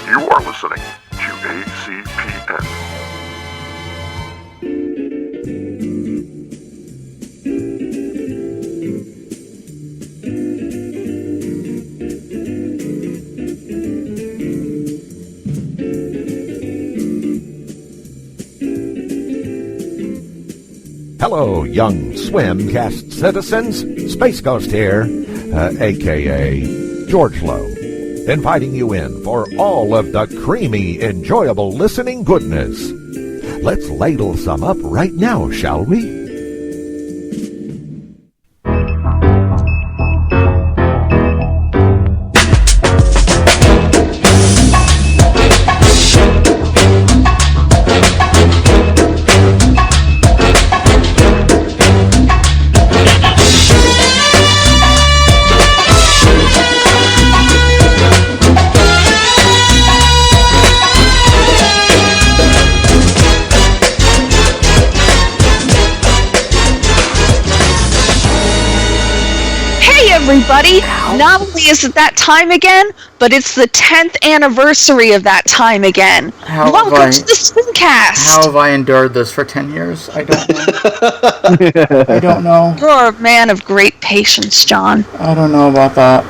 You are listening to ACPN. Hello, young Swimcast citizens. Space Ghost here, a.k.a. George Lowe, inviting you in for all of the creamy, enjoyable listening goodness. Let's ladle some up right now, shall we? Everybody, not only is it that time again, but it's the 10th anniversary of that time again. Welcome to the Swimcast. How have I endured this for 10 years? I don't know. I don't know. You're a man of great patience, John. I don't know about that.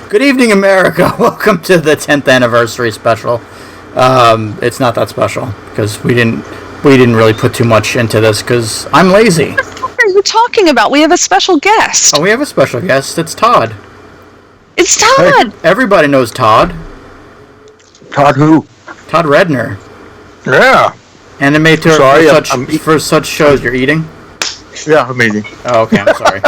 Good evening, America. Welcome to the 10th anniversary special. It's not that special because we didn't really put too much into this because I'm lazy. What are you talking about? We have a special guest. Oh, we have a special guest. It's Todd. It's Todd. Hey, everybody knows Todd. Todd who? Todd Redner. Yeah. Animator for such shows. You're eating? Yeah, I'm eating. Oh, okay. I'm sorry.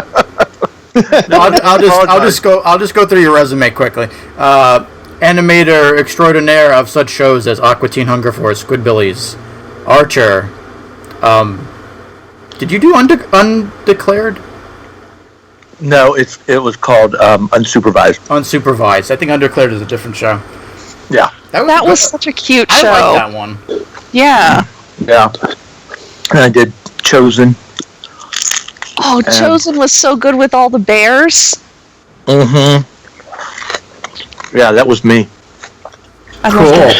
No, I'll just go through your resume quickly. Animator extraordinaire of such shows as Aqua Teen Hunger Force, Squidbillies, Archer. Did you do Undeclared? No, it was called Unsupervised. Unsupervised. I think Undeclared is a different show. Yeah. That was such a cute show. I like that one. Yeah. Yeah. And I did Chosen. Oh, Chosen was so good with all the bears. Mm-hmm. Yeah, that was me. Cool.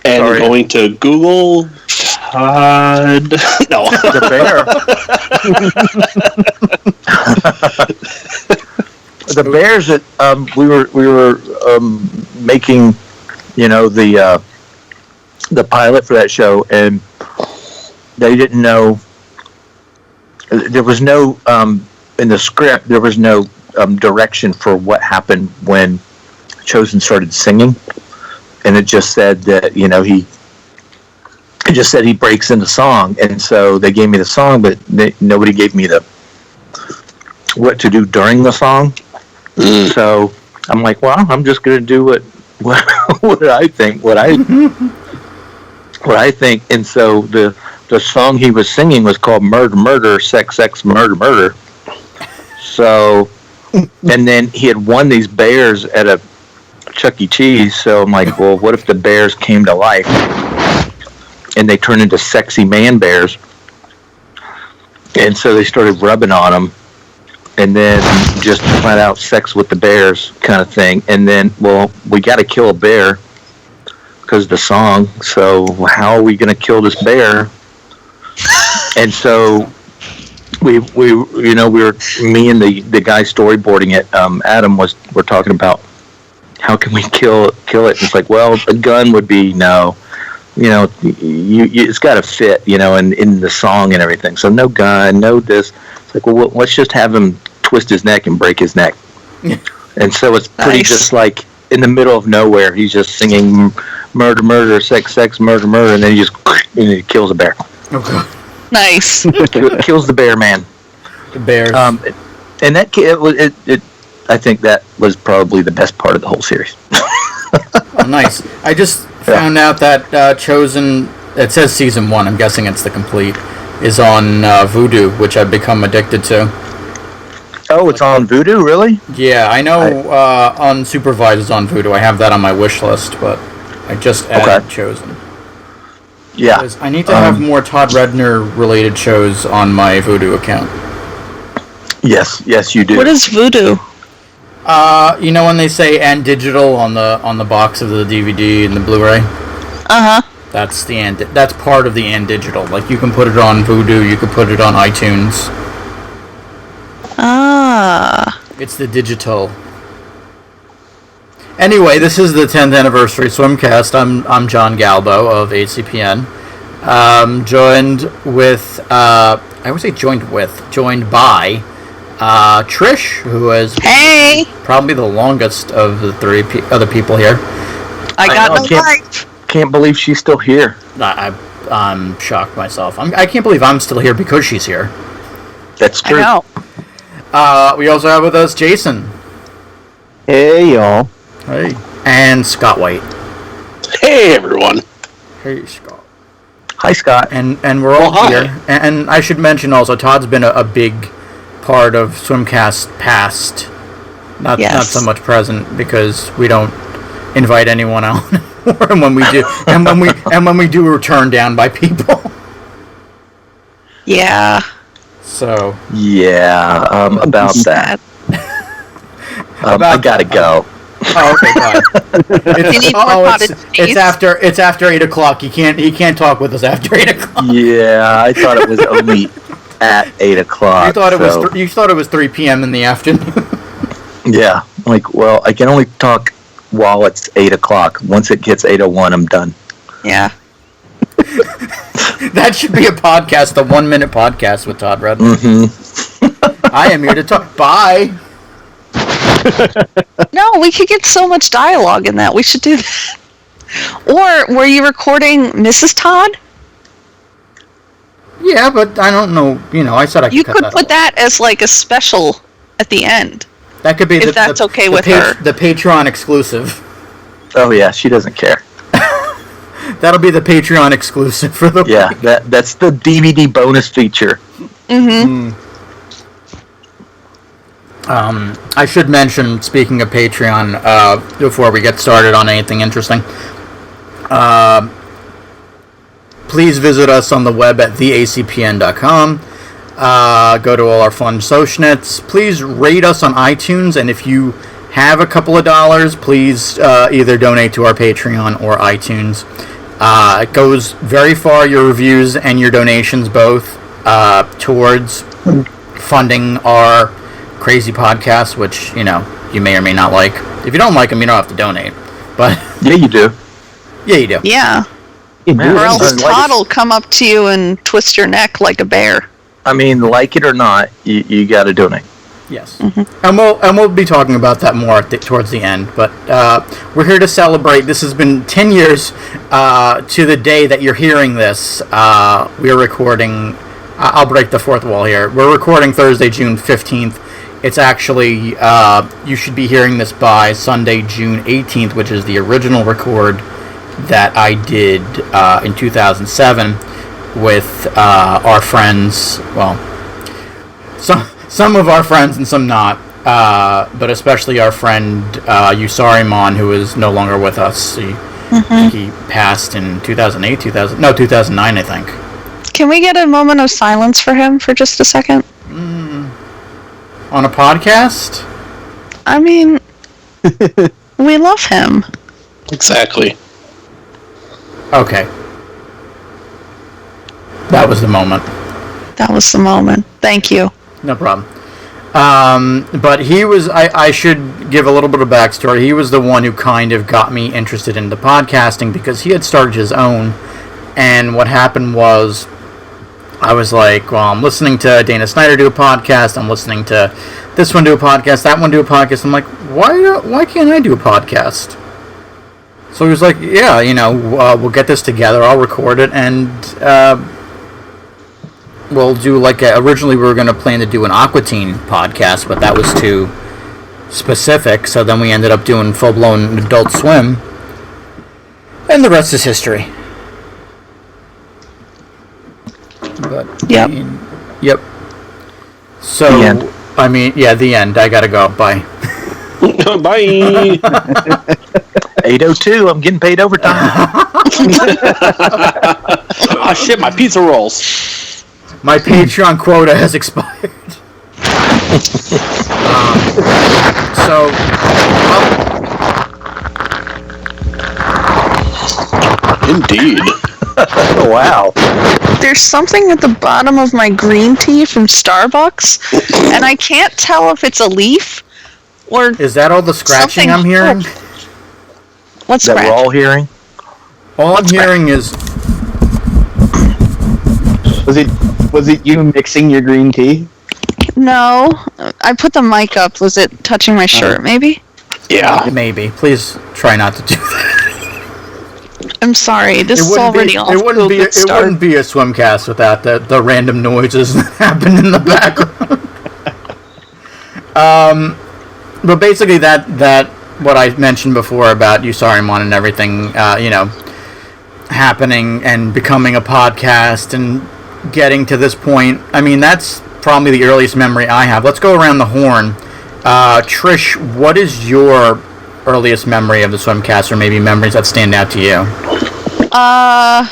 And going to Google... no. The bear. The bears that we were making, the pilot for that show, and they didn't know. There was no in the script. There was no direction for what happened when Chosen started singing, and it just said that It just said he breaks into song, and so they gave me the song, but nobody gave me what to do during the song. So I'm like, well, I'm just gonna do what I think, what I think. And so the song he was singing was called "Murder, Murder, Sex, Sex, Murder, Murder." So, and then he had won these bears at a Chuck E. Cheese. So I'm like, well, what if the bears came to life? And they turned into sexy man bears. And so they started rubbing on them. And then just flat out sex with the bears kind of thing. And then, well, we got to kill a bear because of the song. So how are we going to kill this bear? And so we were, me and the guy storyboarding it, Adam, we're talking about how can we kill it. It's like, well, a gun would be no. It's got to fit, and in the song and everything. So no gun, no this. It's like, well, let's just have him twist his neck and break his neck. And so it's pretty just like in the middle of nowhere. He's just singing murder, murder, sex, sex, murder, murder, and then he kills a bear. Okay. Nice. Kills the bear man. The bears. And that I think that was probably the best part of the whole series. Oh, nice. I just found out that Chosen, it says season 1, I'm guessing it's the complete, is on Vudu, which I've become addicted to. Oh, it's on Vudu, really? Yeah, I know Unsupervised is on Vudu. I have that on my wish list, but I just added Chosen. Yeah. Because I need to have more Todd Redner related shows on my Vudu account. Yes, you do. What is Voodoo? You know when they say "and digital" on the box of the DVD and the Blu-ray? That's the and. That's part of the and digital. Like you can put it on Vudu, you can put it on iTunes. It's the digital. Anyway, this is the 10th anniversary Swimcast. I'm John Galbo of ACPN. Joined by Trish, who is probably the longest of the three other people here. I got no life. Can't believe she's still here. I'm shocked myself. I can't believe I'm still here because she's here. That's true. I know. We also have with us Jason. Hey, y'all. Hey. And Scott White. Hey, everyone. Hey, Scott. Hi, Scott. And we're all here. And I should mention also, Todd's been a big part of Swimcast past. Not so much present, because we don't invite anyone out. And when we do, and when we do, we're turned down by people. Yeah. So. Yeah. About that. I gotta go. Oh, okay, fine. It's after 8:00. He can't talk with us after 8:00. Yeah, I thought it was only at 8:00. You thought it was 3 p.m. in the afternoon. Yeah, well, I can only talk while it's 8:00. Once it gets 8:01, I'm done. Yeah. That should be a podcast, the 1 minute podcast with Todd Redner. Mm-hmm. I am here to talk. Bye. No, we could get so much dialogue in that. We should do that. Or were you recording Mrs. Todd? Yeah, but I don't know. I said I could. You cut could that put off. that as like a special at the end. That could be if that's okay with her. The Patreon exclusive. Oh yeah, she doesn't care. That'll be the Patreon exclusive for the week. That's the DVD bonus feature. Mm-hmm. I should mention, speaking of Patreon, before we get started on anything interesting, please visit us on the web at theacpn.com. Go to all our fun socials. Please rate us on iTunes, and if you have a couple of dollars, please either donate to our Patreon or iTunes. It goes very far, your reviews and your donations both, towards funding our crazy podcasts, which, you may or may not like. If you don't like them, you don't have to donate. But yeah, you do. Yeah, you do. Yeah. Or else Todd will come up to you and twist your neck like a bear. I mean, like it or not, you got to donate. Yes. Mm-hmm. And we'll be talking about that more towards the end. But we're here to celebrate. This has been 10 years to the day that you're hearing this. We are recording. I'll break the fourth wall here. We're recording Thursday, June 15th. It's actually, you should be hearing this by Sunday, June 18th, which is the original record that I did in 2007 with our friends. Well, some of our friends and some not, but especially our friend Usarimon, who is no longer with us. He passed in 2009, I think. Can we get a moment of silence for him for just a second? On a podcast? I mean, we love him. Exactly. Okay. That was the moment. That was the moment. Thank you. No problem. But he was, I should give a little bit of backstory. He was the one who kind of got me interested into podcasting because he had started his own. And what happened was, I was like, well, I'm listening to Dana Snyder do a podcast. I'm listening to this one do a podcast, that one do a podcast. I'm like, why can't I do a podcast? So he was like, yeah, we'll get this together. I'll record it, and we'll do originally we were going to plan to do an Aqua Teen podcast, but that was too specific. So then we ended up doing full-blown Adult Swim, and the rest is history. But yep. Yep. So, the end. The end. I gotta go. Bye. Bye. 8:02. I'm getting paid overtime. Oh shit! My pizza rolls. My Patreon quota has expired. So, Indeed. Oh, wow. There's something at the bottom of my green tea from Starbucks, and I can't tell if it's a leaf or is that all the scratching something I'm hearing? What's That we're scratch? all hearing? All I'm hearing is Was it you mixing your green tea? No, I put the mic up. Was it touching my shirt? Maybe. Yeah. maybe. Please try not to do that. I'm sorry. This is already off. It wouldn't be a swimcast without the random noises that happen in the background. But basically that what I mentioned before about Usarimon and everything, happening and becoming a podcast and getting to this point. I mean, that's probably the earliest memory I have. Let's go around the horn. Trish, what is your earliest memory of the Swimcast, or maybe memories that stand out to you? I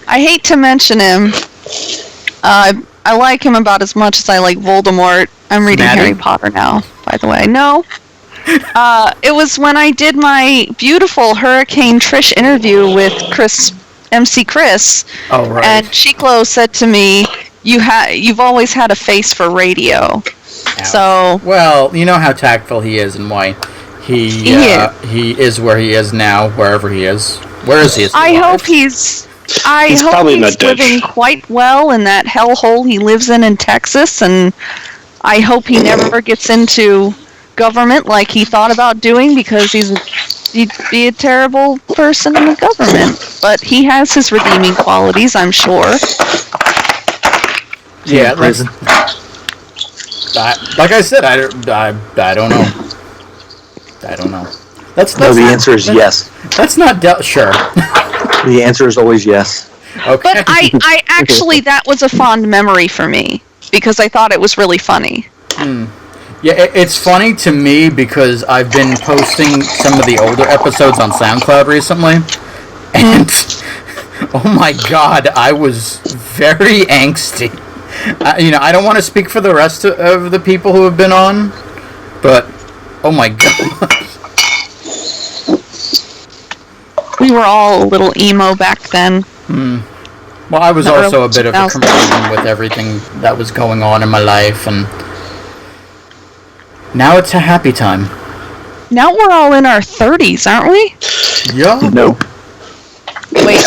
hate to mention him. I like him about as much as I like Voldemort. I'm reading Maddie? Harry Potter now, by the way. No. It was when I did my beautiful Hurricane Trish interview with MC Chris. Oh, right. And Chiclo said to me, you've always had a face for radio. So, well, you know how tactful he is and why he is where he is now, wherever he is. Where is he? I hope he's probably in he's a ditch. living quite well in that hellhole he lives in Texas, and I hope he never gets into government like he thought about doing, because he'd be a terrible person in the government. But he has his redeeming qualities, I'm sure. Yeah, prison. Like I said, I don't know. I don't know. No, the answer is yes. That's not sure. The answer is always yes. Okay. But I actually, that was a fond memory for me, because I thought it was really funny. Yeah, it's funny to me because I've been posting some of the older episodes on SoundCloud recently, and oh my god, I was very angsty. I don't want to speak for the rest of the people who have been on, but oh my god. We were all a little emo back then. Well, I was also a bit of a chameleon with everything that was going on in my life, and now it's a happy time. Now we're all in our 30s, aren't we? Yeah. Nope. Wait,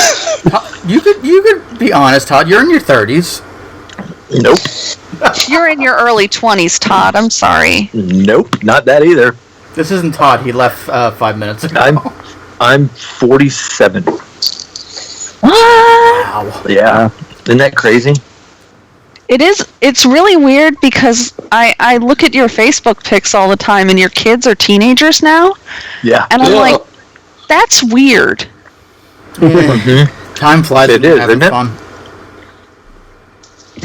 You could be honest, Todd. You're in your 30s. Nope. you're in your early 20s, Todd. I'm sorry. Nope. Not that either. This isn't Todd. He left 5 minutes ago. I'm 47. What? Wow. Yeah. Isn't that crazy? It is. It's really weird because I look at your Facebook pics all the time, and your kids are teenagers now, Yeah. and I'm like, that's weird. Mm-hmm. Time flies. It when you're is, having isn't it? fun.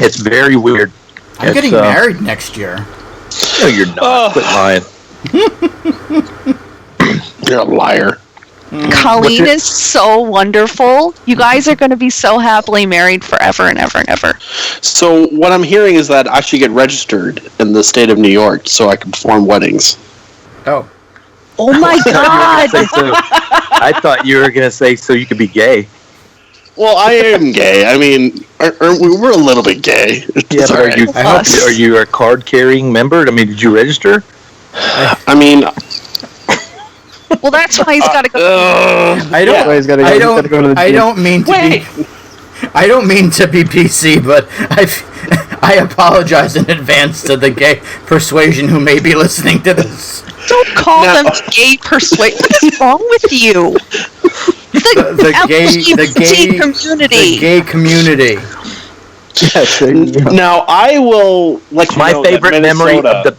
It's very weird. I'm getting married next year. No, you're not. Quit lying. You're a liar. Coleen is so wonderful. You guys are going to be so happily married forever and ever and ever. So what I'm hearing is that I should get registered in the state of New York so I can perform weddings. Oh. Oh my god! I thought you were going to say so you could be gay. Well, I am gay. I mean, we're a little bit gay. Yeah, It's but all right. are you a card-carrying member? I mean, did you register? I mean, Well, that's why he's got to go. I don't. He's gotta go- he's gotta go to the I gym. don't mean to be. I don't mean to be PC, but I apologize in advance to the gay persuasion who may be listening to this. Don't call them gay persuade. What is wrong with you? The gay community. Yes, there you go. now I will let you My know favorite that memory of Minnesota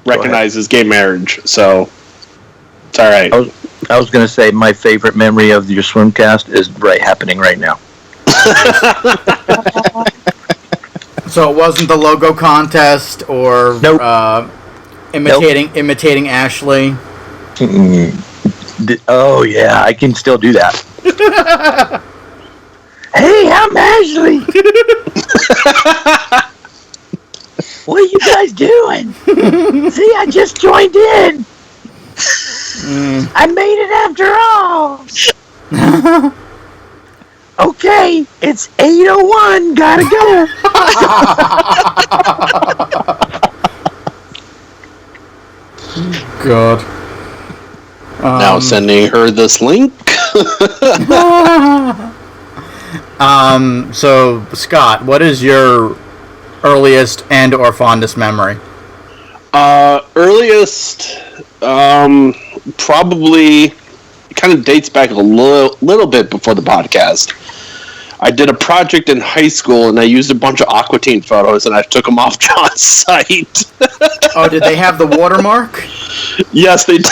the... recognizes gay marriage, so it's all right. I was going to say my favorite memory of your Swimcast is happening right now. So it wasn't the logo contest or Nope. imitating Ashley. Oh, yeah, I can still do that. Hey, I'm Ashley! What are you guys doing? See, I just joined in. I made it after all. Okay, it's 8:01. Gotta go. God. Now sending her this link. So, Scott, what is your earliest and or fondest memory? Earliest, probably, it kind of dates back a little bit before the podcast. I did a project in high school, and I used a bunch of Aqua Teen photos, and I took them off John's site. Oh, did they have the watermark? Yes, they did.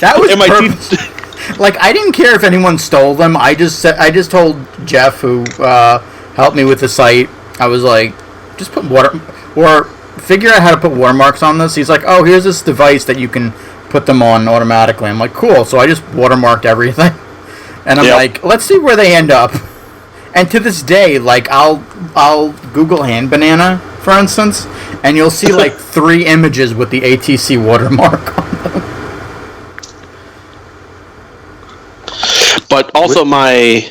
That was perfect. Like, I didn't care if anyone stole them. I just told Jeff, who helped me with the site, I was like, just put figure out how to put watermarks on this. He's like, oh, here's this device that you can put them on automatically. I'm like, cool. So I just watermarked everything. And I'm like, let's see where they end up. And to this day, like, I'll Google hand banana, for instance, and you'll see like 3 images with the ATC watermark on them. But also my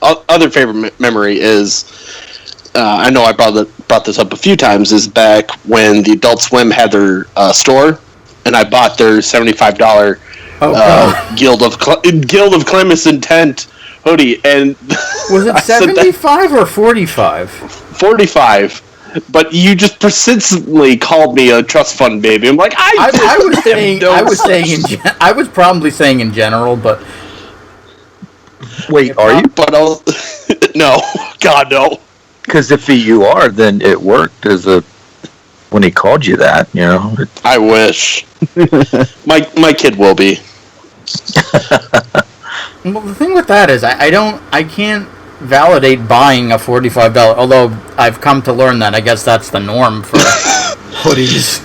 other favorite memory is, I know I brought this up a few times, is back when the Adult Swim had their store, and I bought their $75 Guild of Clemis Intent hoodie, and was it 75 or 45? 45. But you just persistently called me a trust fund baby. I'm like, I was probably saying in general, but wait, are you? But no, God no. Because if you are, then it worked as when he called you that, you know. I wish. my kid will be. Well, the thing with that is, I can't validate buying a $45. Although I've come to learn that I guess that's the norm for hoodies.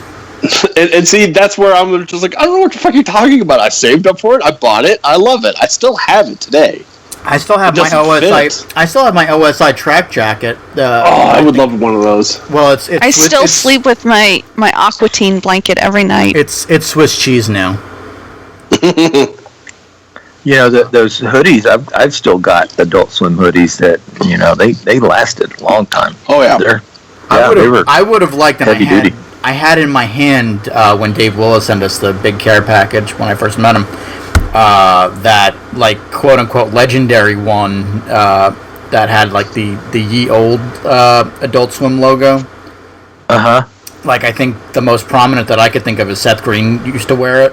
And see, that's where I'm just like, I don't know what the fuck you're talking about. I saved up for it. I bought it. I love it. I still have it today. I still have my OSI. I still have my OSI track jacket. I would love one of those. Well, I still sleep with my Aqua Teen blanket every night. It's Swiss cheese now. You know, those hoodies, I've still got Adult Swim hoodies that, you know, they lasted a long time. Oh yeah, I would have liked them. Heavy duty. I had in my hand when Dave Willis sent us the big care package when I first met him. That, like, quote unquote legendary one that had like the ye old Adult Swim logo. Like, I think the most prominent that I could think of is Seth Green used to wear it.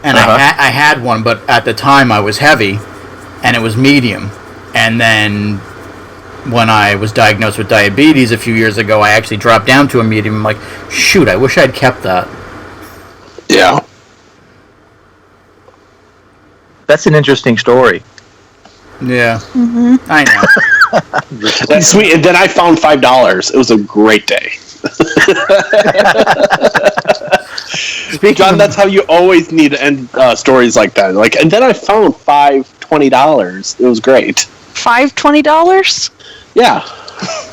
And I had one, but at the time I was heavy, and it was medium. And then when I was diagnosed with diabetes a few years ago, I actually dropped down to a medium. I'm like, shoot, I wish I'd kept that. Yeah. That's an interesting story. Yeah. Mm-hmm. I know. That's sweet. And then I found $5. It was a great day. John, that's how you always need to end stories like that. Like, and then I found $20. It was great. $20? Yeah.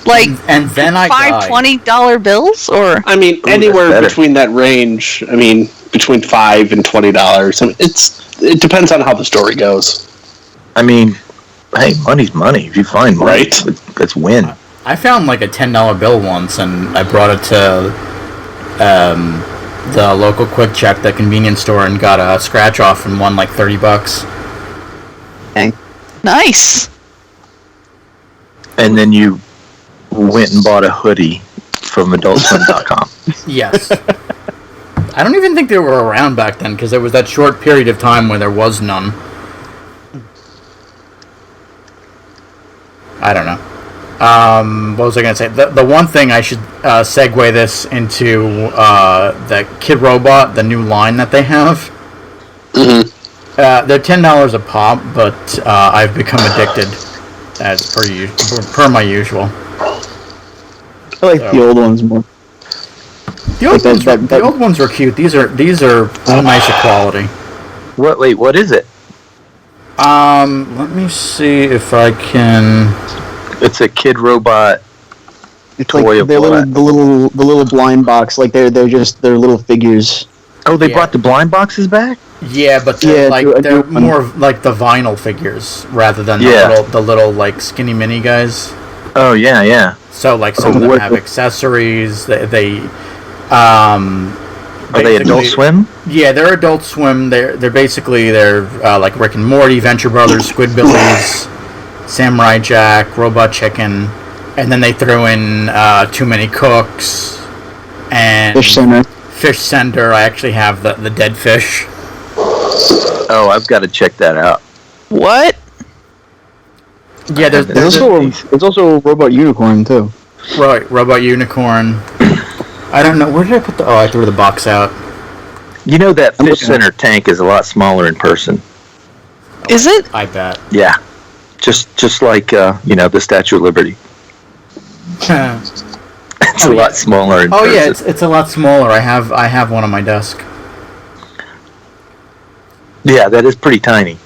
Like, and then I $20 bills, or I mean, anywhere between that range. I mean, between $5 and $20. I mean, it depends on how the story goes. I mean, hey, money's money. If you find money, right, that's win. I found like a $10 bill once, and I brought it to the local Quick Check, the convenience store, and got a scratch off and won like $30. Nice. And then you went and bought a hoodie from AdultSwim.com. Yes. I don't even think they were around back then, because there was that short period of time where there was none. I don't know. What was I going to say? The one thing I should segue this into the Kid Robot, the new line that they have. Mm-hmm. They're $10 a pop, but I've become addicted, as per my usual. I like the old ones more. The old ones were cute. These are nicer quality. What is it? Let me see if I can. It's a Kid Robot It's toy like of they're what? the little blind box. Like they're little figures. Oh, they Yeah. brought the blind boxes back? Yeah, but they're Yeah, they're one. more like the vinyl figures rather than Yeah. the little like skinny mini guys. Oh, yeah. So like some of them What- have accessories. They Are they Adult basically- Swim? Yeah, they're Adult Swim. They're basically like Rick and Morty, Venture Brothers, Squidbillies, Samurai Jack, Robot Chicken, and then they threw in Too Many Cooks and Fish Center. Fish Center. I actually have the dead fish. Oh, I've got to check that out. What? Yeah, There's also a Robot Unicorn too. right, Robot Unicorn. I don't know, where did I put the? Oh, I threw the box out. You know that I'm Fish looking at Center tank is a lot smaller in person. Is it? I bet. Yeah. Just like, the Statue of Liberty. It's Oh, a yeah. lot smaller in Oh person. yeah, it's a lot smaller. I have one on my desk. Yeah, that is pretty tiny.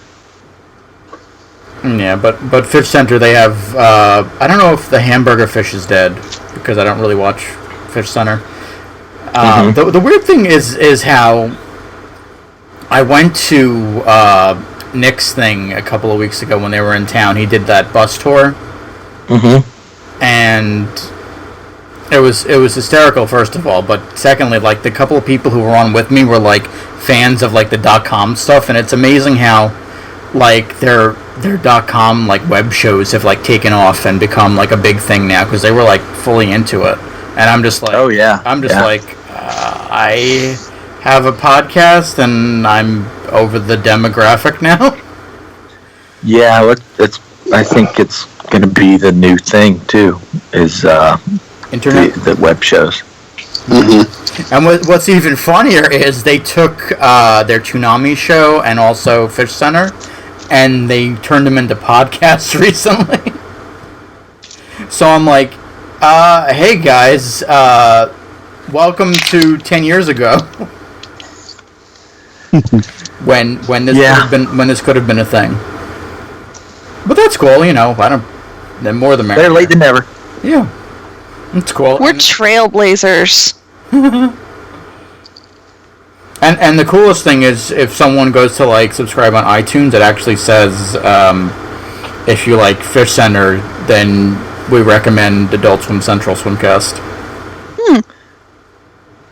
Yeah, but Fish Center, they have. I don't know if the hamburger fish is dead because I don't really watch Fish Center. The weird thing is how I went to Nick's thing a couple of weeks ago when they were in town. He did that bus tour, and it was hysterical. First of all, but secondly, like the couple of people who were on with me were like fans of like the .com stuff, and it's amazing how like their .com like web shows have like taken off and become like a big thing now because they were like fully into it, and I'm just like, Oh, yeah. I'm just Yeah. like, I have a podcast and I'm over the demographic now. Yeah, I think it's going to be the new thing, too, is Internet. the web shows. And what's even funnier is they took their Toonami show and also Fish Center, and they turned them into podcasts recently. So I'm like, hey guys, welcome to 10 years ago. when this could have been a thing. But that's cool, I don't. The more the merrier. Better late than never. Yeah, it's cool. We're trailblazers. And the coolest thing is if someone goes to like subscribe on iTunes, it actually says if you like Fish Center, then we recommend Adult Swim Central Swimcast.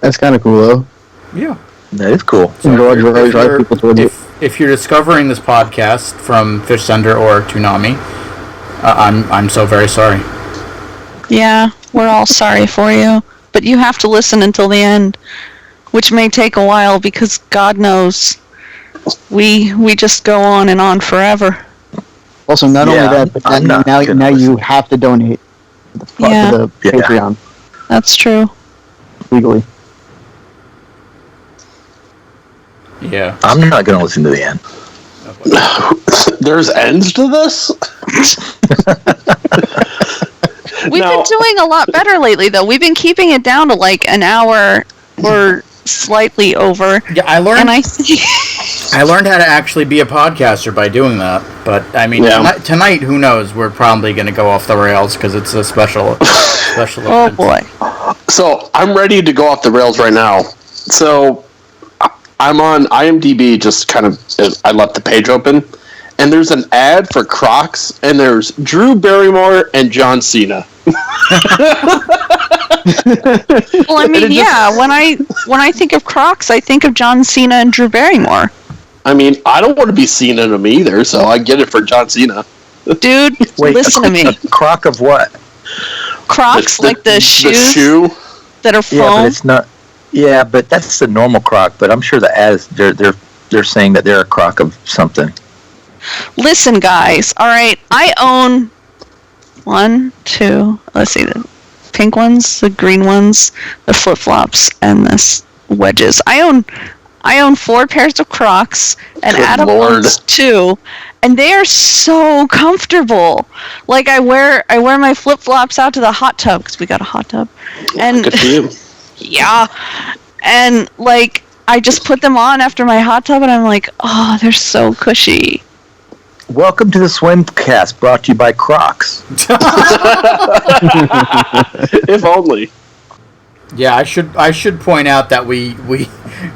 That's kind of cool though. Yeah. That is cool. So drive people towards it. If you're discovering this podcast from Fish Center or Toonami, I'm so very sorry. Yeah, we're all sorry for you. But you have to listen until the end, which may take a while because God knows we just go on and on forever. Also, not only that, but I'm not now gonna you listen. have to donate to the Yeah. Patreon That's true. legally. Yeah. I'm not going to listen to the end. There's ends to this? We've Now- been doing a lot better lately, though. We've been keeping it down to like an hour or slightly over. Yeah, I learned And I think I learned how to actually be a podcaster by doing that. But I mean, Yeah. tonight, who knows? We're probably going to go off the rails because it's a special oh event. boy. So I'm ready to go off the rails right now. So I'm on IMDb, just kind of, I left the page open, and there's an ad for Crocs, and there's Drew Barrymore and John Cena. Well, I mean, yeah. When I think of Crocs, I think of John Cena and Drew Barrymore. I mean, I don't want to be seen in them either, so I get it for John Cena. Dude, listen to me. A crock of what? Crocs, like the shoes The shoe. that are Yeah, but foam. it's not. Yeah, but that's the normal crock. But I'm sure the ads they're saying that they're a crock of something. Listen, guys. All right, I own 1, 2. Let's see, the pink ones, the green ones, the flip flops, and the wedges. I own 4 pairs of Crocs, and Good Adam Lord. owns 2, and they are so comfortable. Like I wear my flip flops out to the hot tub because we got a hot tub, and Good for you. yeah, and like I just put them on after my hot tub, and I'm like, oh, they're so cushy. Welcome to the Swimcast, brought to you by Crocs. If only. Yeah, I should point out that we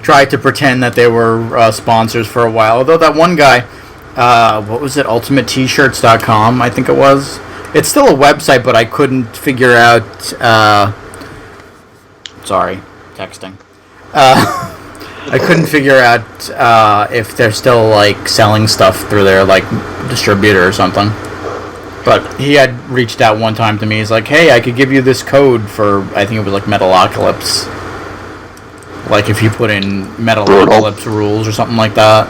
tried to pretend that they were sponsors for a while. Although that one guy, what was it, ultimatetshirts.com, I think it was. It's still a website, but I couldn't figure out... sorry, texting. I couldn't figure out if they're still, like, selling stuff through their, like, distributor or something. But he had reached out one time to me. He's like, hey, I could give you this code for, I think it was like Metalocalypse. Like if you put in Metalocalypse rules or something like that,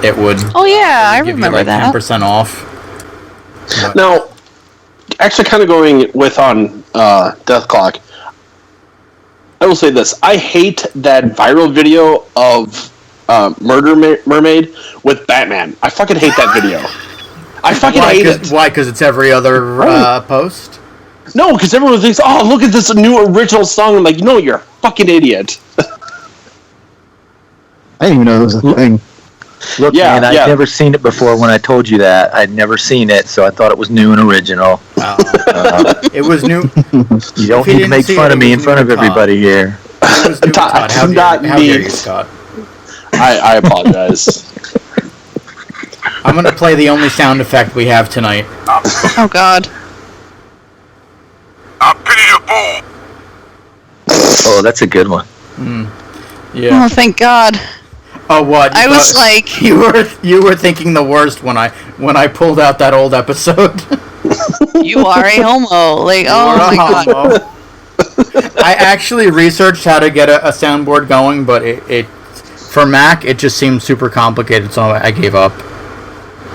it would I give remember you like that. 10% off. But Now, actually kind of going with on Death Clock, I will say this. I hate that viral video of Murder Mermaid with Batman. I fucking hate that video. I fucking hate it. Why? Because it's every other post? No, because everyone thinks, oh, look at this new original song. I'm like, no, you're a fucking idiot. I didn't even know it was a thing. Look, Yeah, man, I'd yeah. never seen it before when I told you that. I'd never seen it, so I thought it was new and original. It was new. You don't If you need to didn't make see fun it, of me it in was front of new to Todd. everybody here. It was new to Todd, Todd. How not dare you, me. Scott? I apologize. I'm going to play the only sound effect we have tonight. Oh God. I pity a fool. Oh, that's a good one. Yeah. Oh, thank God. Oh, what? I was like, You were thinking the worst when I pulled out that old episode. you are a homo. Like, oh my God. I actually researched how to get a soundboard going, but it for Mac it just seemed super complicated, so I gave up.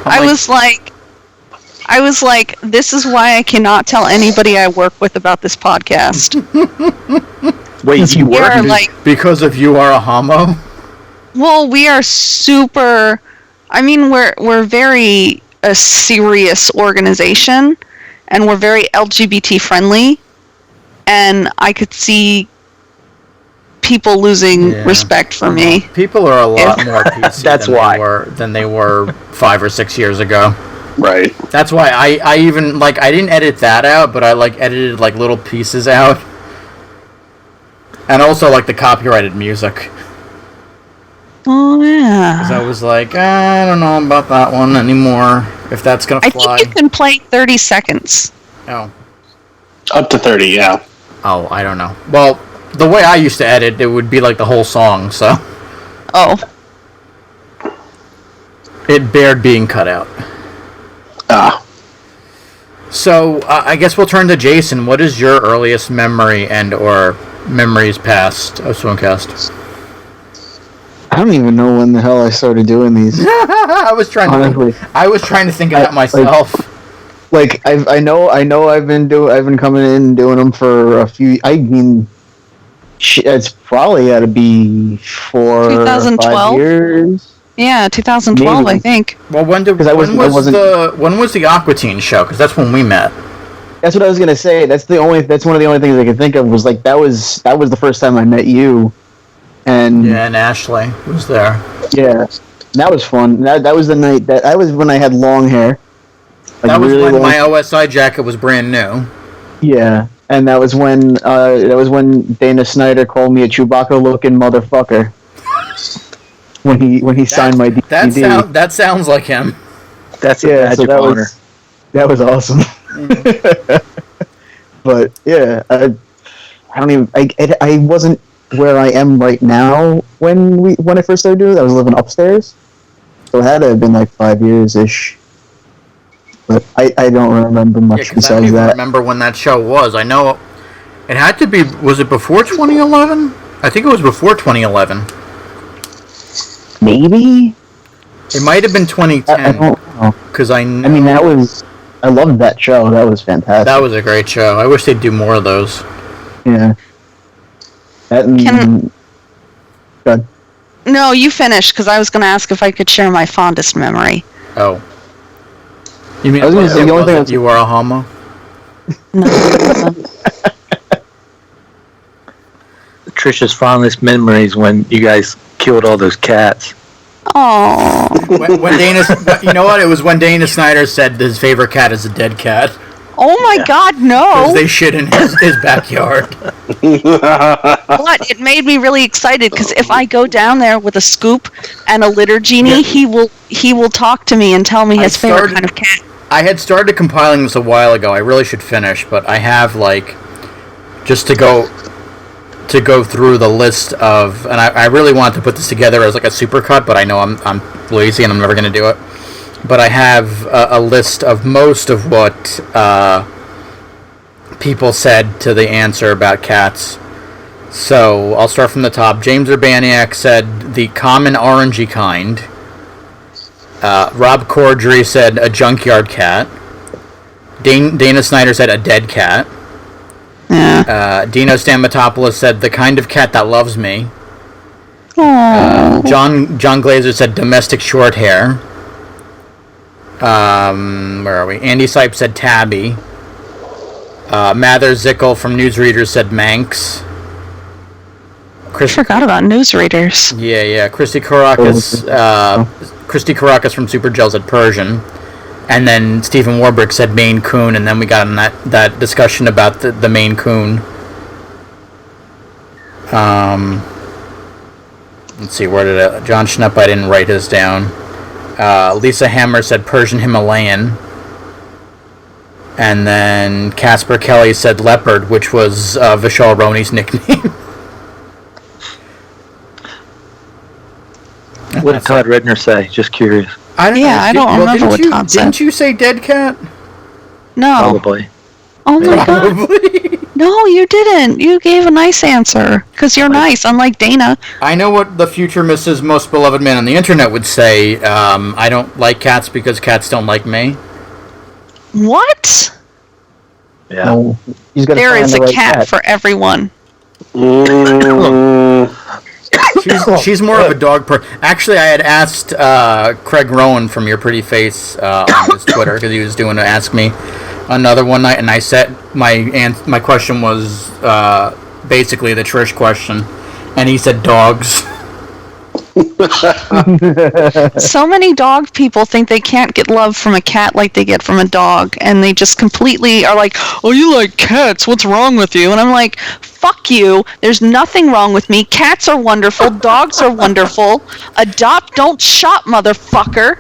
I was like, this is why I cannot tell anybody I work with about this podcast. Wait, you We were? are like, Because of You Are a Homo. well, we are super. I mean, we're very a serious organization, and we're very LGBT friendly, and I could see people losing Yeah. respect for me. People are a lot more PC That's why. than they were 5 or 6 years ago. Right. That's why I even like I didn't edit that out, but I like edited like little pieces out. And also like the copyrighted music. Oh yeah. Because I was like, I don't know about that one anymore. If that's gonna I fly. think you can play 30 seconds. Oh. Up to 30, yeah. Oh, I don't know. Well, the way I used to edit, it would be like the whole song, so Oh, it bared being cut out. Ah. So, I guess we'll turn to Jason. What is your earliest memory and or memories past of Swimcast? I don't even know when the hell I started doing these. I was trying Honestly. to think of that myself. Like I know I've been coming in and doing them for a few. I mean, it's probably got to be 4 or 2012? 5 years. yeah, 2012, Maybe. I think. Well, when was the Aqua Teen show? Because that's when we met. That's what I was gonna say. That's one of the only things I could think of was like that was the first time I met you, and Yeah, and Ashley was there. yeah, that was fun. That was the night that was when I had long hair. Like That was really when long- my OSI jacket was brand new. Yeah, and that was when Dana Snyder called me a Chewbacca-looking motherfucker when he signed my DVD. That sounds like him. That's a Yeah, so magic honor. that was awesome. But yeah, I don't even. I wasn't where I am right now when I first started doing it. I was living upstairs, so it had to have been like 5 years ish. But I don't remember Yeah, much because I don't besides even that. remember when that show was. I know it had to be. Was it before 2011? I think it was before 2011. Maybe It might have been I 2010. don't know. Because I know I mean, I loved that show. That was fantastic. that was a great show. I wish they'd do more of those. Yeah. That and Can- God. No, you finish, because I was going to ask if I could share my fondest memory. Oh. You mean I was gonna say, the only thing I was- you are a homo? No. Trisha's fondest memories when you guys killed all those cats. Oh. When Dana, you know what? It was when Dana Snyder said his favorite cat is a dead cat. Oh my God, no! Because they shit in his backyard. But it made me really excited because if I go down there with a scoop and a litter genie, he will talk to me and tell me his favorite kind of cat. I had started compiling this a while ago. I really should finish, but I have just to go through the list of, and I really want to put this together as like a supercut, but I know I'm lazy and I'm never going to do it. But I have a list of most of what people said to the answer about cats. So I'll start from the top. James Urbaniak said the common orangey kind. Rob Cordry said a junkyard cat. Dana Snyder said a dead cat. Yeah. Dino Stamatopoulos said the kind of cat that loves me. John Glazer said domestic short hair. Where are we? Andy Sipe said tabby. Mather Zickel from Newsreaders said Manx. I forgot about newsreaders. Yeah. Christy Caracas from Super Gel said Persian. And then Stephen Warbrick said Maine Coon, and then we got in that discussion about the Maine Coon. Let's see, where did it... John Schnepp, I didn't write his down. Lisa Hammer said Persian Himalayan. And then Casper Kelly said leopard, which was Vishal Roni's nickname. What did Todd Redner say? Just curious. I don't remember what Todd said. Didn't you say dead cat? No. Probably. Oh my God. No, you didn't. You gave a nice answer. Because you're nice, unlike Dana. I know what the future Mrs. Most Beloved Man on the Internet would say. I don't like cats because cats don't like me. What? Yeah. No, there is a cat for everyone. She's more of a dog person. Actually, I had asked Craig Rowan from Your Pretty Face on his Twitter because he was doing to ask me another one night, and I said my question was basically the Trish question, and he said dogs. So many dog people think they can't get love from a cat like they get from a dog, and they just completely are like, oh, you like cats, what's wrong with you? And I'm like, fuck you, there's nothing wrong with me. Cats are wonderful, dogs are wonderful. Adopt, don't shop, motherfucker.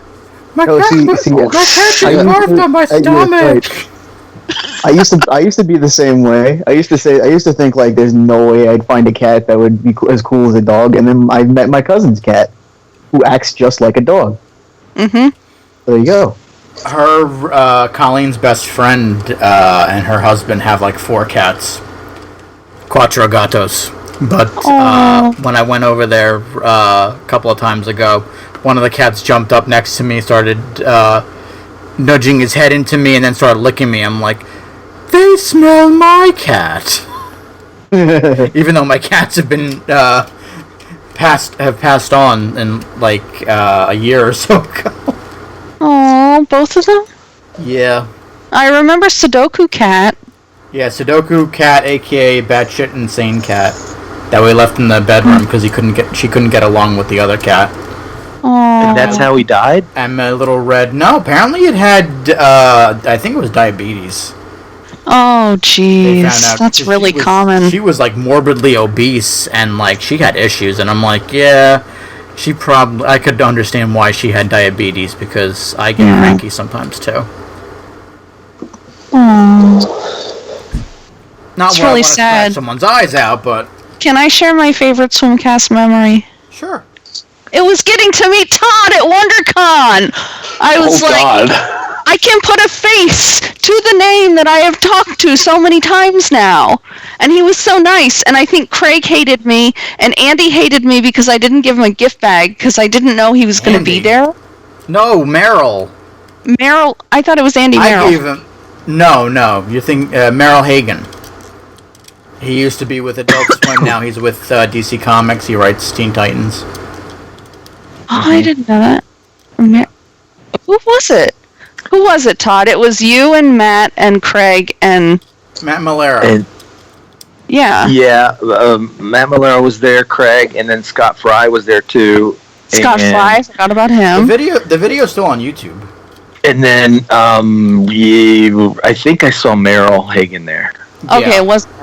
My cat just barfed on my stomach. I used to be the same way. I used to think like there's no way I'd find a cat that would be as cool as a dog, and then I met my cousin's cat, who acts just like a dog. Mm-hmm. There you go. Her Colleen's best friend and her husband have like 4 cats, Quattro Gatos. But when I went over there a couple of times ago, one of the cats jumped up next to me, started nudging his head into me, and then started licking me. I'm like, they smell my cat. Even though my cats have been passed on in like a year or so ago. Oh, both of them? Yeah. I remember Sudoku Cat. Yeah, Sudoku Cat, aka batshit insane cat, that we left in the bedroom because she couldn't get along with the other cat. Oh. And that's how he died? And my little red... No, apparently it had, I think it was diabetes. Oh, jeez. That's really common. She was, like, morbidly obese, and, like, she had issues, and I'm like, yeah, I could understand why she had diabetes, because I get cranky sometimes, too. Oh. Not it's where really I want to scratch someone's eyes out, but... Can I share my favorite Swimcast memory? Sure. It was getting to meet Todd at WonderCon. I was God. I can put a face to the name that I have talked to so many times now. And he was so nice. And I think Craig hated me, and Andy hated me because I didn't give him a gift bag because I didn't know he was going to be there. No, Merrill. Merrill, I thought it was Andy Merrill. I gave him... No, you think Merrill Hagen. He used to be with Adult Swim, now he's with DC Comics. He writes Teen Titans. Oh, I didn't know that. Who was it? Who was it, Todd? It was you and Matt and Craig and... Matt Malera. And yeah. Yeah, Matt Malera was there, Craig, and then Scott Fry was there too. Scott And- Fry, forgot about him. The video's still on YouTube. And then I think I saw Meryl Hagen there. Okay, Yeah. it wasn't.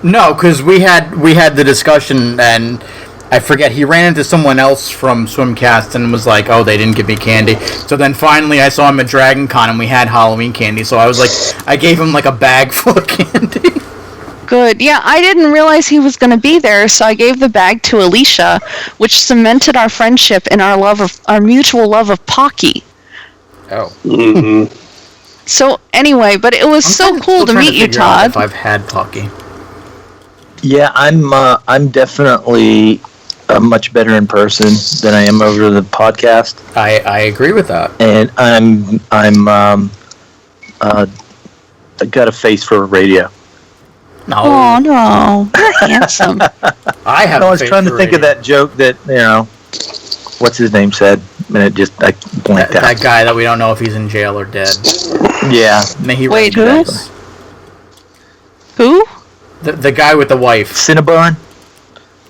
No, because we had the discussion, and I forget, he ran into someone else from Swimcast and was like, oh, they didn't give me candy. So then finally I saw him at Dragon Con and we had Halloween candy, so I was like, I gave him like a bag full of candy. Good. Yeah, I didn't realize he was going to be there, so I gave the bag to Alicia, which cemented our friendship and our mutual love of Pocky. Oh. Mm-hmm. So anyway, but it was so cool to meet you, Todd. If I've had Pocky. Yeah, I'm definitely much better in person than I am over the podcast, I agree with that. and I got a face for radio. No. Oh no, you're handsome. I have. I was trying to think of that joke that what's his name said, and I blanked out. That guy that we don't know if he's in jail or dead. Yeah, May he Wait, rest in who? peace. Who? The guy with the wife. Cinnabon.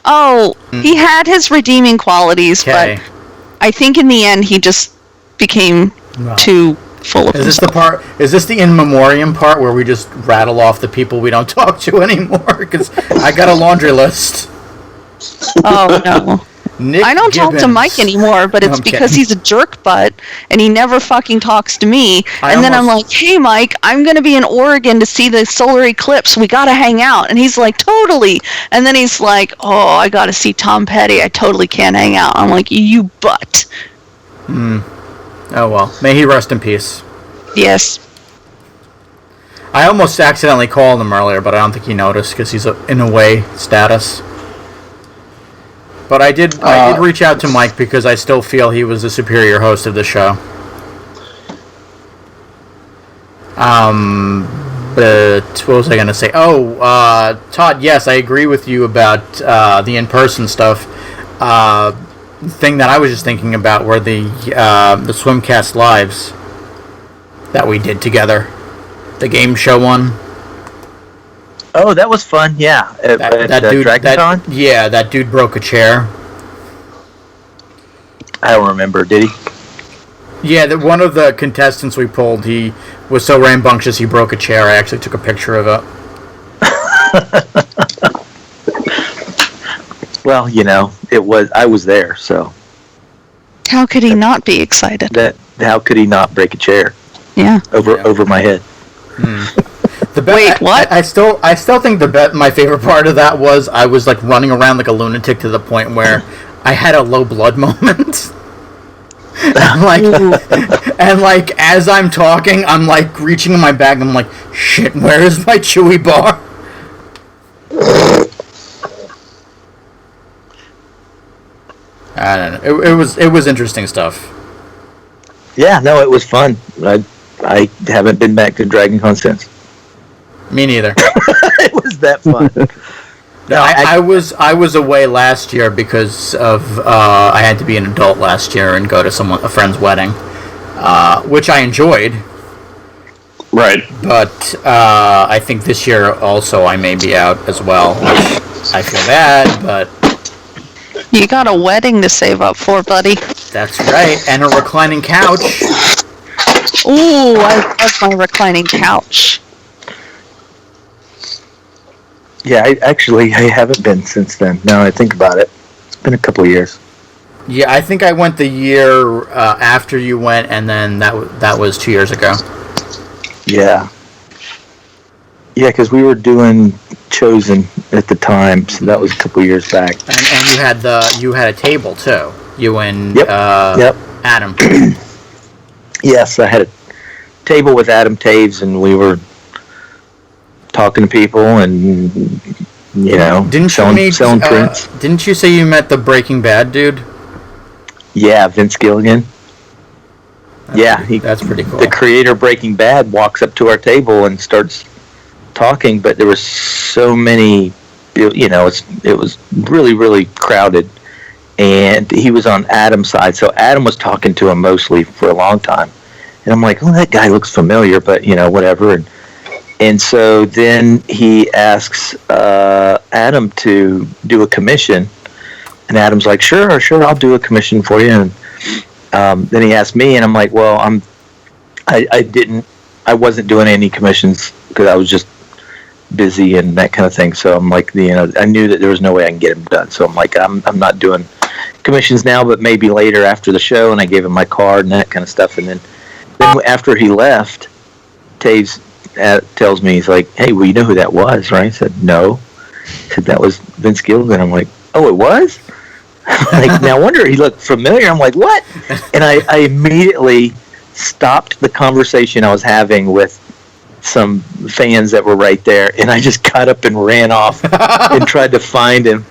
Oh, he had his redeeming qualities, Okay. but I think in the end he just became too full of Is this himself. Is this the in memoriam part where we just rattle off the people we don't talk to anymore? Because I got a laundry list. Oh no. Nick I don't talk to Gibbons. Mike anymore, but it's I'm because kidding. he's a jerk butt and he never fucking talks to me. I And then I'm almost- like, hey Mike, I'm going to be in Oregon to see the solar eclipse. We got to hang out. And he's like, totally. And then he's like, oh, I got to see Tom Petty. I totally can't hang out. I'm like, you butt. Oh well. May he rest in peace. Yes. I almost accidentally called him earlier, but I don't think he noticed because he's in away status. But I did reach out to Mike because I still feel he was the superior host of the show. But what was I going to say? Oh, Todd, yes, I agree with you about the in-person stuff. Thing that I was just thinking about were the Swimcast lives that we did together. The game show one. Oh, that was fun. Yeah, at Dragon Con. That dude broke a chair. I don't remember. Did he? Yeah, one of the contestants we pulled, he was so rambunctious he broke a chair. I actually took a picture of it. Well, I was there, so How could he not be excited? how could he not break a chair Yeah. over my head? Wait, what? I still think my favorite part of that was I was like running around like a lunatic to the point where I had a low blood moment. and like as I'm talking, I'm like reaching in my bag. I'm like, shit, where is my Chewy bar? I don't know. It was interesting stuff. Yeah, no, it was fun. I haven't been back to Dragon Con since. Me neither. It was that fun. No, I was away last year because of I had to be an adult last year and go to a friend's wedding, which I enjoyed. Right. But I think this year also I may be out as well, which I feel bad, but You got a wedding to save up for, buddy. that's right. And a reclining couch. Ooh, I love my reclining couch. Yeah, I haven't been since then. Now I think about it, it's been a couple of years. Yeah, I think I went the year after you went, and then that was 2 years ago. Yeah, because we were doing Chosen at the time, so that was a couple of years back. And you had a table too. You and Yep. Adam. Yes, I had a table with Adam Taves, and we were talking to people and selling prints. Didn't you say you met the Breaking Bad dude? Yeah, Vince Gilligan. That's pretty cool. The creator of Breaking Bad walks up to our table and starts talking, but there was so many, it was really, really crowded, and he was on Adam's side, so Adam was talking to him mostly for a long time, and I'm like, oh, that guy looks familiar, but whatever, and so then he asks Adam to do a commission, And Adam's like, sure, I'll do a commission for you. And then he asked me, and I'm like, well, I wasn't doing any commissions because I was just busy and that kind of thing. So I'm like, I knew that there was no way I can get them done. So I'm like, I'm not doing commissions now, but maybe later after the show. And I gave him my card and that kind of stuff. And then after he left, Taves tells me, he's like, hey, well, you know who that was, right? I said, no. He said, that was Vince Gilligan. I'm like, oh, it was? Like, now I wonder, he looked familiar. I'm like, what? And I immediately stopped the conversation I was having with some fans that were right there, and I just got up and ran off and tried to find him,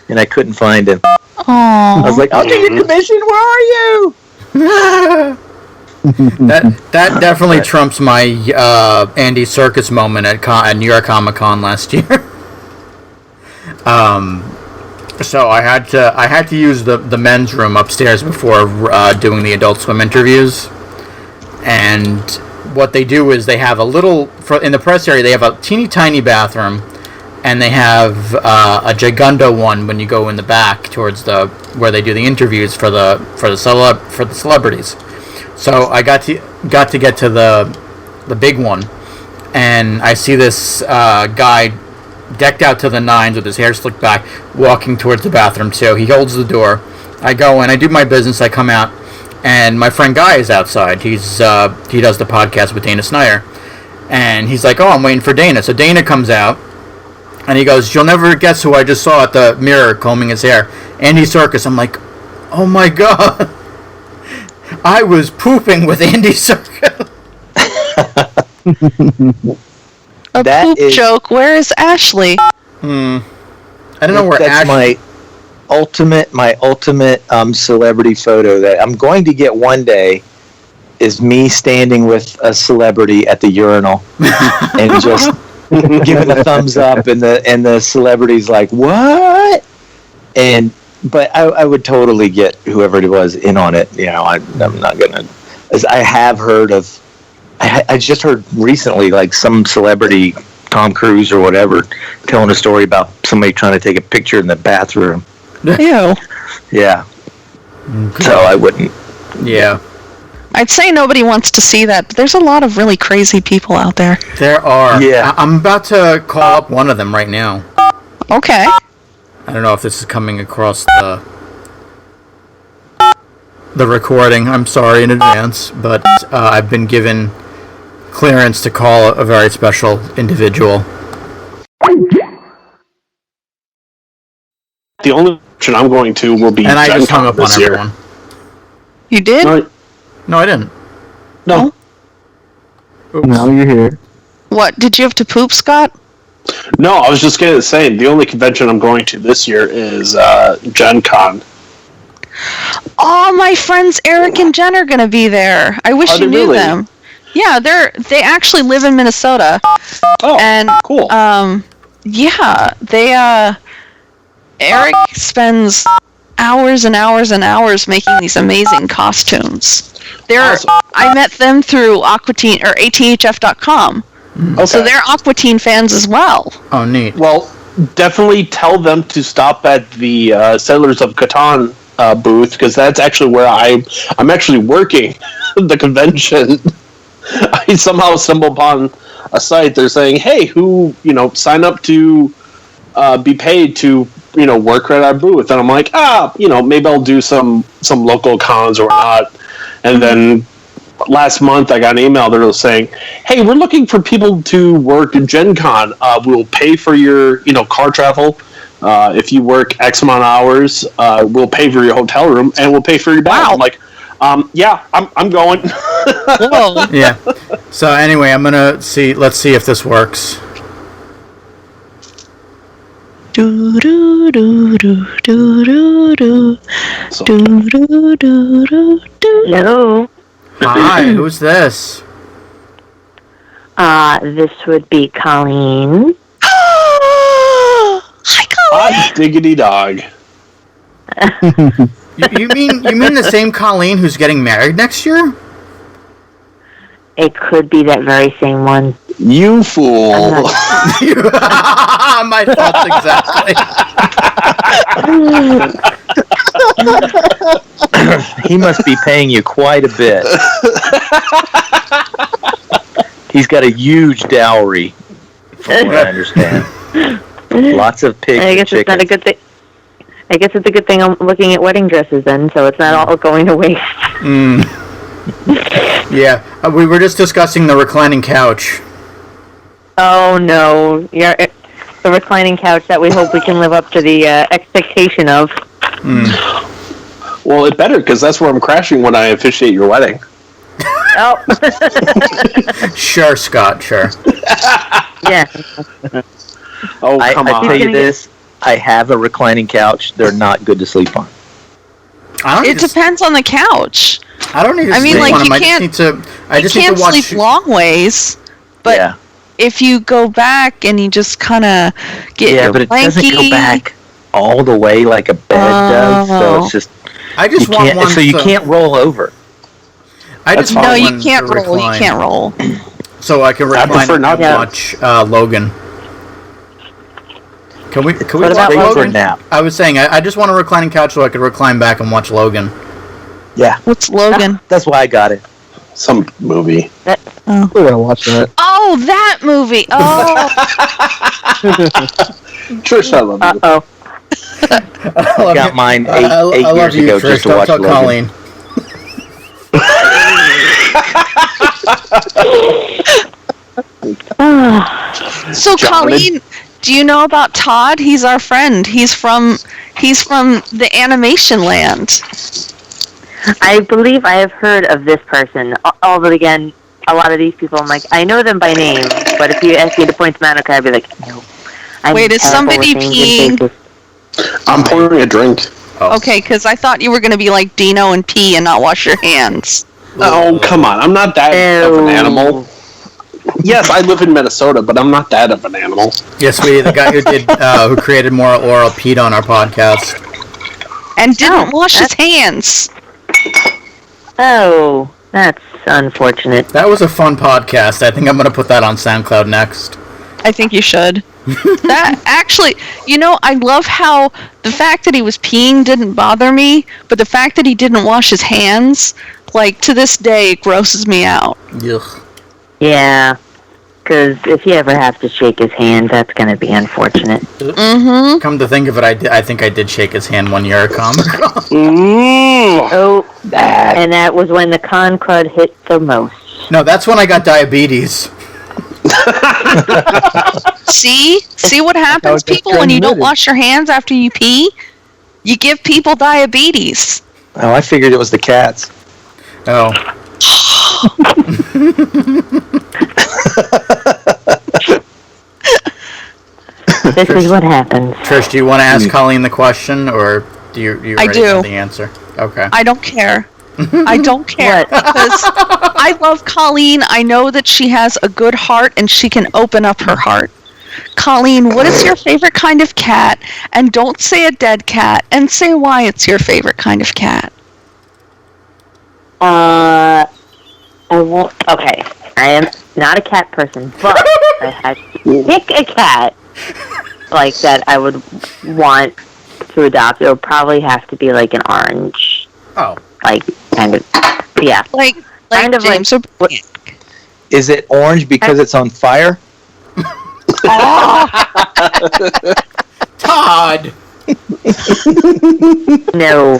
and I couldn't find him. Aww. I was like, I'll take a commission, where are you? that definitely trumps my Andy Serkis moment at New York Comic Con last year. So I had to use the men's room upstairs before doing the Adult Swim interviews. And what they do is they have in the press area, they have a teeny tiny bathroom, and they have a gigundo one when you go in the back towards where they do the interviews for the celebrities. So I got to get to the big one, and I see this guy decked out to the nines with his hair slicked back, walking towards the bathroom. So he holds the door. I go in, I do my business, I come out, and my friend Guy is outside. He does the podcast with Dana Snyder, and he's like, oh, I'm waiting for Dana. So Dana comes out, and he goes, you'll never guess who I just saw at the mirror combing his hair. Andy Serkis. I'm like, oh my god. I was pooping with Andy Serkis. A poop joke. Where is Ashley? I don't know where that's Ashley... my ultimate celebrity photo that I'm going to get one day is me standing with a celebrity at the urinal and just giving a thumbs up, and the celebrity's like, what? But I would totally get whoever it was in on it. I'm not gonna. As I have heard of, I just heard recently, like some celebrity, Tom Cruise or whatever, telling a story about somebody trying to take a picture in the bathroom. Ew. Yeah. So I wouldn't. Yeah. I'd say nobody wants to see that, but there's a lot of really crazy people out there. There are. Yeah. I'm about to call up one of them right now. Okay. I don't know if this is coming across the recording. I'm sorry in advance, but I've been given clearance to call a very special individual. The only option I'm going to will be And I Gen just hung Con up on this year. everyone. You did? No, I didn't. No. Oops. Now you're here. What, did you have to poop, Scott? No, I was just going to say, the only convention I'm going to this year is Gen Con. Oh, my friends Eric and Jen are going to be there. I wish Are you they knew really? them. Yeah, they actually live in Minnesota. Oh, And cool. yeah, Eric spends hours and hours and hours making these amazing costumes. Awesome. I met them through Aquatine or ATHF.com. Okay. So they're Aquatine fans as well. Oh, neat. Well, definitely tell them to stop at the Settlers of Catan booth, because that's actually where I'm actually working the convention. I somehow stumbled upon a site. They're saying, hey, who, sign up to be paid to, work at our booth. And I'm like, maybe I'll do some local cons or not. And then last month I got an email that was saying, hey, we're looking for people to work in Gen Con. We'll pay for your, car travel. If you work X amount of hours, we'll pay for your hotel room and we'll pay for your bag. Wow. I'm like, yeah, I'm going. Whoa. Yeah. So anyway, I'm gonna see. Let's see if this works. Do do do do do do do So, do do do do do. Hello. Hi, who's this? This would be Coleen. Hi, Colleen. hot diggity dog. You mean the same Coleen who's getting married next year? It could be that very same one. You fool. I'm My thoughts exactly. He must be paying you quite a bit. He's got a huge dowry, from what I understand. Lots of pigs. I guess and it's not a chickens. good thing. I guess it's a good thing I'm looking at wedding dresses then, so it's not all going to waste. Yeah, we were just discussing the reclining couch. Oh no, the reclining couch that we hope we can live up to the expectation of. Well, it better, because that's where I'm crashing when I officiate your wedding. Oh, Sure, Scott, sure. yeah. Oh, I come on. tell you this, I have a reclining couch. They're not good to sleep on. It depends on the couch. I don't need to I mean, sleep like, on you them. can't- I just you need can't to watch. sleep long ways, but yeah, if you go back and you just kind of get yeah, your but it doesn't go blankie- back all the way like a bed does. So Oh. it's just I you just want can't. one. So you can't roll over. I just No, want you one can't to roll. You recline. can't roll. So I can I recline prefer and not to. watch Logan. Can we What watch about Great for a Logan? nap. I was saying I just want a reclining couch so I could recline back and watch Logan. Yeah, What's Logan? that's why I got it. Some movie. We're gonna watch that. Oh, that movie. Oh, Trish, I love you. Uh-oh. I got mine eight I love years you, ago Trish. just to Don't watch tell Logan. Coleen. so John, Colleen, do you know about Todd? He's our friend. He's from the animation land. I believe I have heard of this person. Although again, a lot of these people, I'm like, I know them by name, but if you ask me to point them out, okay, I'd be like, no. I'm Wait, is terrible somebody with names and peeing? faces. I'm pouring a drink. Okay, because I thought you were going to be like Dino and pee and not wash your hands. Oh, come on. I'm not that of an Ew. animal. Yes, I live in Minnesota, but I'm not that of an animal. Yes, sweetie, the guy who peed Moral Oral peed on our podcast. And didn't Oh, wash his hands. Oh, that's unfortunate. That was a fun podcast. I think I'm going to put that on SoundCloud next. I think you should. That actually, I love how the fact that he was peeing didn't bother me, but the fact that he didn't wash his hands, like, to this day, it grosses me out. Ugh. Yeah, because if you ever have to shake his hand, that's going to be unfortunate. Mm-hmm. Come to think of it, I think I did shake his hand one year at Comic-Con. Oh, and that was when the con crud hit the most. No, that's when I got diabetes. See what happens, people, when you don't wash your hands after you pee? You give people diabetes. Oh, I figured it was the cats. Oh. This is what happens. Trish, do you want to ask Colleen the question, or do you I already do. know the answer? Okay. I don't care. I don't care because I love Colleen. I know that she has a good heart and she can open up her heart. Colleen, what is your favorite kind of cat? And don't say a dead cat, and say why it's your favorite kind of cat. I won't. Okay, I am not a cat person, but I had to pick a cat like that I would want to adopt. It would probably have to be like an orange, Oh. like kind of, yeah. Like Kind of James O'Brien. Is it orange because it's on fire? Todd! No.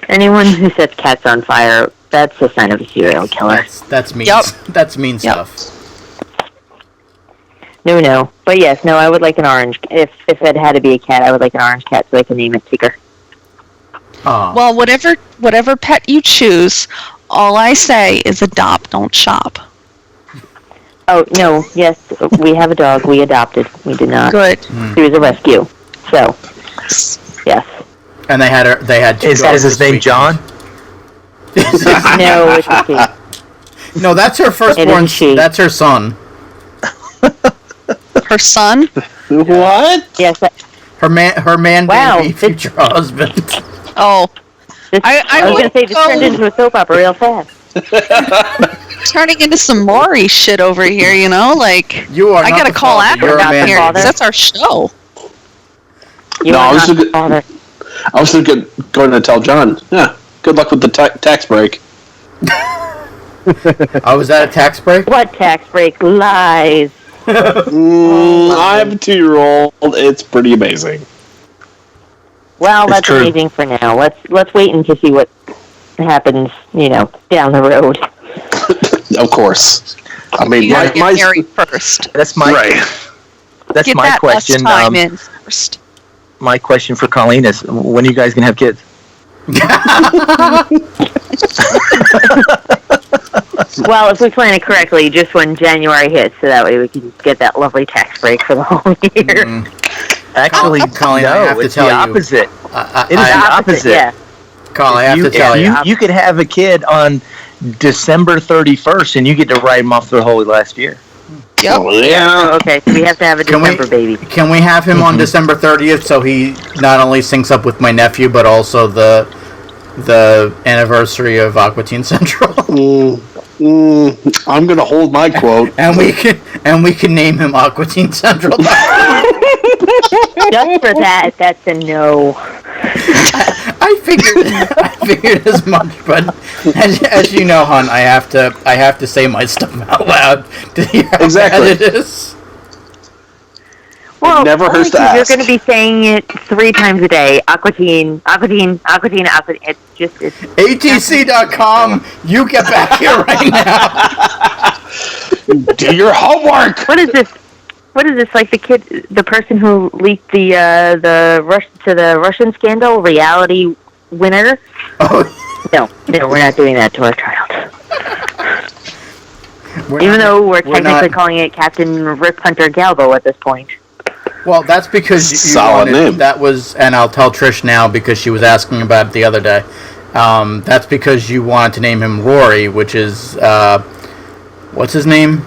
Anyone who sets cats on fire, that's a sign of a serial killer. That's mean. Yep. That's mean Yep. stuff. No. But yes, no, I would like an orange. If it had to be a cat, I would like an orange cat so I can name it Tigger. Oh. Well, whatever pet you choose, all I say is adopt, don't shop. Oh, no, yes, we have a dog. We adopted. We did not. Good. He was a rescue. So, yes. And they had two Is dogs his this name weekend. John? No, it's a she. No, that's her firstborn. It is she. That's her son. Her son? What? Yes, Her man Wow, baby this- future husband. Oh, I was going would to say, this go- turned into a soap opera real fast. turning into some Maury shit over here, like, You are I not gotta the call father, after you're a about man here, father. 'cause that's our show. You No, are I was not just- the father. I was going to tell John, yeah, good luck with the tax break. Oh, was that a tax break? What tax break? Lies. I have a 2-year-old. It's pretty amazing. Well, It's that's true. amazing for now. Let's wait and to see what happens, down the road. Of course. I mean, You gotta my get married first. That's my right. that's Get my that question. us time in first. My question for Coleen is, when are you guys gonna have kids? Well, if we plan it correctly, just when January hits, so that way we can get that lovely tax break for the whole year. Actually, Colleen, I no, have to it's tell the you. opposite. I, It is I, the opposite. Yeah. Colin, I have to tell you. You could have a kid on December 31st, and you get to write him off the whole last year. Yep. Oh, yeah. Okay, so we have to have a Can we- December baby. Can we have him on December 30th so he not only syncs up with my nephew, but also the anniversary of Aqua Teen Central? I'm going to hold my quote. and we can name him Aqua Teen Central. Just for that, that's a no. I figured as much, but as you know, hon, I have to say my stuff out loud to hear how Exactly. bad it is. Well, never hurts to only 'cause ask. You're going to be saying it 3 times a day. Aqua Teen, Aqua Teen, Aqua Teen, Aqua Teen. It's ATC.com, you get back here right now. Do your homework. What is this? What is this? Like the person who leaked the Russian scandal reality winner? Oh, No, we're not doing that to our child. we're Even not- though we're we're technically not- calling it Captain Rip Hunter Galbo at this point. Well, that's because you Solid wanted, name. that was, and I'll tell Trish now because she was asking about it the other day. That's because you wanted to name him Rory, which is what's his name?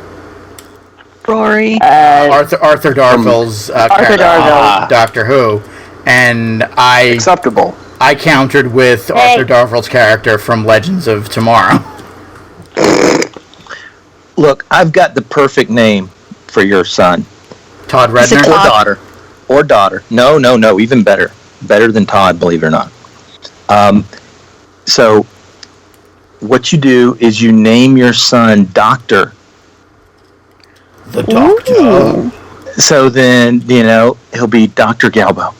Rory. Arthur Darvill's character, Darvill. Doctor Who, and I Acceptable. countered with Hey. Arthur Darvill's character from Legends of Tomorrow. Look, I've got the perfect name for your son Todd Is it Redner. or Todd? daughter. Or daughter. No, even better. Better than Todd, believe it or not. So, what you do is you name your son Doctor. The Doctor. So then, he'll be Dr. Galbo.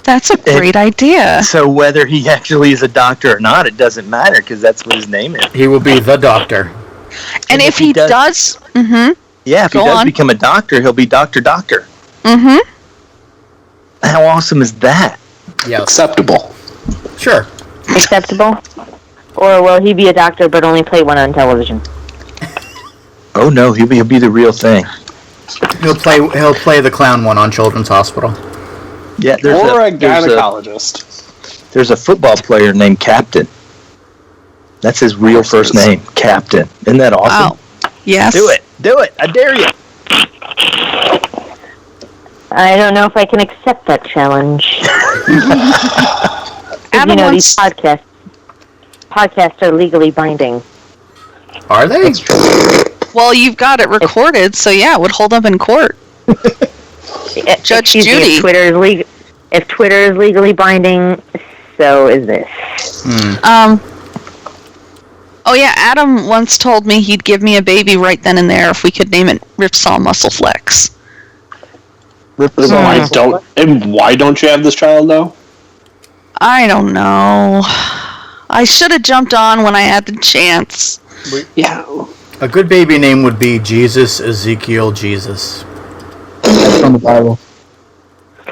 That's a great idea. So whether he actually is a doctor or not, it doesn't matter because that's what his name is. He will be the Doctor. And if he does, Yeah, if he Go does on. become a doctor, he'll be Doctor. How awesome is that? Yes. Acceptable. Sure. Acceptable? Or will he be a doctor but only play one on television? Oh no, he'll be the real thing. He'll play the clown one on Children's Hospital. Yeah, Or a gynecologist. there's a football player named Captain. That's his real first name, Captain. Isn't that awesome? wow. Yes. Do it, I dare you. I don't know if I can accept that challenge. Adam These wants, podcasts are legally binding. Are they? well, you've got it recorded, so yeah, it would hold up in court. Judge Excuse me, Judy. if Twitter is legally binding, so is this. Oh yeah, Adam once told me he'd give me a baby right then and there if we could name it Ripsaw Muscle Flex. Why don't you have this child though? I don't know. I should have jumped on when I had the chance. Yeah. A good baby name would be Jesus Ezekiel Jesus. That's from the Bible.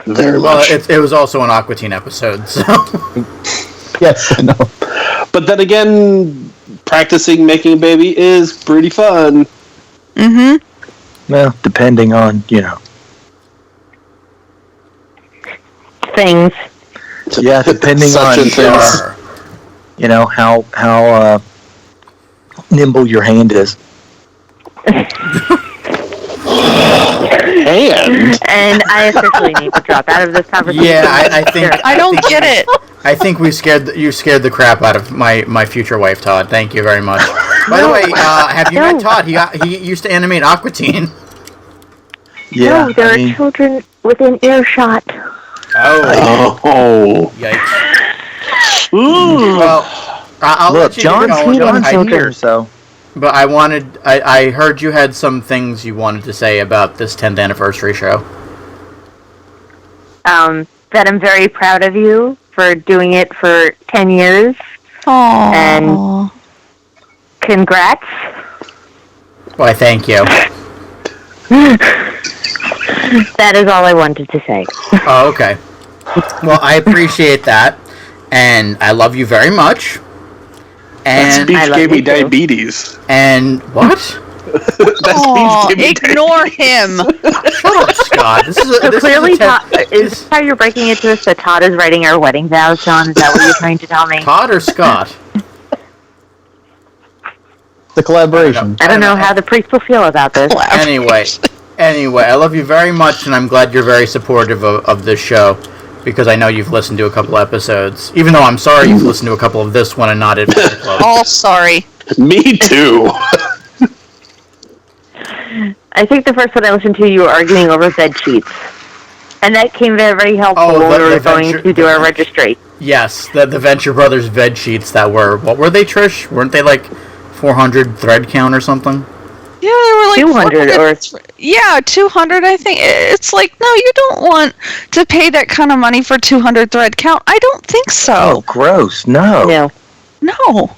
Very Well, much. it was also an Aqua Teen episode, so Yes, I know. But then again, practicing making a baby is pretty fun. Well, depending on Things. Yeah, depending Such on a thing. how nimble your hand is. And I officially need to drop out of this conversation. yeah, I think I don't get it. I think you scared the crap out of my future wife, Todd. Thank you very much. By the way, have you met Todd? He used to animate Aqua Teen. Yeah, No, there I are mean, children within earshot. Oh. Oh. Yikes. Ooh. Well, I'll look, let you John's keep going. John's children. here, so But I heard you had some things you wanted to say about this 10th anniversary show. That I'm very proud of you for doing it for 10 years. Aww. And congrats. Why, thank you. That is all I wanted to say. Oh, okay. Well, I appreciate that, and I love you very much. That And speech I love gave me you too. diabetes. and what? That Aw, speech gave me ignore him. Shut up, Scott. This is a, So this clearly, is a Todd, is this how you're breaking it to us that Todd is writing our wedding vows, John? Is that what you're trying to tell me? Todd or Scott? The collaboration. I don't know how the priest will feel about this. Anyway, I love you very much, and I'm glad you're very supportive of this show, because I know you've listened to a couple episodes. Even though I'm sorry you've listened to a couple of this one and not Adventure Club. All sorry. Me too. I think the first one I listened to, you were arguing over bed sheets. And that came very, very helpful Oh, when the we were going Venture- to do our registry. Yes, the Venture Brothers bed sheets that were, what were they, Trish? Weren't they like 400 thread count or something? Yeah, they were like 200 or... Yeah, 200, I think. It's like, no, you don't want to pay that kind of money for 200 thread count. I don't think so. oh, gross! No. No. No.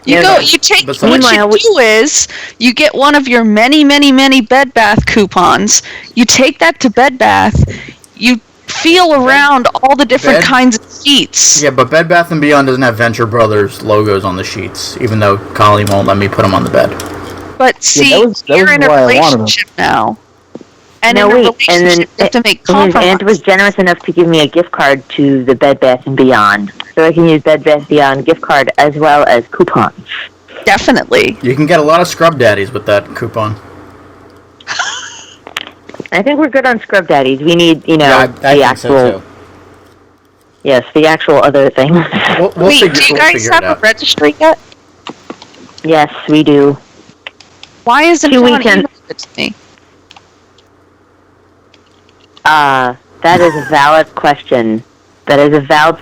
You Yeah, go, no. you take, But what meanwhile, you do is, you get one of your many, many, many Bed Bath coupons, you take that to Bed Bath, you feel around all the different Bed- kinds of sheets. Yeah, but Bed Bath & Beyond doesn't have Venture Brothers logos on the sheets, even though Coleen won't let me put them on the bed. But see, that was you're in a why I wanted them. relationship now. And No, in a wait, relationship, and then you have to make his aunt was compromises. generous enough to give me a gift card to the Bed Bath & Beyond. So I can use Bed Bath & Beyond gift card as well as coupons. Definitely. You can get a lot of scrub daddies with that coupon. I think we're good on Scrub Daddies. We need, I the think actual... so too. Yes, the actual other thing. We'll Wait, figure, do you we'll guys figure have it a out. registry yet? Yes, we do. Why isn't 2 John weekends. emailing it to me? That is a valid question. That is a valid...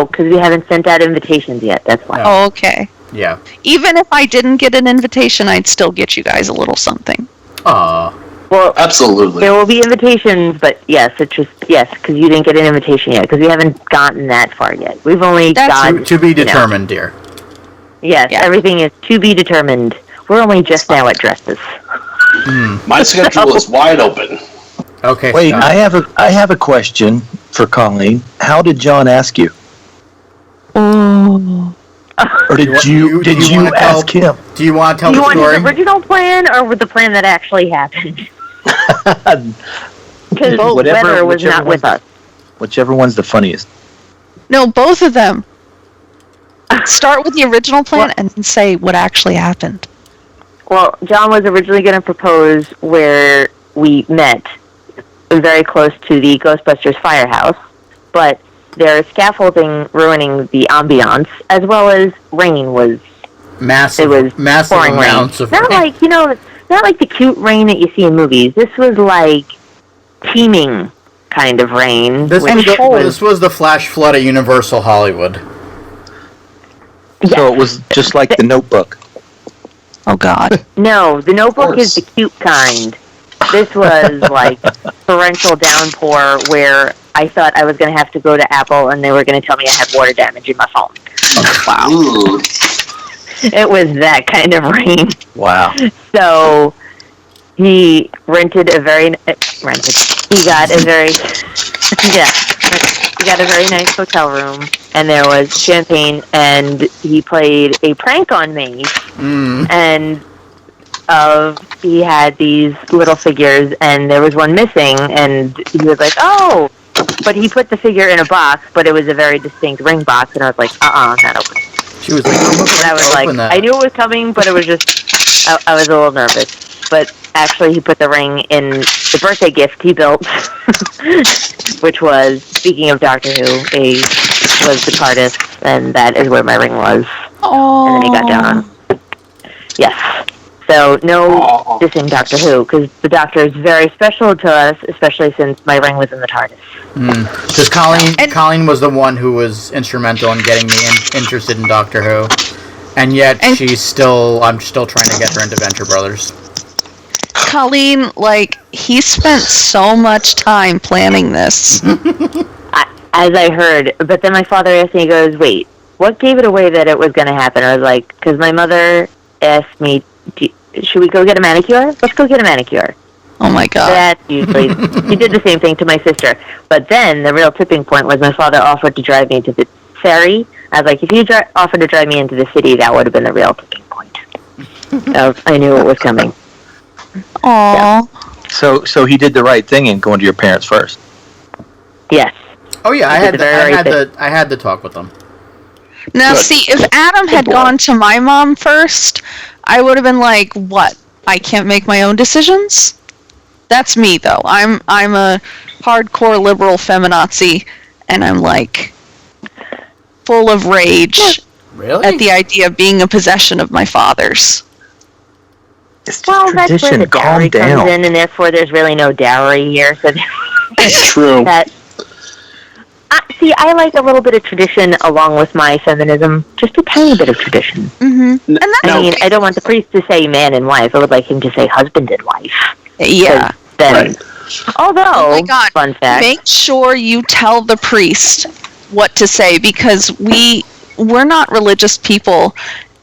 because we haven't sent out invitations yet. That's why. Oh, okay. Yeah. Even if I didn't get an invitation, I'd still get you guys a little something. Aw. Well, Absolutely. there will be invitations, but yes, because you didn't get an invitation yet, because we haven't gotten that far yet. We've only got... To be determined, dear. Yes, Yeah. everything is to be determined. We're only just now at dresses. My schedule is wide open. Okay. Wait, Scott. I have a question for Colleen. How did John ask you? Oh. Or did you wanna tell- ask him? Do you want to tell Do you the want story? his original plan, or with the plan that actually happened? Because Weather was not with us. Whichever one's the funniest. No, both of them. Start with the original plan and then say what actually happened. Well, John was originally going to propose where we met, very close to the Ghostbusters firehouse, but there is scaffolding ruining the ambiance, as well as rain was... Massive pouring amounts rain. of Not rain. like, not like the cute rain that you see in movies. This was like teeming kind of rain. This which was the flash flood at Universal Hollywood. So it was just like the Notebook. Oh, God. No, the Notebook is the cute kind. This was like torrential downpour where I thought I was going to have to go to Apple and they were going to tell me I had water damage in my phone. Wow. Ooh. It was that kind of rain. Wow. So he rented a very... He got a very... Yeah. He got a very nice hotel room, and there was champagne, and he played a prank on me. And he had these little figures, and there was one missing, and he was like, oh! But he put the figure in a box, but it was a very distinct ring box, and I was like, I'm not opening it. She was like, And I was like, I knew it was coming, but it was just, I was a little nervous. But actually, he put the ring in the birthday gift he built, which was, speaking of Doctor Who, was the TARDIS, and that is where my ring was. Oh. And then he got down on. Yes. So no dissing Doctor Who, because the Doctor is very special to us, especially since my ring was in the TARDIS. Because Coleen was the one who was instrumental in getting me interested in Doctor Who, and yet I'm still trying to get her into Venture Brothers. Coleen, like, he spent so much time planning this. As I heard, but then my father asked me, he goes, wait, what gave it away that it was going to happen? I was like, because my mother asked me, should we go get a manicure? Let's go get a manicure. Oh my God. That's usually, he did the same thing to my sister. But then the real tipping point was my father offered to drive me to the ferry. I was like, if you offered to drive me into the city, that would have been the real tipping point. I knew it was coming. Aww. Yeah. So he did the right thing in going to your parents first. Yes. Oh yeah, I had to talk with them. Now, Good. see, if Adam had gone to my mom first, I would have been like, what? I can't make my own decisions? That's me, though. I'm a hardcore liberal feminazi, and I'm, like, full of rage at the idea of being a possession of my father's. It's just Well, that's where tradition. the dowry Calm comes down. in, and therefore there's really no dowry here. So It's true. See, I like a little bit of tradition along with my feminism. Just a tiny bit of tradition. Mm-hmm. And that's I mean, I don't want the priest to say man and wife. I would like him to say husband and wife. yeah. Then, Right. although, Oh my God. fun fact, Make sure you tell the priest what to say, because we're not religious people,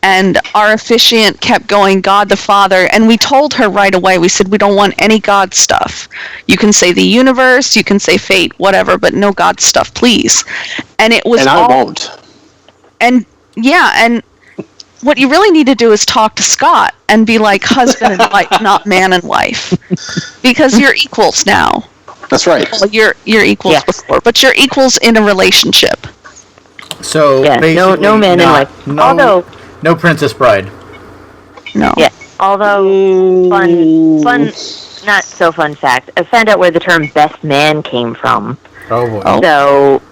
and our officiant kept going, God the Father, and we told her right away, we said, we don't want any God stuff. You can say the universe, you can say fate, whatever, but no God stuff, please. And it was And I won't. And yeah, and what you really need to do is talk to Scott and be like husband and wife, not man and wife. Because you're equals now. That's right. Well, you're equals before, but you're equals in a relationship. So yeah, basically, no man and wife. Although, no Princess Bride. No. yeah, although fun, not so fun fact. I found out where the term best man came from. Oh boy. Oh. So,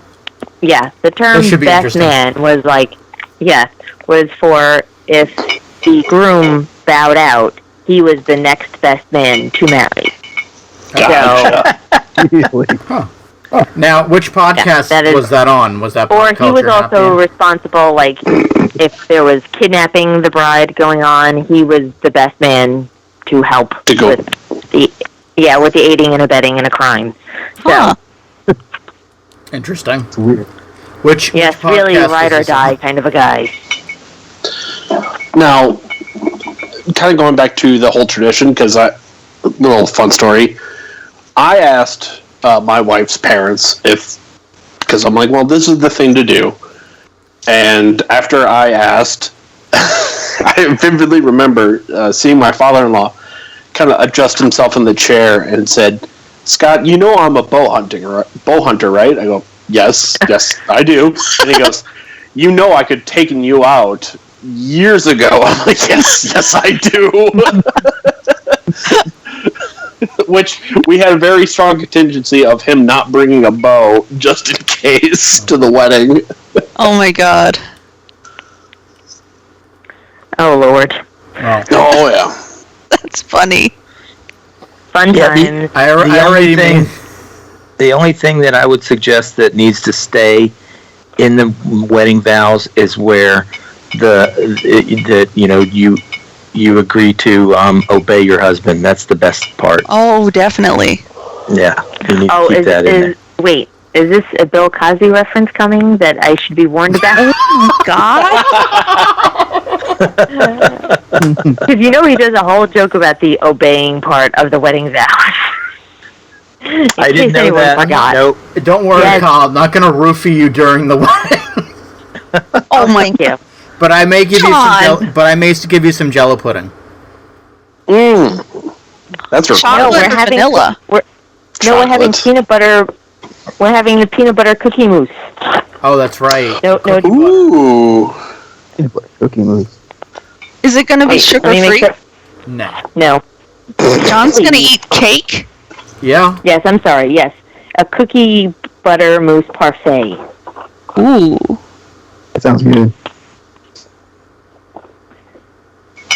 yeah, the term This should be best interesting. man was like, was for if the groom bowed out, he was the next best man to marry. Gotcha. Really? Now, which podcast that is- was that on? Was that Or Pop he was Culture also Happy? responsible, like, if there was kidnapping the bride going on, he was the best man to help To go. with the aiding and abetting in a crime. So, Huh. Interesting. It's weird. Which yes, which really podcast ride is or this die on? kind of a guy. Now, kind of going back to the whole tradition, because little fun story. I asked my wife's parents because I'm like, well, this is the thing to do. And after I asked, I vividly remember seeing my father-in-law kind of adjust himself in the chair and said, Scott, you know I'm a bow hunter, right? I go, yes, I do. And he goes, you know I could taken you out years ago. I'm like, yes, I do. Which we had a very strong contingency of him not bringing a bow just in case to the wedding. Oh my God. Oh, Lord. Well, Oh yeah. That's funny. Fun Yeah, times. I already made. The only thing that I would suggest that needs to stay in the wedding vows is where you agree to obey your husband. That's the best part. Oh, definitely. Yeah, you need to Oh, keep that in there. wait, is this a Bill Cosby reference coming that I should be warned about? God? Because you know he does a whole joke about the obeying part of the wedding vows. I didn't know that. Forgot. Nope. Don't worry, Yes. Kyle. I'm not going to roofie you during the wedding. Oh my Thank you. But I may give Sean. you some Jello pudding. That's right. Chocolate we're or having- vanilla? We're having Chocolate. peanut butter. We're having the peanut butter cookie mousse. Oh, that's right. No. Ooh. Peanut butter cookie mousse. Is it going to be Wait, let me make sugar-free? sure. No. No. John's going to eat cake? Yeah. Yes, I'm sorry. Yes, a cookie butter mousse parfait. Ooh. That sounds good.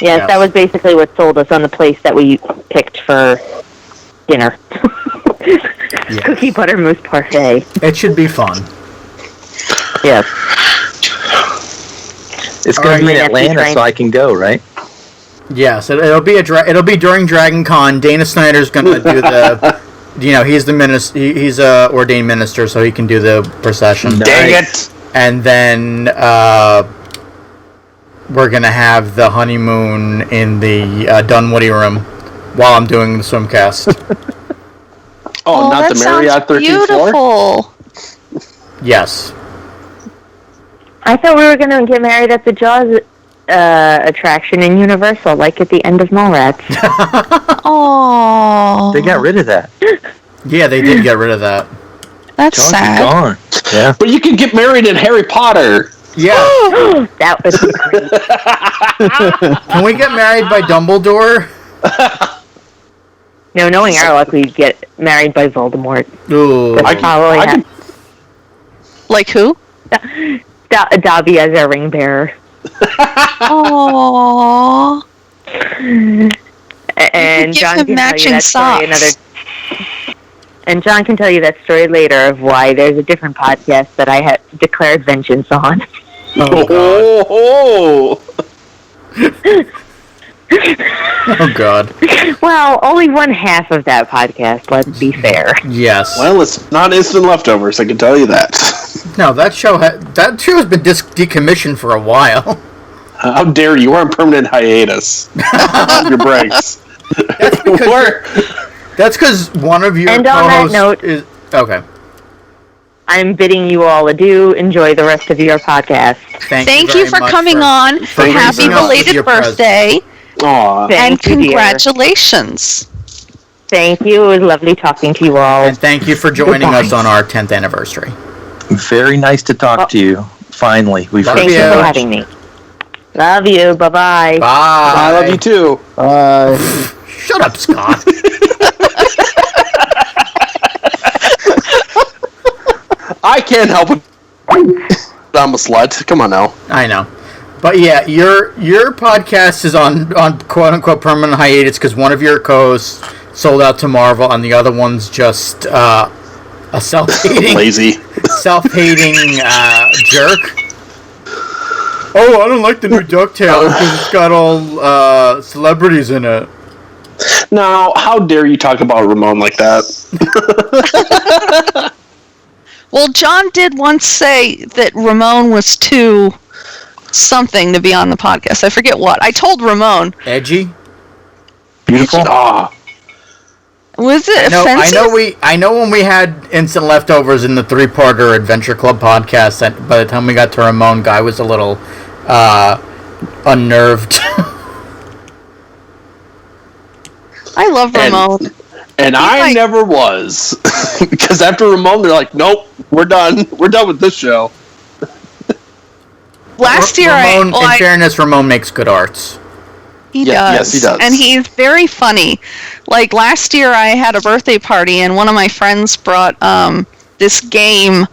Yes, that was basically what sold us on the place that we picked for dinner. Cookie butter mousse parfait. It should be fun. Yes. It's going to be in Atlanta, so I can go, right? Yes, it'll be during Dragon Con. Dana Snyder's going to do the, he's the minister. He's a ordained minister, so he can do the procession. Dang it! And then we're going to have the honeymoon in the Dunwoody room while I'm doing the Swimcast. Oh, not that the Marriott 13th floor? beautiful. Yes. I thought we were going to get married at the Jaws attraction in Universal, like at the end of Mallrats. Oh, They got rid of that. Yeah, they did get rid of that. that's Jaws is sad. gone. Yeah. But you can get married in Harry Potter. Yeah. That was great. Can we get married by Dumbledore? No, knowing our luck, we'd get married by Voldemort. Ooh. That's probably I can- Like who? Dobby as our ring bearer. Oh, And give John him can tell you matching that story socks. And John can tell you that story later of why there's a different podcast that I had declared vengeance on. Oh, oh God. Well, only one half of that podcast, let's be fair. Yes. Well, it's not instant leftovers, I can tell you that. No, that show has been decommissioned for a while. How dare you? We're on permanent hiatus. Your breaks. That's because one of your And on that co-hosts note- is... Okay. I'm bidding you all adieu. Enjoy the rest of your podcast. thank you for coming on. for Happy gracing us with belated your presence. birthday, Aw. and Thank you, dear. congratulations. Thank you. It was lovely talking to you all. And thank you for joining Goodbye. us on our 10th anniversary. Very nice to talk to you. Finally, we've Love Thank you you. for having me. Love you. Bye-bye. Bye. I love you too. Shut up, Scott. I can't help it. I'm a slut. Come on now. I know. But yeah, your podcast is on quote-unquote permanent hiatus because one of your co-hosts sold out to Marvel and the other one's just a self-hating Lazy. self-hating jerk. Oh, I don't like the new DuckTales because it's got all celebrities in it. Now, how dare you talk about Ramon like that? Well, John did once say that Ramon was too something to be on the podcast. I forget what. I told Ramon. Edgy. beautiful. Ah, Was it offensive? I know when we had instant leftovers in the 3-parter Adventure Club podcast, that by the time we got to Ramon, Guy was a little unnerved. I love Ramon. and I never was. Because after Ramon, they're like, nope, we're done. We're done with this show. Last year, Ramon, in fairness, Ramon makes good arts. He Yeah, does. yes, he does. And he's very funny. Like last year I had a birthday party and one of my friends brought this game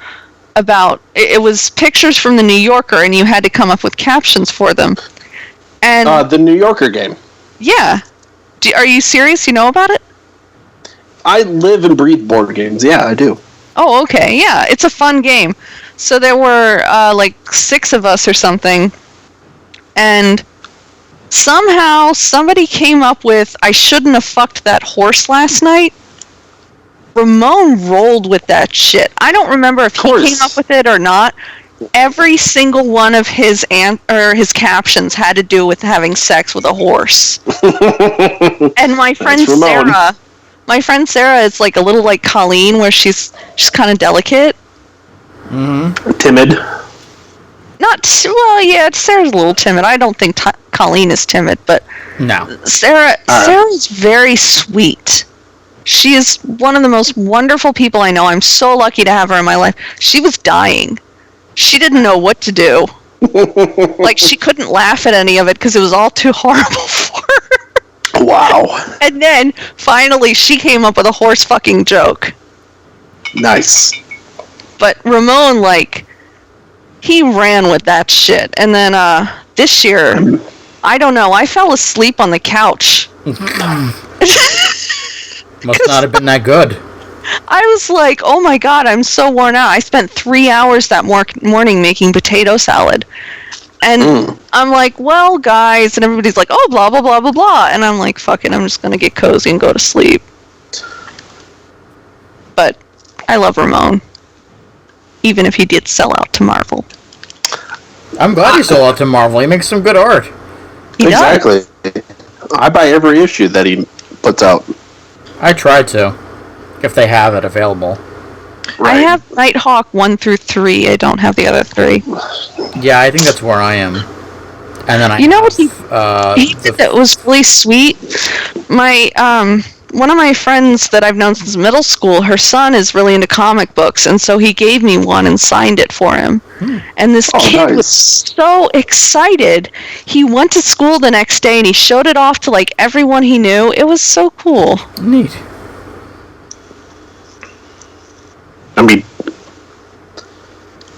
about it was pictures from the New Yorker and you had to come up with captions for them. And The New Yorker game. yeah. Are you serious? You know about it? I live and breathe board games. Yeah, I do. Oh, okay. Yeah, it's a fun game. So there were like 6 of us or something. And somehow somebody came up with, I shouldn't have fucked that horse last night. Ramon rolled with that shit. I don't remember if he came up with it or not. Every single one of his his captions had to do with having sex with a horse. And my friend Sarah is like a little like Coleen, where she's kind of delicate. Timid. Sarah's a little timid. I don't think Coleen is timid, but No. Sarah's very sweet. She is one of the most wonderful people I know. I'm so lucky to have her in my life. She was dying. She didn't know what to do. Like, she couldn't laugh at any of it because it was all too horrible for her. Wow. And then, finally, she came up with a horse fucking joke. Nice. But Ramon, like, he ran with that shit. And then, this year, I don't know. I fell asleep on the couch. Must not have been that good. I was like, oh my god, I'm so worn out. I spent 3 hours that morning making potato salad. And I'm like, well, guys, and everybody's like, oh, blah, blah, blah, blah, blah. And I'm like, fuck it, I'm just going to get cozy and go to sleep. But I love Ramon. Even if he did sell out to Marvel. I'm glad he sold out to Marvel. He makes some good art. He Exactly. does. I buy every issue that he puts out. I try to, if they have it available. Right. I have Nighthawk 1 through 3. I don't have the other 3. Yeah, I think that's where I am. And then You know what he did that was really sweet? My one of my friends that I've known since middle school, her son is really into comic books, and so he gave me one and signed it for him. And this kid was so excited. He went to school the next day and he showed it off to like everyone he knew. It was so cool. Neat. I mean,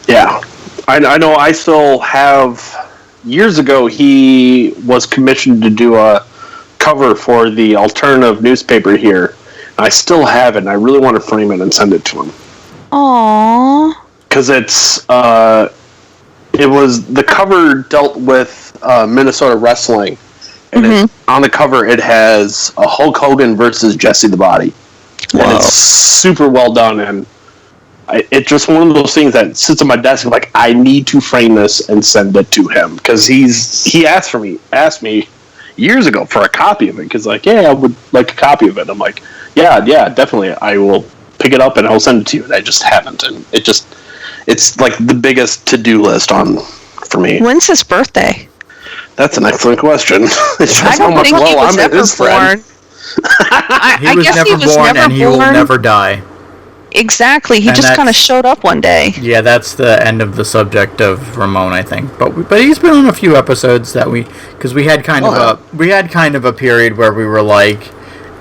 yeah. I know I still have... Years ago, he was commissioned to do a cover for the alternative newspaper here. I still have it, and I really want to frame it and send it to him. Aww. Because it's... it was... The cover dealt with Minnesota wrestling. And on the cover, it has a Hulk Hogan versus Jesse the Body. Wow. And it's super well done, and it's just one of those things that sits on my desk. I'm like, I need to frame this and send it to him because he asked me years ago for a copy of it because like, yeah, I would like a copy of it. I'm like, yeah, definitely, I will pick it up and I'll send it to you. And I just haven't, and it's like the biggest to-do list for me. When's his birthday? That's an excellent question. It's I don't think he was ever born. He was never born, and he will never die. Exactly. He just kind of showed up one day. Yeah, that's the end of the subject of Ramon, I think. But he's been on a few episodes that because we had kind of a period where we were like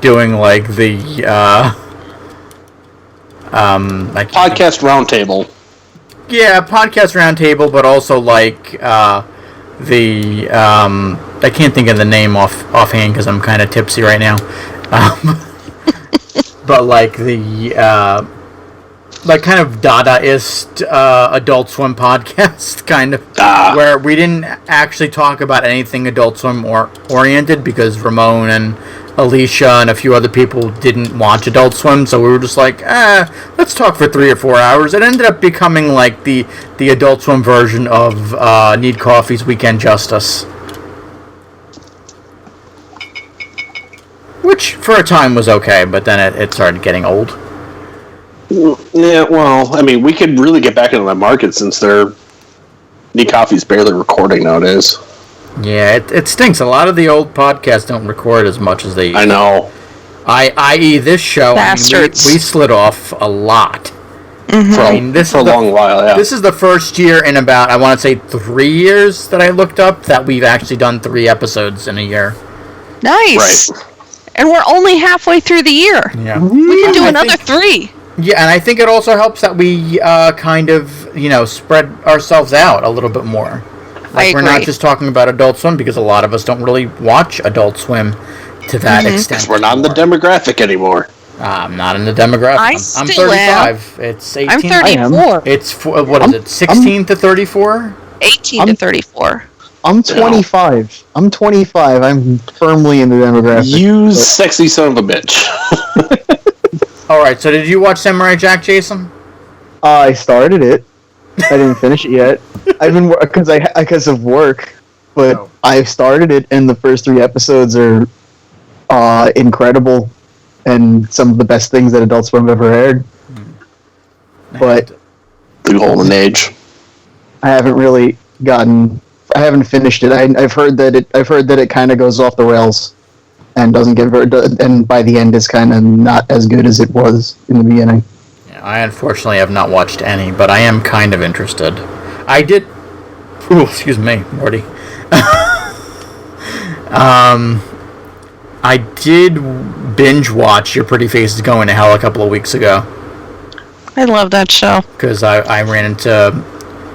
doing like the like podcast roundtable. Yeah, podcast roundtable, but also like the I can't think of the name offhand because I'm kind of tipsy right now. But like the like kind of Dadaist Adult Swim podcast, kind of, where we didn't actually talk about anything Adult Swim oriented because Ramon and Alicia and a few other people didn't watch Adult Swim, so we were just like, let's talk for 3 or 4 hours. It ended up becoming like the Adult Swim version of Need Coffee's Weekend Justice. Which, for a time, was okay, but then it started getting old. Yeah, well, I mean, we could really get back into that market since Need Coffee's barely recording nowadays. Yeah, it stinks. A lot of the old podcasts don't record as much as they used. I know. I.e. this show, Bastards. we slid off a lot. For a long while, yeah. This is the first year in about, I want to say 3 years that I looked up, that we've actually done 3 episodes in a year. Nice. Right. And we're only halfway through the year. Yeah. We can do another 3. Yeah, and I think it also helps that we kind of, spread ourselves out a little bit more. Like, we're not just talking about Adult Swim, because a lot of us don't really watch Adult Swim to that extent. Because we're not in the demographic anymore. I'm not in the demographic. I'm 35. It's 18. I'm 34. It's, what is it, 16 to 34? 18 to 34. I'm 25. I'm 25. I'm firmly in the demographic. You sexy son of a bitch. Alright, so did you watch Samurai Jack, Jason? I started it. I didn't finish it yet. I've been because of work, but I've started it, and the first 3 episodes are incredible, and some of the best things that Adult Swim have ever aired. But the golden age. I haven't really finished it. I've heard that it kind of goes off the rails, and doesn't get and by the end is kind of not as good as it was in the beginning. I unfortunately have not watched any, but I am kind of interested. I did... Ooh, excuse me, Morty. I did binge watch Your Pretty Face is Going to Hell a couple of weeks ago. I love that show. Because I ran into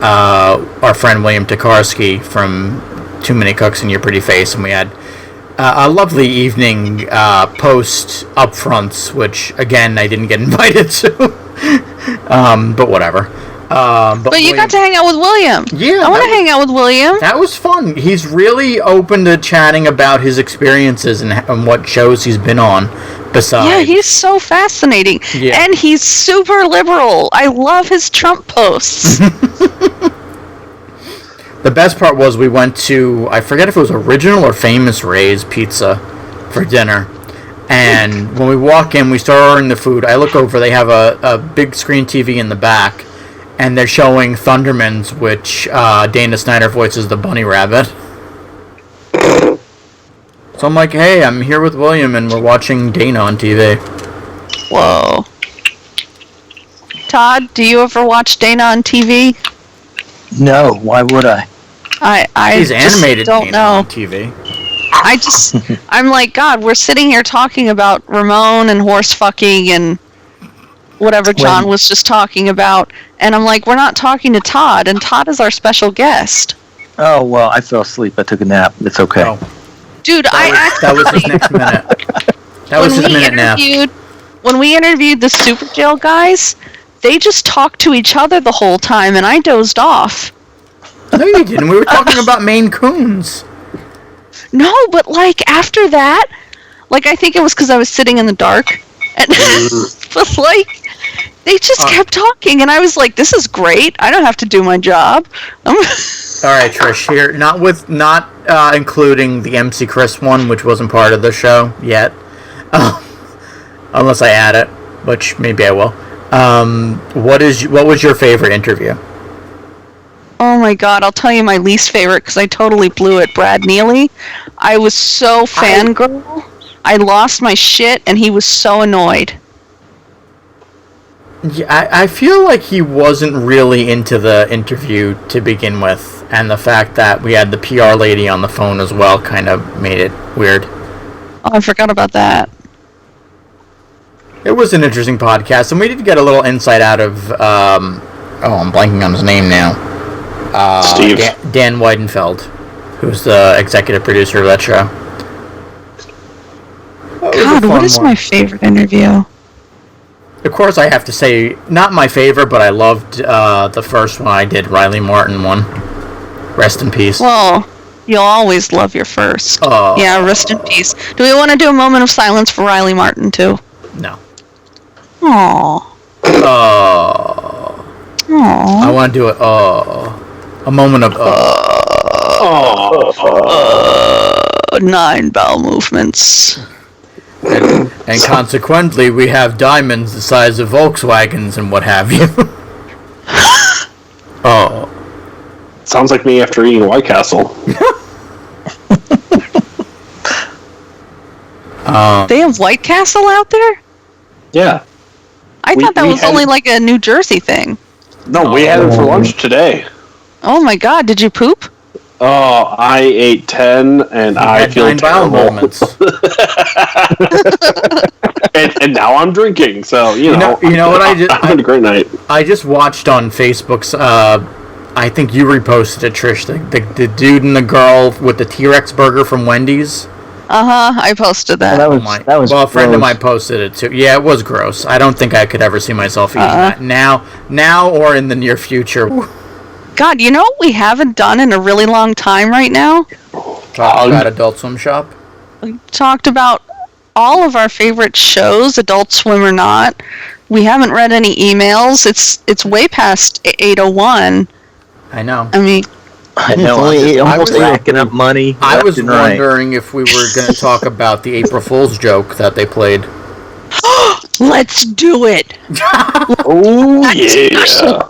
our friend William Tokarski from too many cooks in your pretty face, and we had a lovely evening post upfronts, which again I didn't get invited to, but whatever. But you got to hang out with William. Yeah, I want to hang out with William. That was fun. He's really open to chatting about his experiences and what shows he's been on. Besides, yeah, he's so fascinating, and he's super liberal. I love his Trump posts. The best part was we went to, I forget if it was Original or Famous Ray's Pizza for dinner. And when we walk in, we start ordering the food. I look over, they have a big screen TV in the back, and they're showing Thundermans, which Dana Snyder voices the bunny rabbit. So I'm like, hey, I'm here with William, and we're watching Dana on TV. Whoa. Todd, do you ever watch Dana on TV? No, why would I? He's animated don't Dana know. on TV. I'm like, God, we're sitting here talking about Ramon and horse fucking and whatever John was just talking about, and I'm like, we're not talking to Todd, and Todd is our special guest. Oh, well, I fell asleep. I took a nap. It's okay. Oh. Dude, That was his next minute. That was his minute nap. When we interviewed the Super Jail guys, they just talked to each other the whole time, and I dozed off. No, you didn't. We were talking about Maine Coons. No, but, like, after that, like, I think it was because I was sitting in the dark, and but, like, they just kept talking, and I was like, this is great. I don't have to do my job. All right, Trish, here, not including the MC Chris one, which wasn't part of the show yet, unless I add it, which maybe I will. What was your favorite interview? Oh my God, I'll tell you my least favorite because I totally blew it. Brad Neely. I was so fangirl. I lost my shit, and he was so annoyed. Yeah, I feel like he wasn't really into the interview to begin with, and the fact that we had the PR lady on the phone as well kind of made it weird. Oh, I forgot about that. It was an interesting podcast, and we did get a little insight out of, I'm blanking on his name now. Steve. Dan Weidenfeld, who's the executive producer of that show. God, what is my favorite interview? Of course, I have to say, not my favorite, but I loved the first one I did, Riley Martin one. Rest in peace. Well, you'll always love your first. Oh. Yeah, rest in peace. Do we want to do a moment of silence for Riley Martin, too? No. Aww. Oh. Aww. I want to do it. A moment of. 9 bowel movements. And consequently, we have diamonds the size of Volkswagens and what have you. Oh. Sounds like me after eating White Castle. They have White Castle out there? Yeah. I thought that was only like a New Jersey thing. No, we had it for lunch today. Oh my God, did you poop? Oh, I ate 10, and I feel terrible. and now I'm drinking, so you know what I had a great night. I just watched on Facebook's. I think you reposted it, Trish. The dude and the girl with the T-Rex burger from Wendy's. I posted that. Well, that was a friend of gross. mine posted it too. Yeah, it was gross. I don't think I could ever see myself eating that now or in the near future. God, you know what we haven't done in a really long time right now? Talk about Adult Swim Shop. We talked about all of our favorite shows, Adult Swim or not. We haven't read any emails. It's way past 8:01. I know. I mean, I know. I was racking up money. I was wondering if we were going to talk about the April Fool's joke that they played. Let's do it. Oh yeah.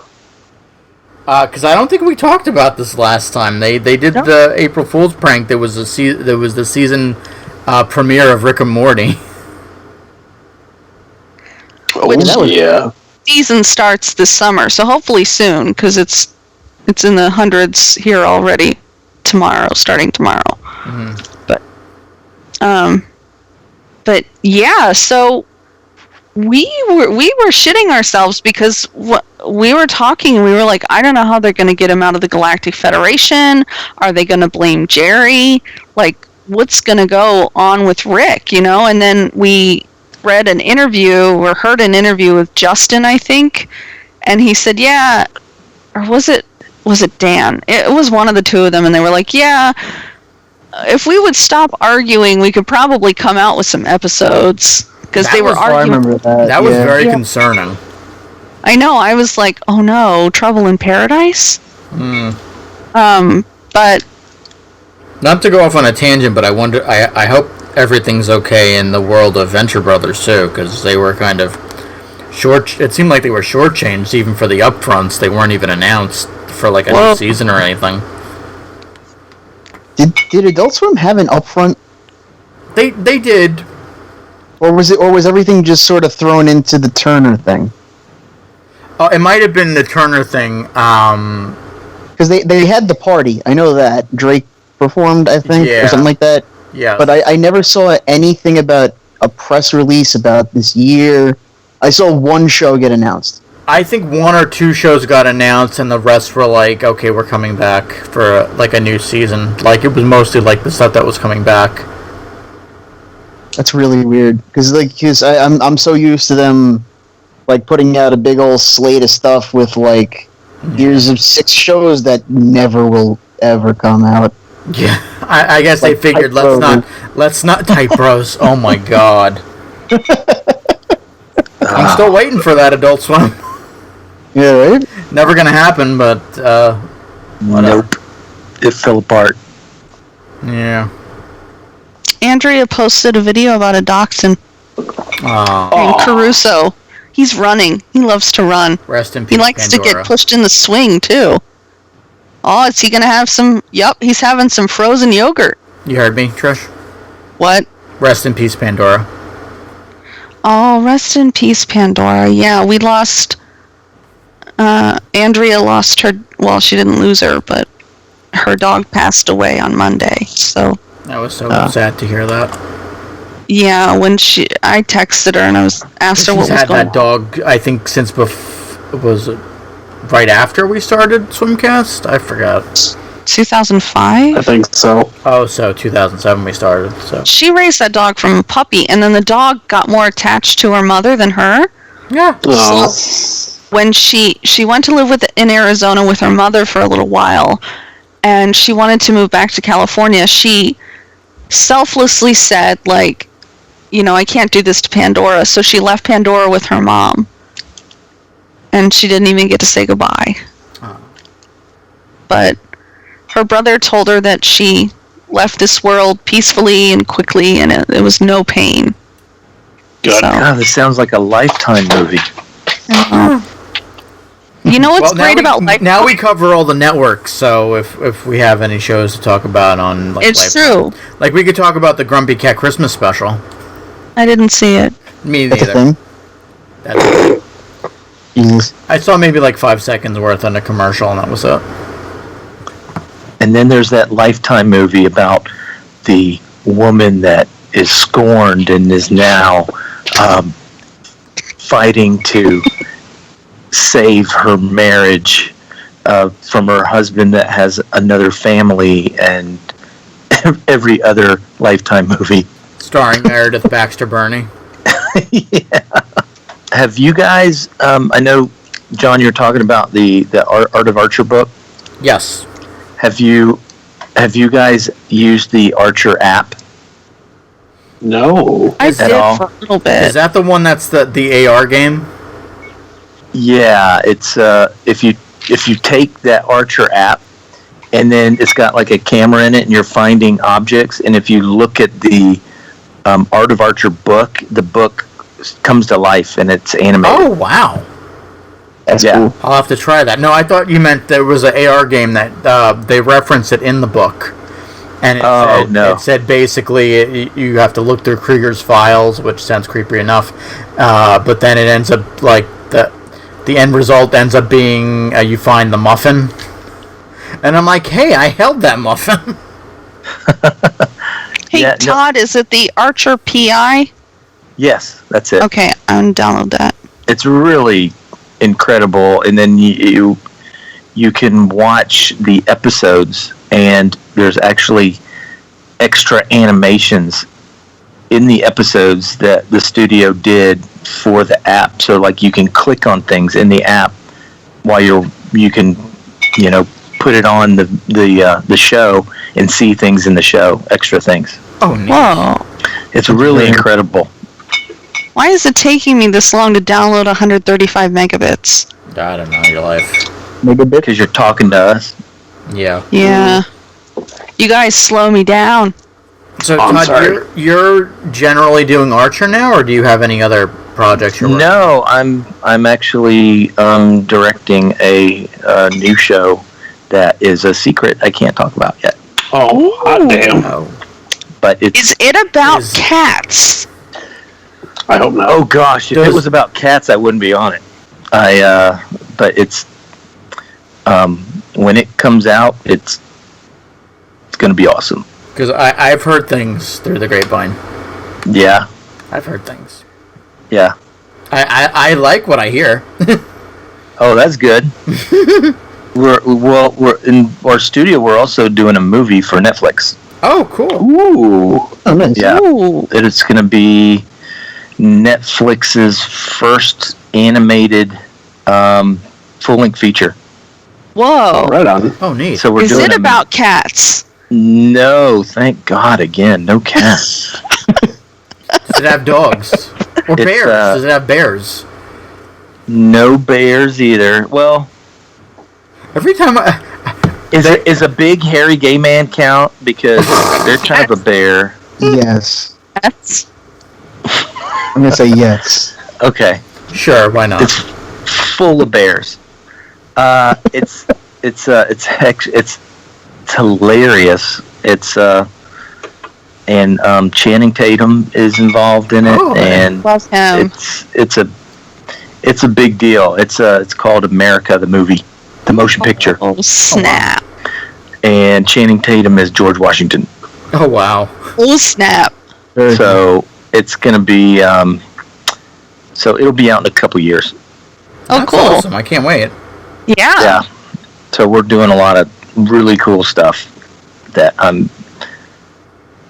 Because I don't think we talked about this last time. They did the April Fool's prank. There was the season premiere of Rick and Morty. Oh yeah. Season starts this summer, so hopefully soon, because it's in the hundreds here already. Starting tomorrow. Mm-hmm. But yeah, so we were shitting ourselves because we were talking, and we were like, I don't know how they're going to get him out of the Galactic Federation. Are they going to blame Jerry? Like, what's going to go on with Rick, you know? And then we read an interview, or heard an interview with Justin, I think, and he said, yeah, or was it Dan? It was one of the two of them, and they were like, yeah, if we would stop arguing, we could probably come out with some episodes, because they were arguing. I remember that. That was very concerning. I know. I was like, oh no, trouble in paradise? But not to go off on a tangent, but I wonder, I hope everything's okay in the world of Venture Brothers too, because they were kind of short. It seemed like they were shortchanged even for the upfronts. They weren't even announced for like a new season or anything. Did Adult Swim have an upfront? They did. Or was everything just sort of thrown into the Turner thing? It might have been the Turner thing. Because they had the party. I know that Drake performed, I think, or something like that. Yeah. But I never saw anything about a press release about this year. I saw one show get announced. I think 1 or 2 shows got announced, and the rest were like, okay, we're coming back for like a new season. Like, it was mostly like the stuff that was coming back. That's really weird, because I'm so used to them like putting out a big old slate of stuff with like years of 6 shows that never will ever come out. Yeah, I guess they figured let's not Type Bros. Oh my god. I'm still waiting for that Adult Swim. Yeah, right? Never gonna happen, but whatever. Nope. It fell apart. Yeah. Andrea posted a video about a dachshund named Caruso. He's running. He loves to run. Rest in peace, He likes Pandora. to get pushed in the swing, too. Oh, is he going to have some... Yep, he's having some frozen yogurt. You heard me, Trish? What? Rest in peace, Pandora. Oh, rest in peace, Pandora. Yeah, we lost... Andrea lost her... Well, she didn't lose her, but her dog passed away on Monday, so... That was so sad to hear that. Yeah, when I texted her and I asked her what was going on. She's had that dog, I think, since was it right after we started Swimcast? I forgot. 2005? I think so. Oh, so 2007 we started. So she raised that dog from a puppy, and then the dog got more attached to her mother than her. Yeah. So when she went to live in Arizona with her mother for a little while, and she wanted to move back to California, she selflessly said, like, you know, I can't do this to Pandora, so she left Pandora with her mom. And she didn't even get to say goodbye. Oh. But her brother told her that she left this world peacefully and quickly, and it was no pain. Good. So, God, this sounds like a Lifetime movie. You know what's great about Lifetime? Now we cover all the networks, so if we have any shows to talk about on like it's Lifetime. true. Like we could talk about the Grumpy Cat Christmas special. I didn't see it. Me That's neither. a thing? That's it. Jesus. I saw maybe like 5 seconds worth on a commercial, and that was it. And then there's that Lifetime movie about the woman that is scorned and is now fighting to save her marriage from her husband that has another family, and every other Lifetime movie. Starring Meredith Baxter Burney. Yeah. Have you guys, I know, John, you're talking about the Art of Archer book. Yes. Have you guys used the Archer app? No. I did all? for a little bit. Is that the one that's the AR game? Yeah, it's if you take that Archer app and then it's got like a camera in it and you're finding objects, and if you look at the Art of Archer book, the book comes to life and it's animated. Oh, wow. That's Yeah. cool. I'll have to try that. No, I thought you meant there was an AR game that they reference it in the book. And it said basically you have to look through Krieger's files, which sounds creepy enough. But then it ends up like the end result ends up being you find the muffin. And I'm like, hey, I held that muffin. Hey, Yeah, no. Todd, is it the Archer PI? Yes, that's it. Okay, I'm gonna download that. It's really incredible. And then you can watch the episodes, and there's actually extra animations in the episodes that the studio did for the app. So like you can click on things in the app while you can put it on the show and see things in the show, extra things. Oh, neat. Whoa. It's really incredible. Why is it taking me this long to download 135 megabits? I don't know your life. Megabit. Because you're talking to us. Yeah. Yeah. You guys slow me down. So, I'm Todd, sorry. you're generally doing Archer now, or do you have any other projects you're working on? No, I'm actually directing a new show that is a secret I can't talk about yet. Oh, hot damn. Oh. But it's Is it about Is- cats? I hope not. oh gosh, if it was about cats, I wouldn't be on it. But it's when it comes out, it's going to be awesome. Because I've heard things through the grapevine. Yeah, I've heard things. yeah. I like what I hear. Oh, that's good. we're in our studio. We're also doing a movie for Netflix. Oh, cool. Ooh, Oh, nice. yeah. Ooh. It's going to be Netflix's first animated full-length feature. Whoa. Right on. Oh, neat. So we're Is doing it about cats? No, thank God. Again, no cats. Does it have dogs? Or It's, bears? Does it have bears? No bears either. Well, Every time is a big hairy gay man count? Because they're kind of a bear. Yes. Cats? I'm gonna say yes. Okay, Sure, why not? it's full of bears. It's hilarious. It's and Channing Tatum is involved in it, Oh, and Love him. it's a big deal. It's called America the movie, the motion picture, Oh, snap. and Channing Tatum is George Washington. Oh, wow. Oh, snap. Very So it's gonna be so it'll be out in a couple years. Oh, That's cool. awesome. I can't wait. Yeah. Yeah. So we're doing a lot of really cool stuff that I'm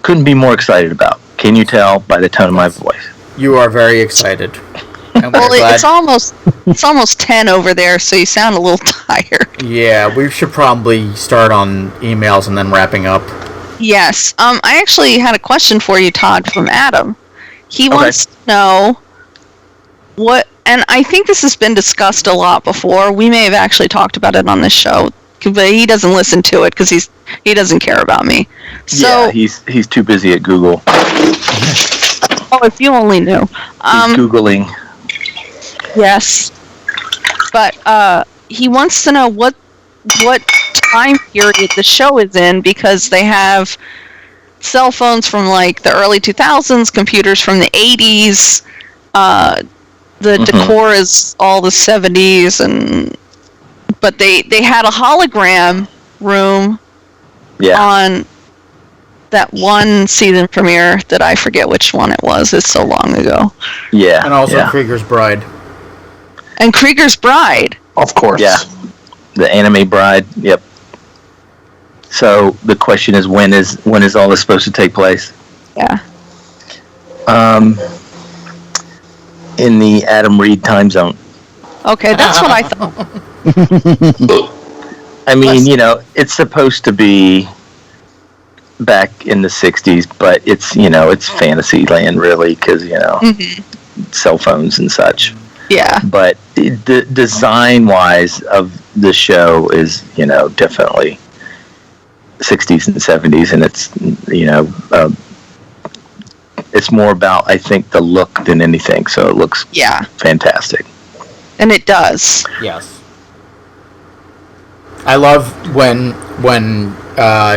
couldn't be more excited about. Can you tell by the tone of my voice? You are very excited. And we're Well, glad. it's almost 10 over there, so you sound a little tired. Yeah, we should probably start on emails and then wrapping up. Yes. I actually had a question for you, Todd, from Adam. He Okay. wants to know what, and I think this has been discussed a lot before. We may have actually talked about it on this show, but he doesn't listen to it because he doesn't care about me. So, Yeah, he's too busy at Google. oh, if you only knew. He's Googling. Yes. But he wants to know what time period the show is in, because they have cell phones from like the early 2000s, computers from the 80s. The decor is all the 70s, but they had a hologram room Yeah. on that one season premiere that I forget which one it was. It's so long ago. Yeah. And also yeah. Krieger's Bride. And Krieger's Bride. Of course. Yeah. The anime bride. Yep. So the question is, when is all this supposed to take place? Yeah. In the Adam Reed time zone. Okay, that's what I thought. I mean, it's supposed to be back in the 60s, but it's fantasy land, really, because, cell phones and such. Yeah. But the design-wise of the show is, definitely 60s and 70s, and it's, it's more about, I think, the look than anything, so it looks fantastic. And it does. Yes. I love when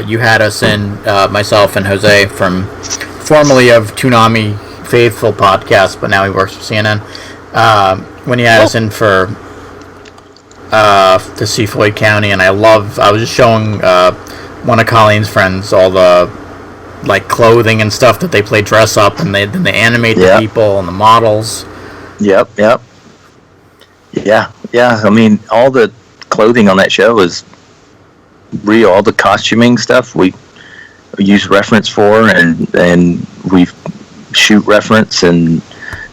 you had us in, myself and Jose, formerly of Toonami Faithful podcast, but now he works for CNN. When you had us in for to see Floyd County, and I was just showing one of Colleen's friends all the clothing and stuff that they play dress up, and then they animate the people and the models. Yep. Yeah. I mean, all the clothing on that show is real. All the costuming stuff we use reference for, and we shoot reference, and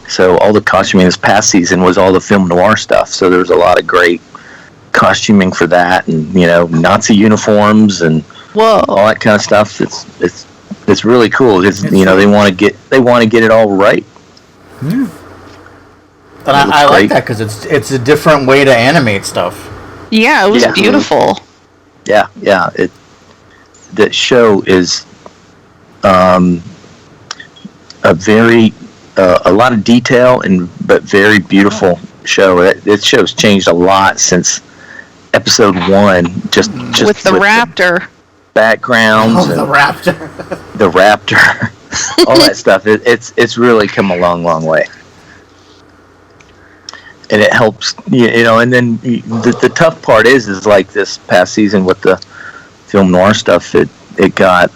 so all the costuming this past season was all the film noir stuff. So there was a lot of great costuming for that, and Nazi uniforms and Whoa. all that kind of stuff. It's really cool. They want to get it all right. Yeah. And I like that because it's a different way to animate stuff. Yeah, it was beautiful. Yeah. That show is a lot of detail but very beautiful show. That show's changed a lot since episode 1. Just with the raptor backgrounds. The raptor. The raptor. All that stuff. It's really come a long way. And it helps, and then the tough part is like this past season with the film noir stuff, it got,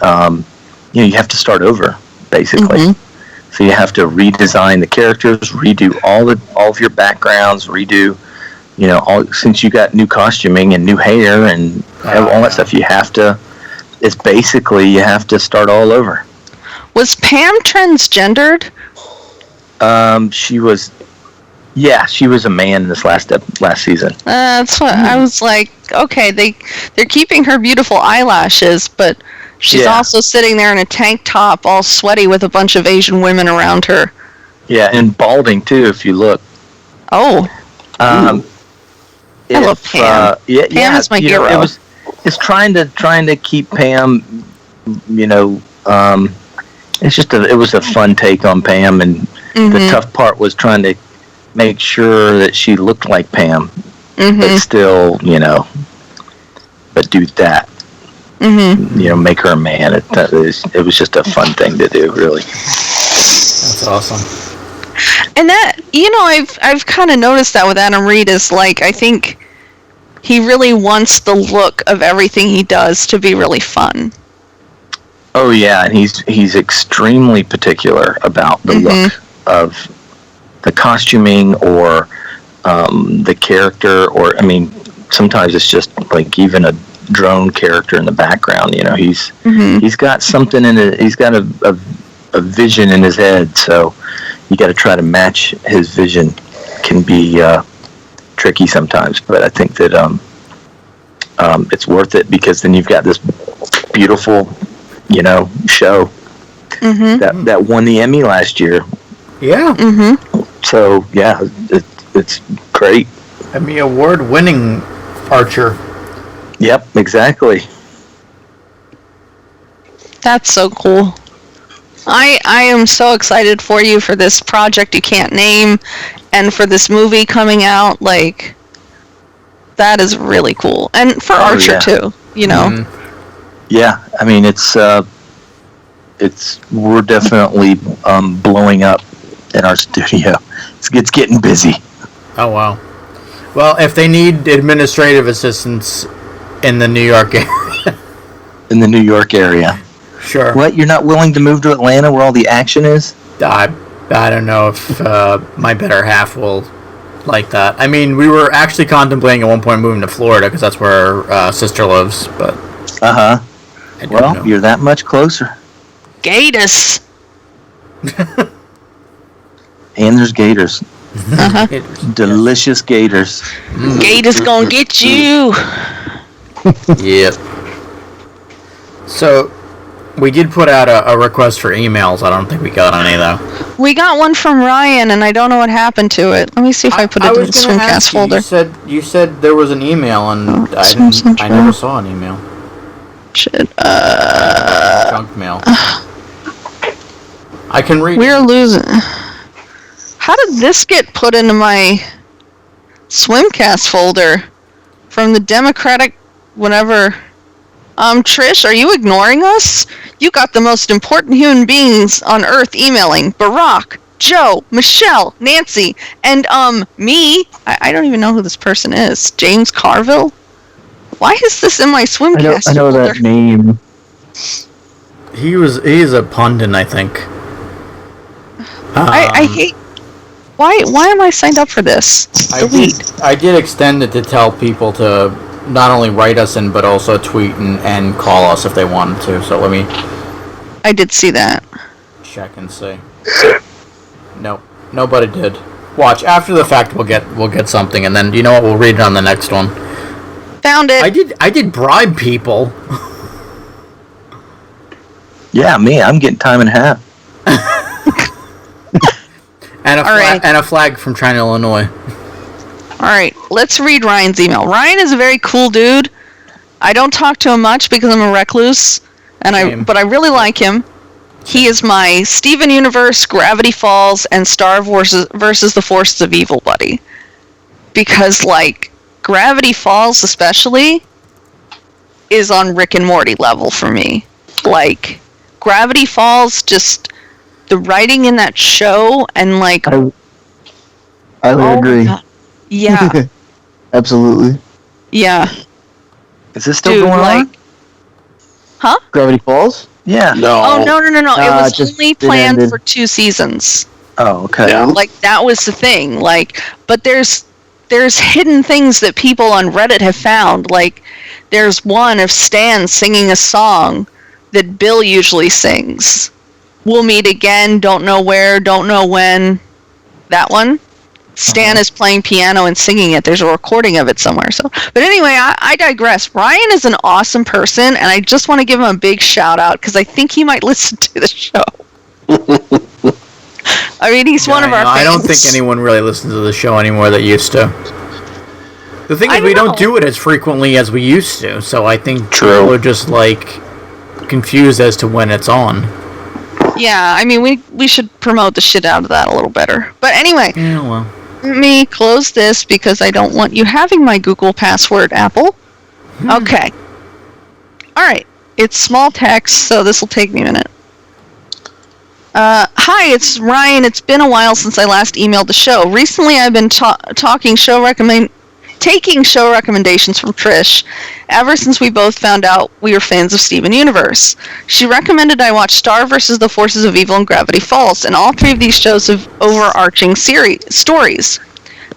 you have to start over, basically. Mm-hmm. So you have to redesign the characters, redo all of your backgrounds, redo, since you got new costuming and new hair and all that stuff, you have to start all over. Was Pam transgendered? She was a man in this last season. That's what I was like. Okay, they're keeping her beautiful eyelashes, but she's also sitting there in a tank top, all sweaty, with a bunch of Asian women around her. Yeah, and balding too, if you look. Oh. I love Pam. Pam is my hero. It's trying to keep Pam. It was a fun take on Pam, and the tough part was trying to make sure that she looked like Pam, but still, but do that. Make her a man. It was just a fun thing to do, really. That's awesome. And that, I've kind of noticed that with Adam Reed is like, I think he really wants the look of everything he does to be really fun. Oh yeah, and he's extremely particular about the look of the costuming or the character, or sometimes it's just like even a drone character in the background. He's got something in it. He's got a vision in his head, so you got to try to match his vision. Can be tricky sometimes, but I think that it's worth it, because then you've got this beautiful show that won the Emmy last year. Yeah. So yeah, it's great. Emmy award-winning Archer. Yep, exactly. That's so cool. I am so excited for you for this project you can't name, and for this movie coming out. Like, that is really cool, and for Archer too. Yeah, we're definitely blowing up in our studio. It's getting busy. Oh wow. Well, if they need administrative assistance in the New York area. Sure. What? You're not willing to move to Atlanta where all the action is? I don't know if my better half will like that. We were actually contemplating at one point moving to Florida because that's where our sister lives, but... Well, you're that much closer. Gators. And there's gators. Delicious gators. Gators gonna get you. Yep. So, we did put out a request for emails. I don't think we got any, though. We got one from Ryan, and I don't know what happened to it. Let me see if I put it in the Swimcast folder. You said there was an email, and I never saw an email. Shit. Junk mail. I can read. We're losing. How did this get put into my Swimcast folder from the Democratic whatever? Trish, are you ignoring us? You got the most important human beings on Earth emailing. Barack, Joe, Michelle, Nancy, and me. I don't even know who this person is. James Carville? Why is this in my Swimcast I know folder? that name. He is a pundit, I think. I hate... Why am I signed up for this? Delete. I did extend it to tell people to not only write us in, but also tweet and call us if they wanted to. So let me I did see that. check and see. Nope, nobody did. Watch, after the fact we'll get something, and then you know what, we'll read it on the next one. Found it. I did bribe people. Yeah, me. I'm getting time and a half. And a flag from China, Illinois. Alright, let's read Ryan's email. Ryan is a very cool dude. I don't talk to him much because I'm a recluse, but I really like him. He is my Steven Universe, Gravity Falls, and Star versus the Forces of Evil buddy. Because, like, Gravity Falls especially is on Rick and Morty level for me. Like, Gravity Falls, just the writing in that show, and like... I would agree. Yeah. Absolutely. Yeah. Is this still going on? Huh? Gravity Falls? Yeah. No. Oh, no. It was only it planned ended. for 2 seasons. Oh, okay. Yeah. Like, that was the thing. Like, but there's hidden things that people on Reddit have found. Like, there's one of Stan singing a song that Bill usually sings. We'll meet again, don't know where, don't know when. That one. Stan is playing piano and singing it. There's a recording of it somewhere. So, but anyway, I digress. Ryan is an awesome person, and I just want to give him a big shout out because I think he might listen to the show. I mean, he's one of our fans. I don't think anyone really listens to the show anymore that used to. The thing is, we don't do it as frequently as we used to, so I think people are just, like, confused as to when it's on. Yeah, I mean, we should promote the shit out of that a little better. But anyway, Yeah, well. let me close this because I don't want you having my Google password, Apple. Okay. Alright, it's small text, so this will take me a minute. Hi, it's Ryan. It's been a while since I last emailed the show. Recently, I've been taking show recommendations from Trish ever since we both found out we were fans of Steven Universe. She recommended I watch Star versus the Forces of Evil and Gravity Falls, and all 3 of these shows have overarching stories.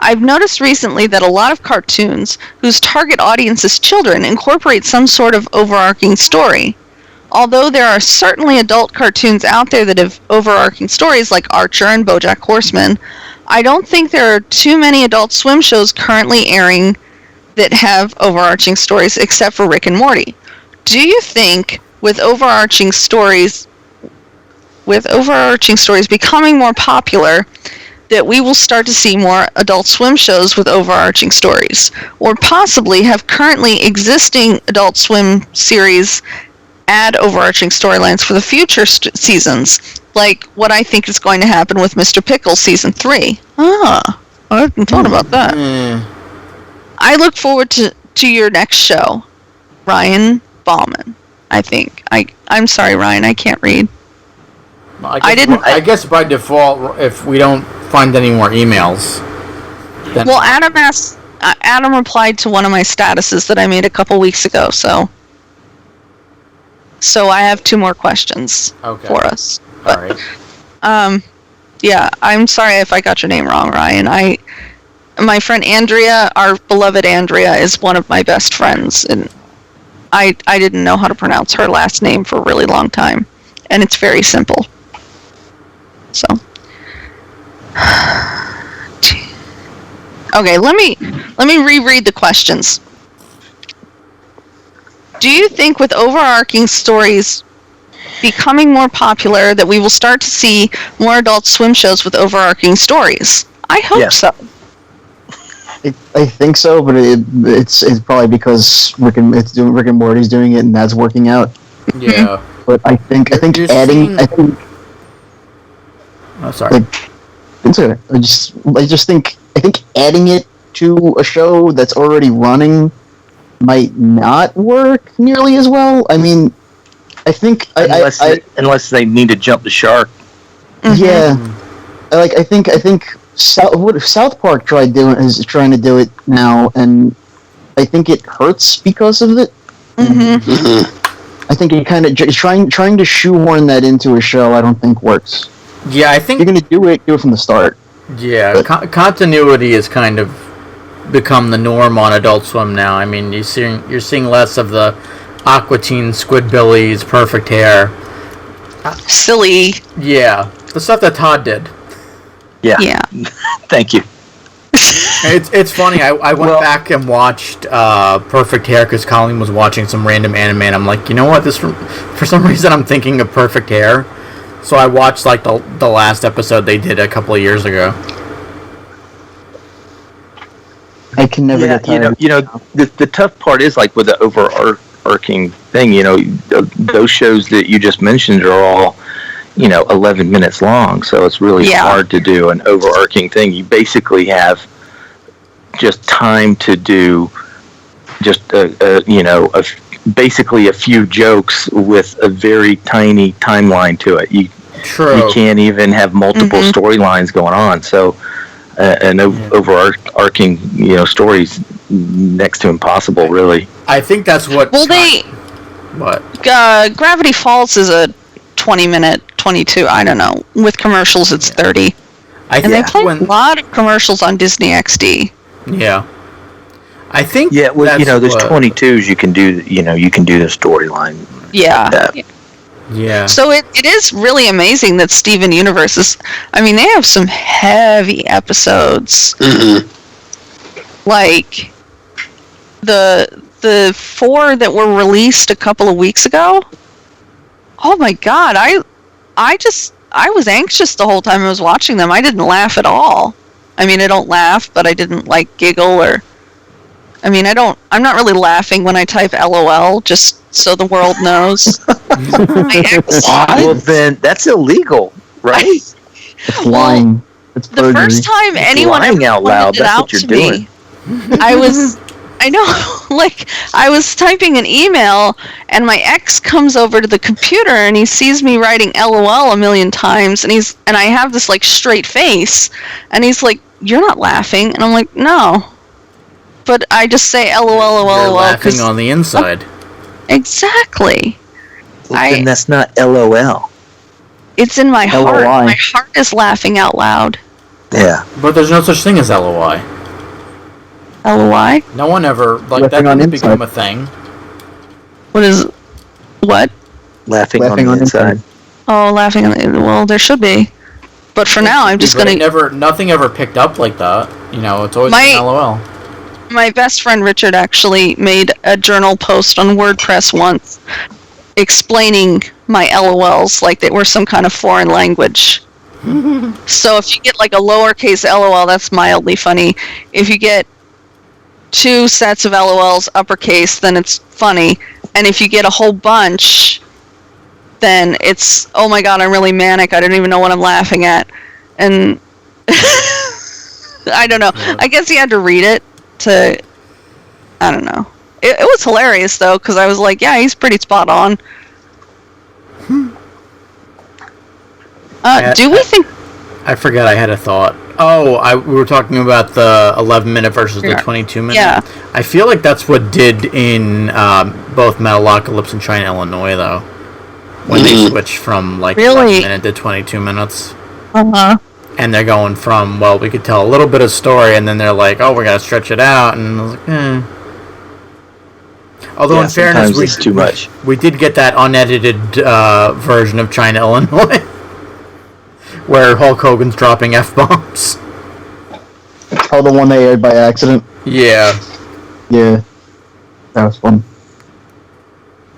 I've noticed recently that a lot of cartoons, whose target audience is children, incorporate some sort of overarching story. Although there are certainly adult cartoons out there that have overarching stories like Archer and BoJack Horseman, I don't think there are too many Adult Swim shows currently airing that have overarching stories except for Rick and Morty. Do you think with overarching stories becoming more popular that we will start to see more Adult Swim shows with overarching stories, or possibly have currently existing Adult Swim series add overarching storylines for the future seasons, like what I think is going to happen with Mr. Pickles Season 3. I hadn't thought about that. I look forward to your next show, Ryan Bauman, I think. I'm sorry, Ryan, I can't read. I guess by default, if we don't find any more emails, then... Well, Adam replied to one of my statuses that I made a couple weeks ago, so I have 2 more questions for us. All right. Yeah, I'm sorry if I got your name wrong, Ryan. My friend Andrea, our beloved Andrea, is one of my best friends, and I didn't know how to pronounce her last name for a really long time, and it's very simple. So, okay, let me reread the questions. Do you think with overarching stories becoming more popular that we will start to see more Adult Swim shows with overarching stories? I hope so. I think so, but it's probably because Rick and Morty's doing it and that's working out. Yeah. But I think adding Oh, sorry. I just think adding it to a show that's already running might not work nearly as well. I mean, I think unless they need to jump the shark. Yeah, I think South Park is trying to do it now, and I think it hurts because of it. I think it kind of trying to shoehorn that into a show. I don't think works. Yeah, I think if you're gonna do it from the start. Yeah, continuity has kind of become the norm on Adult Swim now. I mean, you're seeing less of the Aqua Teen, Squidbillies, Perfect Hair. Silly. Yeah, the stuff that Todd did. Yeah. Thank you. It's funny. I went back and watched Perfect Hair because Coleen was watching some random anime, and I'm like, you know what? For some reason, I'm thinking of Perfect Hair. So I watched like the last episode they did a couple of years ago. I can never get tired. The tough part is like with the overarching thing. Those shows that you just mentioned are all 11 minutes long, so it's really hard to do an overarching thing. You basically have just time to do just basically a few jokes with a very tiny timeline to it. You can't even have multiple storylines going on, so an overarching story's next to impossible, really. I think that's what Gravity Falls is a 20-minute, 22, I don't know. With commercials, it's 30. They play a lot of commercials on Disney XD. Yeah. I think there's 22s you can do, you can do the storyline. Yeah. Yeah. So it is really amazing that Steven Universe is, they have some heavy episodes. Mm-hmm. Like the 4 that were released a couple of weeks ago. Oh my god, I was anxious the whole time I was watching them. I didn't laugh at all. I don't laugh, but I didn't giggle or I'm not really laughing when I type LOL, just so the world knows. Well, then that's illegal, right? It's lying. It's the first time anyone ever out loud, pointed it out to me, I was typing an email, and my ex comes over to the computer, and he sees me writing LOL a million times, and I have this straight face, and he's like, "You're not laughing," and I'm like, "No." But I just say LOL, You're laughing on the inside. Exactly. Well, then that's not LOL. It's in my heart. LOI. My heart is laughing out loud. Yeah. But there's no such thing as LOI. LOI? No one ever, that didn't become a thing. What? Laughing on the inside. Oh, laughing on the... Well, there should be. But for now, I'm just going to... Nothing ever picked up like that. It's always been LOL. My best friend Richard actually made a journal post on WordPress once explaining my LOLs like they were some kind of foreign language. So if you get a lowercase LOL, that's mildly funny. If you get 2 sets of LOLs uppercase, then it's funny. And if you get a whole bunch, then it's, oh my god, I'm really manic. I don't even know what I'm laughing at. And I don't know. I guess he had to read it to, I don't know. It was hilarious though, because I was like, yeah, he's pretty spot on. Do we think... I forgot I had a thought. We were talking about the 11-minute versus the 22-minute. Yeah. I feel like that's what did in both Metalocalypse and China, Illinois, though. When they switched from 11 minute to 22 minutes. Uh-huh. And they're going from, we could tell a little bit of story, and then they're like, we gotta stretch it out, and I was like, Although, in fairness, it's too much. We did get that unedited version of China, Illinois, where Hulk Hogan's dropping F-bombs. Oh, the one they aired by accident? Yeah. Yeah. That was fun.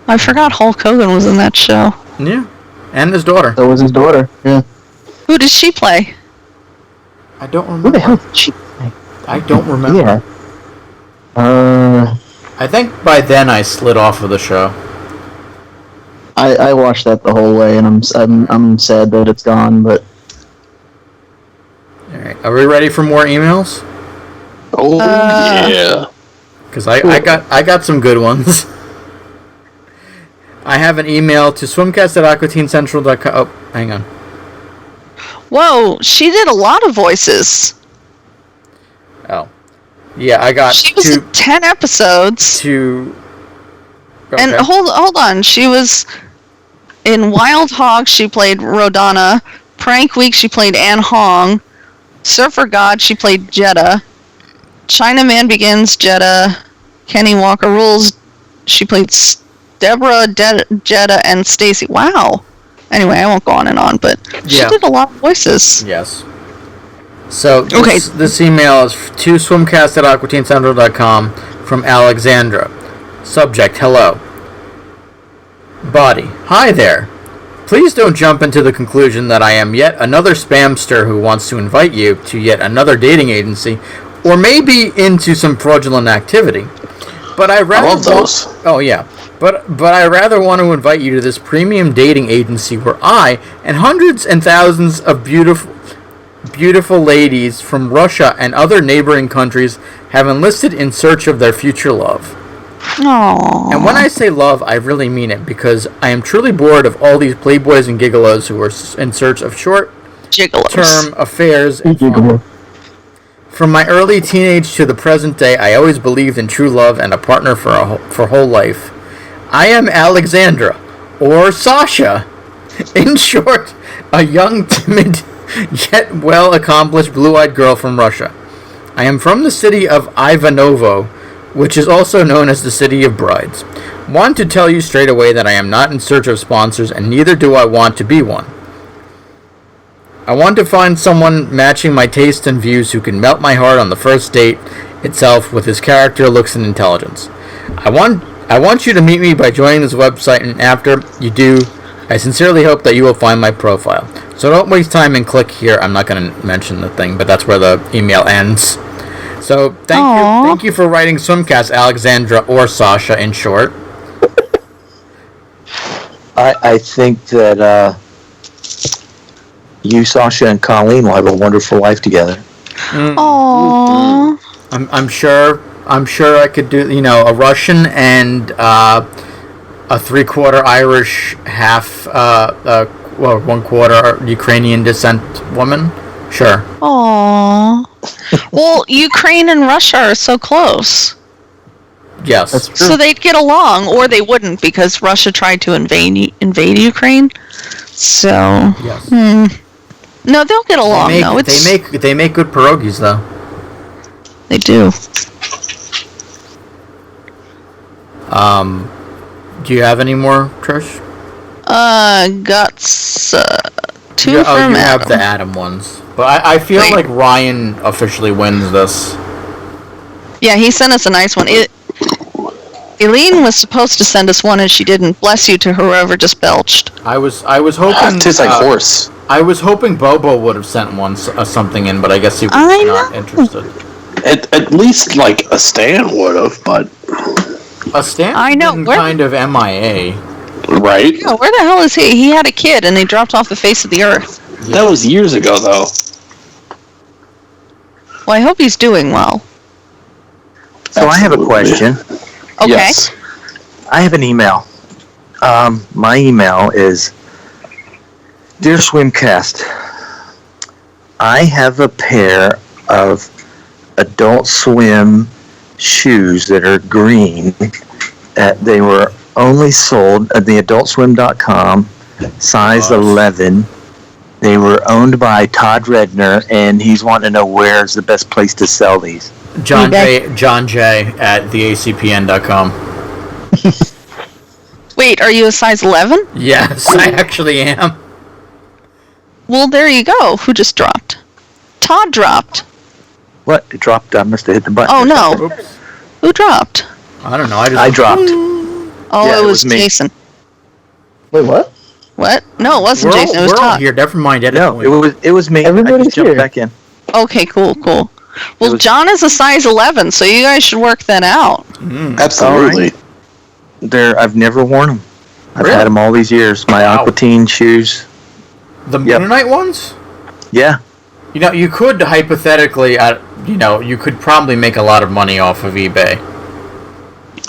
I forgot Hulk Hogan was in that show. Yeah. And his daughter. So was his daughter, yeah. Who did she play? I don't remember. Who the hell did she play? I don't remember. Yeah. I think by then I slid off of the show. I watched that the whole way, and I'm sad that it's gone, but... Alright, are we ready for more emails? Oh, yeah. Because I got some good ones. I have an email to swimcast@aquateenscentral.com. Oh, hang on. Whoa, she did a lot of voices. Oh. Yeah, I got She was in 10 episodes. Okay. And hold on, she was in Wild Hog, she played Rodana. Prank Week, she played Ann Hong. Surfer God, she played Jeddah. Chinaman Begins, Jeddah. Kenny Walker Rules, she played Deborah, Jeddah, and Stacy. Wow. Anyway, I won't go on and on, but she did a lot of voices. Yes. So, this email is to swimcast@aquatincentral.com from Alexandra. Subject, hello. Body, hi there. Please don't jump into the conclusion that I am yet another spamster who wants to invite you to yet another dating agency, or maybe into some fraudulent activity. But I love those. But I rather want to invite you to this premium dating agency where I and hundreds and thousands of beautiful ladies from Russia and other neighboring countries have enlisted in search of their future love. Aww. And when I say love, I really mean it, because I am truly bored of all these playboys and gigolos who are in search of short-term affairs. From my early teenage to the present day, I always believed in true love and a partner for whole life. I am Alexandra, or Sasha. In short, a young, timid, yet well-accomplished blue-eyed girl from Russia. I am from the city of Ivanovo, which is also known as the City of Brides. Want to tell you straight away that I am not in search of sponsors, and neither do I want to be one. I want to find someone matching my tastes and views who can melt my heart on the first date itself with his character, looks, and intelligence. I want you to meet me by joining this website, and after you do, I sincerely hope that you will find my profile. So don't waste time and click here. I'm not going to mention the thing, but that's where the email ends. So thank you for writing Swimcast, Alexandra, or Sasha in short. I think that you, Sasha, and Coleen will have a wonderful life together. Aww. I'm sure I could do, a Russian and a 3/4 Irish, half 1/4 Ukrainian descent woman. Sure. Aww. Well, Ukraine and Russia are so close. Yes. That's true. So they'd get along, or they wouldn't, because Russia tried to invade Ukraine. So. Yes. No, they'll get along. They make good pierogies, though. They do. Do you have any more, Trish? Got two from you Adam. have the Adam ones. But I feel like Ryan officially wins this. Yeah, he sent us a nice one. Eileen was supposed to send us one, and she didn't. Bless you to whoever just belched. I was hoping... It tastes like horse. I was hoping Bobo would have sent something in, but I guess he was not interested. At least, like, a Stan would have, but... A Stan? I know. Kind of MIA. Right? Yeah, where the hell is he? He had a kid, and they dropped off the face of the earth. Yeah. That was years ago, though. Well, I hope he's doing well. So I have a question. Okay. Yes. I have an email. My email is, Dear Swimcast, I have a pair of Adult Swim shoes that are green. They were only sold at the adultswim.com, size 11. They were owned by Todd Redner, and he's wanting to know where's the best place to sell these. John J. at theacpn.com. Wait, are you a size 11? Yes, I actually am. Well, there you go. Who just dropped? Todd dropped. What? It dropped. I must have hit the button. Oh, no. Oops. Who dropped? I don't know. I dropped. Oh, Yeah, it it was was me. Jason. Wait, what? What? No, it wasn't Jason. It was we're all Todd. here. Never mind. No, it was me. I Everybody's just jumped here. back in. Okay, cool. Well, John is a size 11, so you guys should work that out. Absolutely. I've never worn them. I've had them all these years. My Aquatine shoes. The Mennonite ones? Yeah. You could hypothetically, you could probably make a lot of money off of eBay.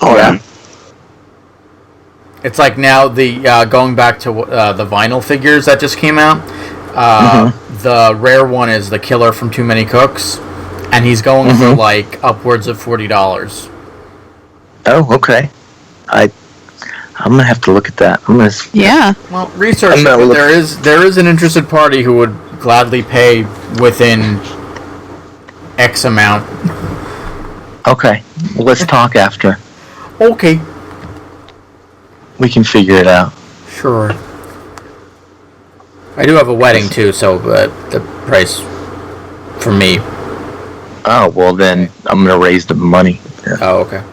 Oh, yeah. It's like now going back to the vinyl figures that just came out. The rare one is the Killer from Too Many Cooks, and he's going for like upwards of $40. Oh, okay. I'm gonna have to look at that. Yeah. Well, research. There is an interested party who would gladly pay within X amount. Okay, well, let's talk after. Okay. We can figure it out. Sure. I do have a wedding too, so the price for me. Oh, well then, I'm going to raise the money. Yeah. Oh, okay.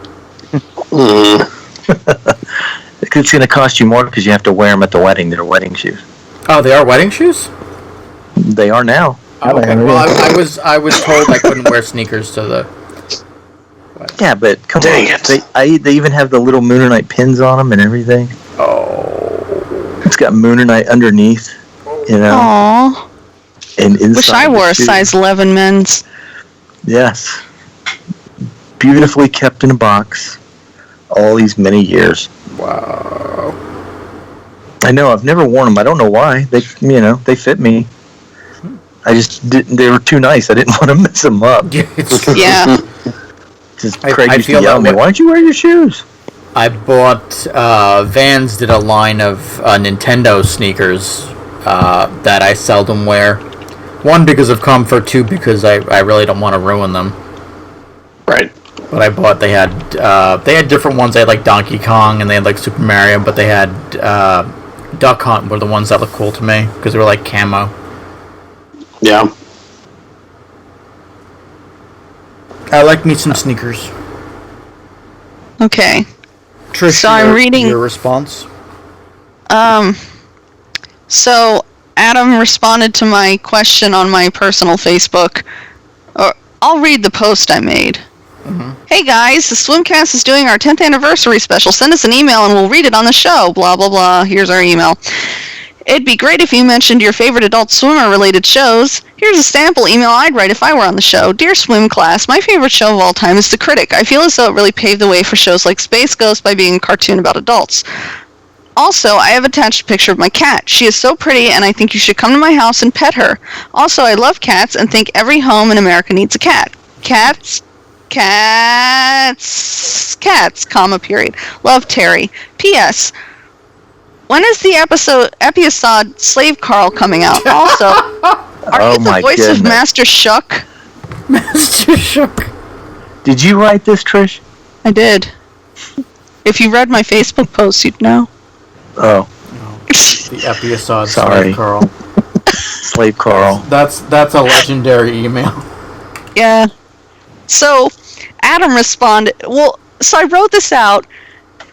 It's going to cost you more because you have to wear them at the wedding. They're wedding shoes. Oh, they are wedding shoes? They are now. Oh, okay. Well, I was told I couldn't wear sneakers to the... Yeah, but come Dang on. it. They even have the little Moonernite pins on them and everything. Oh. It's got Moonernite underneath, you know. Aww. And inside Wish I the wore a shoe. size 11 men's. Yes. Beautifully kept in a box all these many years. Wow. I know, I've never worn them. I don't know why. They fit me. I just didn't, they were too nice. I didn't want to mess them up. Yeah. Just I Craig used to feel yell at that me, way. why don't you wear your shoes? I bought, Vans did a line of Nintendo sneakers that I seldom wear. One, because of comfort. Two, because I really don't want to ruin them. Right. But I bought, they had different ones. They had like Donkey Kong and they had like Super Mario, but they had Duck Hunt were the ones that looked cool to me because they were like camo. Yeah. I like me some sneakers. Okay. Trish, So I'm reading- your response. So Adam responded to my question on my personal Facebook. Or I'll read the post I made. Hey guys, the Swimcast is doing our 10th anniversary special. Send us an email and we'll read it on the show. Blah, blah, blah. Here's our email. It'd be great if you mentioned your favorite Adult Swimmer-related shows. Here's a sample email I'd write if I were on the show. Dear Swim Class, my favorite show of all time is The Critic. I feel as though it really paved the way for shows like Space Ghost by being a cartoon about adults. Also, I have attached a picture of my cat. She is so pretty, and I think you should come to my house and pet her. Also, I love cats and think every home in America needs a cat. Cats, comma, period. Love, Terry. P.S. When is the episode Slave Carl coming out? Also, are you the voice of Master Shuck? Master Shuck. Did you write this, Trish? I did. If you read my Facebook post, you'd know. Oh. The episode Sorry. Slave Carl. Slave Carl. That's a legendary email. Yeah. So, Adam responded, so I wrote this out,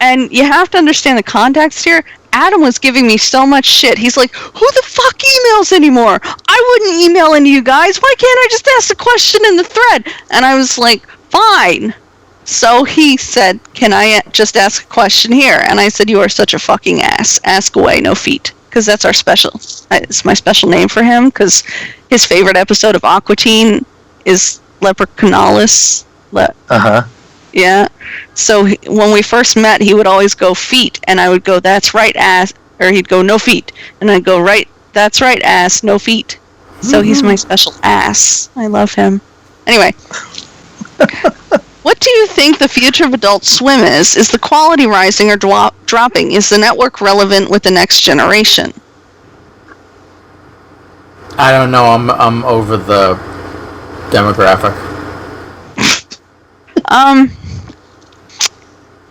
and you have to understand the context here. Adam was giving me so much shit. He's like, who the fuck emails anymore? I wouldn't email into you guys. Why can't I just ask the question in the thread? And I was like, fine. So he said, can I just ask a question here? And I said, you are such a fucking ass. Ask away, no feet. Because that's our special, it's my special name for him, because his favorite episode of Aqua Teen is Leprechaunalus. Uh-huh. Yeah. So when we first met, he would always go feet, and I would go, that's right, ass, or he'd go, no feet. And I'd go, right, that's right, ass, no feet. So he's my special ass. I love him. Anyway. What do you think the future of Adult Swim is? Is the quality rising or dropping? Is the network relevant with the next generation? I don't know. I'm over the demographic.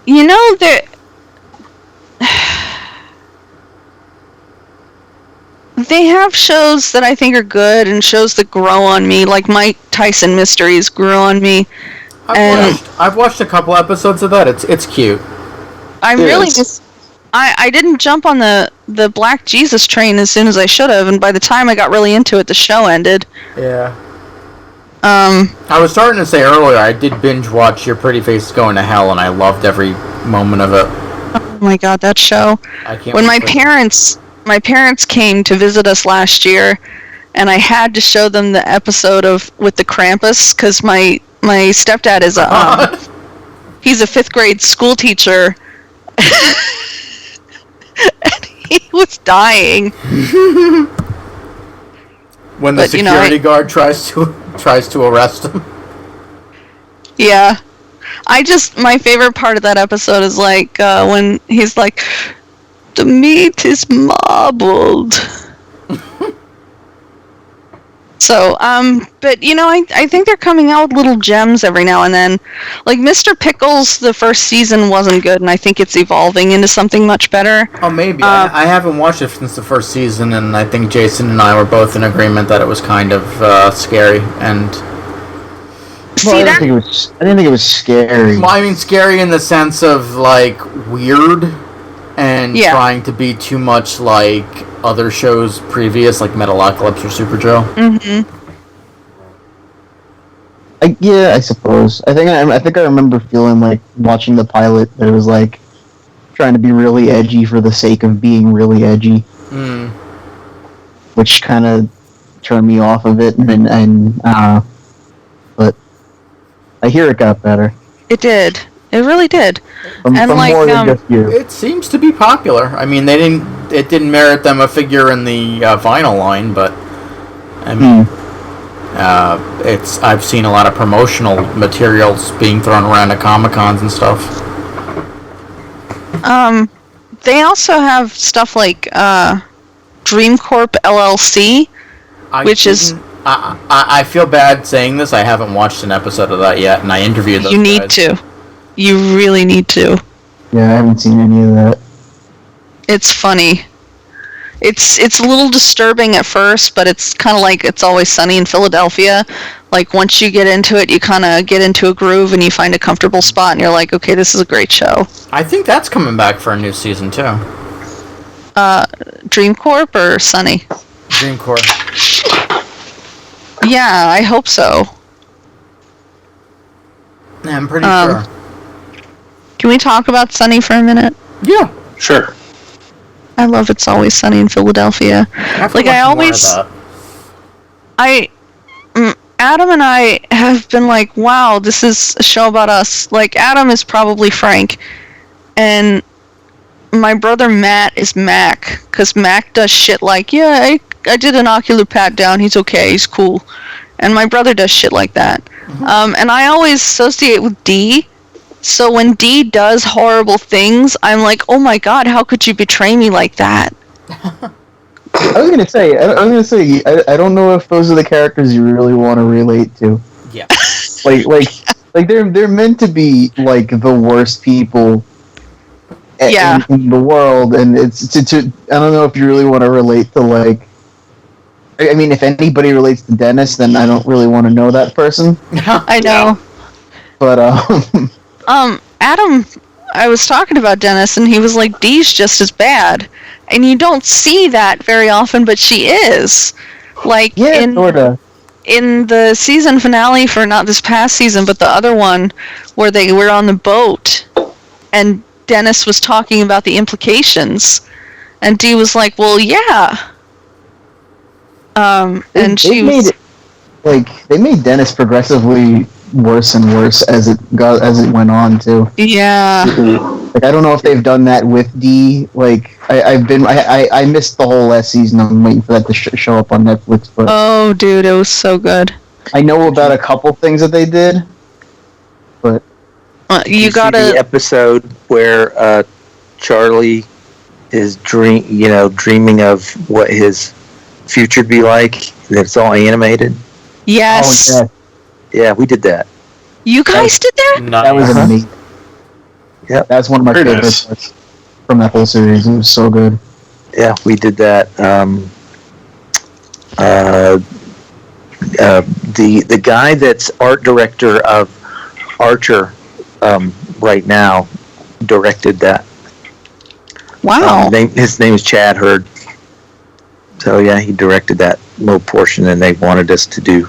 You know, they have shows that I think are good and shows that grow on me, like Mike Tyson Mysteries grew on me. I've watched a couple episodes of that. It's cute. I didn't jump on the Black Jesus train as soon as I should have, and by the time I got really into it, the show ended. Yeah. I was starting to say earlier, I did binge watch Your Pretty Face is Going to Hell, and I loved every moment of it. Oh my god, that show! I can't. When my parents came to visit us last year, and I had to show them the episode with the Krampus, because my stepdad is he's a 5th grade school teacher, and he was dying. When the security guard tries to arrest him. Yeah. My favorite part of that episode is like when he's like, the meat is marbled. So, but I think they're coming out with little gems every now and then. Like Mr. Pickles, the first season wasn't good, and I think it's evolving into something much better. Oh, maybe. I haven't watched it since the first season, and I think Jason and I were both in agreement that it was kind of scary. And I didn't think it was scary. well, I mean, scary in the sense of like weird and trying to be too much like other shows previous, like Metalocalypse or Super Joe. Mm-hmm. I suppose. I think I remember feeling like watching the pilot that it was like trying to be really edgy for the sake of being really edgy, which kind of turned me off of it. But I hear it got better. It did. It really did. From more than just you. It seems to be popular. I mean, it didn't merit them a figure in the vinyl line, but I mean, I've seen a lot of promotional materials being thrown around at Comic-Cons and stuff. They also have stuff like Dream Corp LLC, I feel bad saying this. I haven't watched an episode of that yet, and I interviewed those You guys. need to. You really need to. Yeah, I haven't seen any of that. It's funny. It's a little disturbing at first, but it's kind of like It's Always Sunny in Philadelphia. Like, once you get into it, you kind of get into a groove and you find a comfortable spot, and you're like, okay, this is a great show. I think that's coming back for a new season, too. Dream Corp or Sunny? Dream Corp. Yeah, I hope so. Yeah, I'm pretty sure. Can we talk about Sunny for a minute? Yeah. Sure. I love It's Always Sunny in Philadelphia. Adam and I have been like, wow, this is a show about us. Like, Adam is probably Frank, and my brother Matt is Mac, because Mac does shit like, I did an ocular pat down, he's okay, he's cool. And my brother does shit like that. And I always associate with D. So when D does horrible things, I'm like, oh my god, how could you betray me like that? I was gonna say, I don't know if those are the characters you really want to relate to. Yeah. like they're meant to be like the worst people in the world, and it's I don't know if you really want to relate to like. I mean, if anybody relates to Dennis, then I don't really want to know that person. I know. But Adam, I was talking about Dennis, and he was like, Dee's just as bad. And you don't see that very often, but she is. Like, in the season finale for not this past season, but the other one, where they were on the boat, and Dennis was talking about the implications, and Dee was like, well, yeah. And she was... They made Dennis progressively worse and worse as it went on too. Yeah. Like, I don't know if they've done that with D. Like, I missed the whole last season. I'm waiting for that to show up on Netflix. But oh, dude, it was so good. I know about a couple things that they did, but you gotta see the episode where Charlie is dreaming of what his future would be like. It's all animated. Yes. Oh, yeah, we did that. You guys did that? Nice. That was amazing. Yeah, that's one of my favorite parts from that whole series. It was so good. Yeah, we did that. The guy that's art director of Archer right now directed that. Wow. His name is Chad Hurd. So yeah, he directed that little portion, and they wanted us to do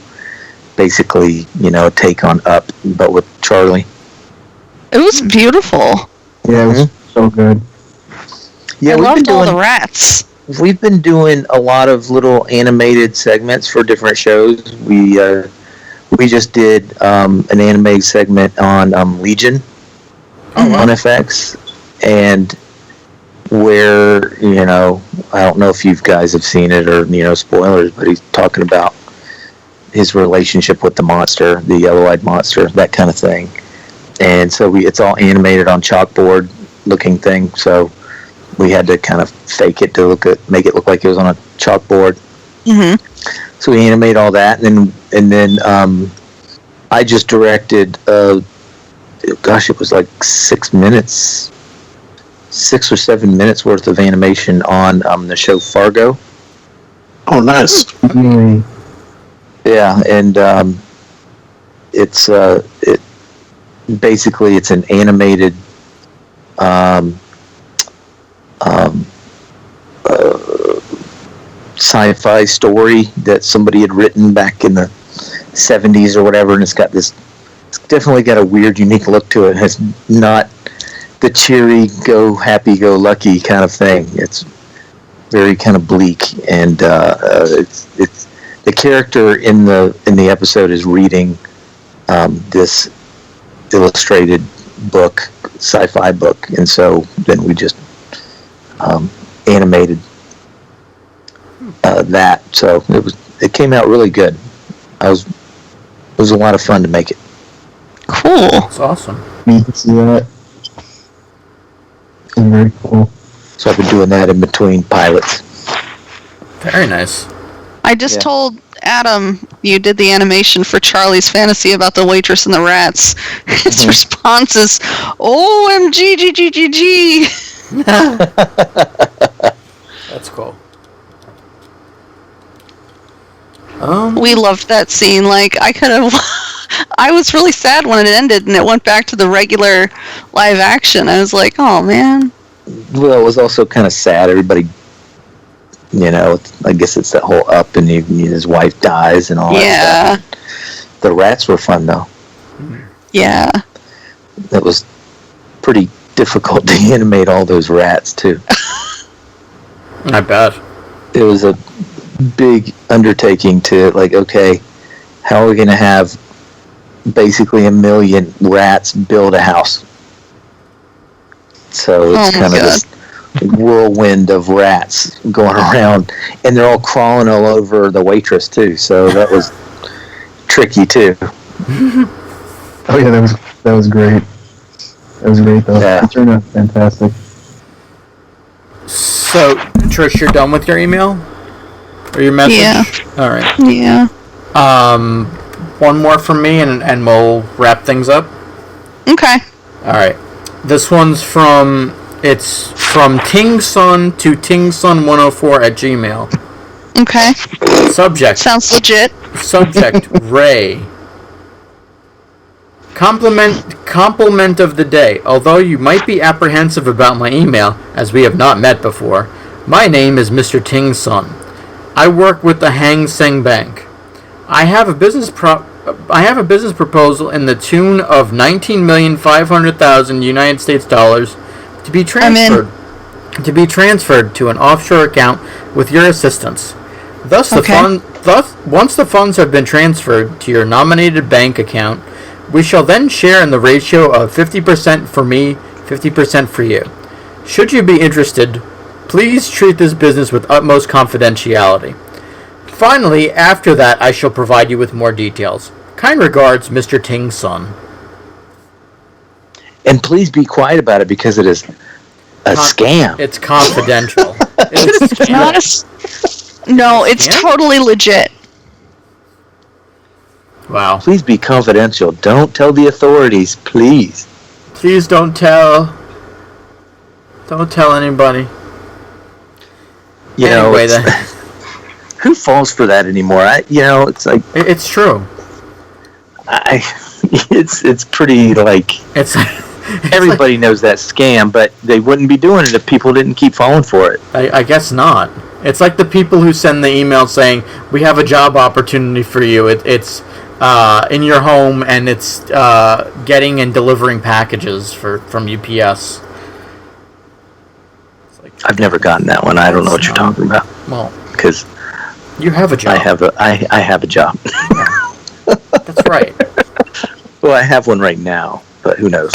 basically, a take on Up, but with Charlie. It was beautiful. Yeah, it was so good. Yeah, I loved all the rats. We've been doing a lot of little animated segments for different shows. We just did an animated segment on Legion on FX, and where I don't know if you guys have seen it or spoilers, but he's talking about his relationship with the monster, the yellow-eyed monster, that kind of thing. And so it's all animated on chalkboard looking thing, so we had to kind of fake it to make it look like it was on a chalkboard. So we animate all that, and then I just directed. Gosh, it was like 6 minutes, 6 or 7 minutes worth of animation on the show Fargo. Oh, nice. Yeah, and it's basically it's an animated sci-fi story that somebody had written back in the 70s or whatever, and it's definitely got a weird, unique look to it. It's not the cheery, happy-go-lucky kind of thing. It's very kind of bleak, and it's the character in the episode is reading this illustrated book, sci-fi book, and so then we just animated that. So it came out really good. It was a lot of fun to make it. Cool. That's awesome. You can see that. It's very cool. So I've been doing that in between pilots. Very nice. I just told Adam you did the animation for Charlie's Fantasy about the waitress and the rats. His response is, OMG, GGGG. That's cool. We loved that scene. Like, I was really sad when it ended and it went back to the regular live action. I was like, oh man. Well, it was also kind of sad. Everybody, I guess it's that whole Up and his wife dies and all that stuff. The rats were fun, though. Yeah. It was pretty difficult to animate all those rats, too. I bet. It was a big undertaking to, okay, how are we going to have basically 1 million rats build a house? So it's kind of this whirlwind of rats going around, and they're all crawling all over the waitress too. So that was tricky too. Oh yeah, that was great. That was great though. Yeah. It turned out fantastic. So, Trish, you're done with your email or your message? Yeah. All right. Yeah. One more from me, and we'll wrap things up. Okay. All right. This one's from Tingsun to Tingsun104@gmail. Okay. Subject. Sounds legit. Subject, Ray. Compliment of the day. Although you might be apprehensive about my email, as we have not met before, my name is Mr. Tingsun. I work with the Hang Seng Bank. I have a business proposal in the tune of $19,500,000 United States dollars to be transferred to an offshore account with your assistance. Thus, once the funds have been transferred to your nominated bank account, we shall then share in the ratio of 50% for me, 50% for you. Should you be interested, please treat this business with utmost confidentiality. Finally, after that, I shall provide you with more details. Kind regards, Mr. Tingsun. And please be quiet about it because it is a scam. It's confidential. Is it a scam? No, it's totally legit. Wow. Please be confidential. Don't tell the authorities, please. Please don't tell. Don't tell anybody. Anyway, who falls for that anymore? It's like it's true. It's pretty it's everybody knows that scam, but they wouldn't be doing it if people didn't keep falling for it. I guess not. It's like the people who send the email saying we have a job opportunity for you. It's in your home, and it's getting and delivering packages from UPS. I've never gotten that one. I don't know what you're talking about. Well, because you have a job. I have a job. That's right. Well, I have one right now, but who knows?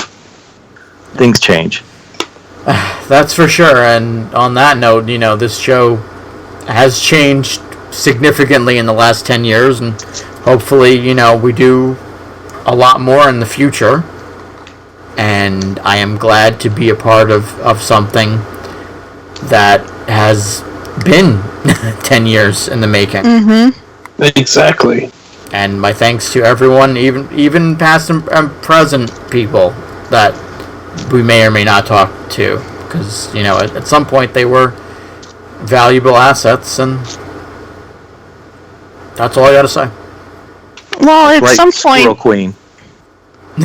Things change. That's for sure. And on that note, this show has changed significantly in the last 10 years, and hopefully, we do a lot more in the future. And I am glad to be a part of something that has been 10 years in the making. Mm-hmm. Exactly. And my thanks to everyone, even past and present people that we may or may not talk to, because at some point they were valuable assets, and that's all I got to say. Well, at Right, some Squirrel point, Queen.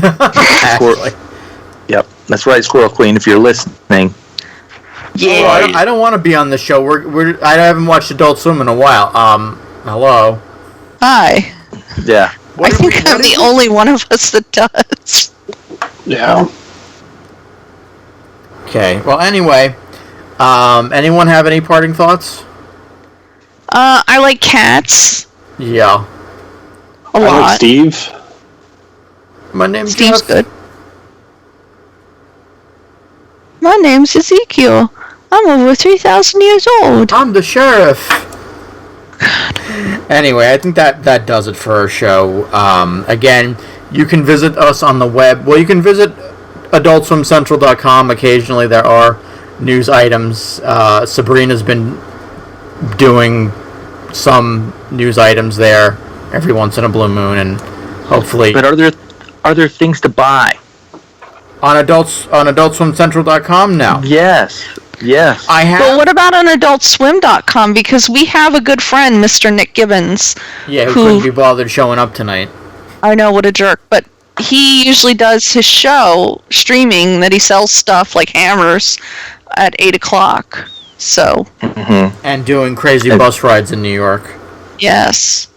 Actually. Yep, that's right, Squirrel Queen. If you're listening, yeah. I don't want to be on the show. I haven't watched Adult Swim in a while. Hello. Hi. yeah. I think I'm the only one of us that does. Yeah. Okay. Well, anyway, anyone have any parting thoughts? I like cats Yeah. a I like lot. Steve. My name's Steve's Jeff. good. My name's Ezekiel. I'm over 3,000 years old. I'm the sheriff. Anyway, I think that does it for our show. Again, you can visit us on the web. Well, you can visit AdultSwimCentral.com. Occasionally there are news items. Sabrina's been doing some news items there every once in a blue moon, and hopefully But are there things to buy? on AdultSwimCentral.com now. Yes. I have. But what about on AdultSwim.com? Because we have a good friend, Mr. Nick Gibbons. who who- couldn't be bothered showing up tonight. I know, what a jerk. But he usually does his show streaming that he sells stuff like hammers at 8 o'clock. So, And doing crazy bus rides in New York. yes.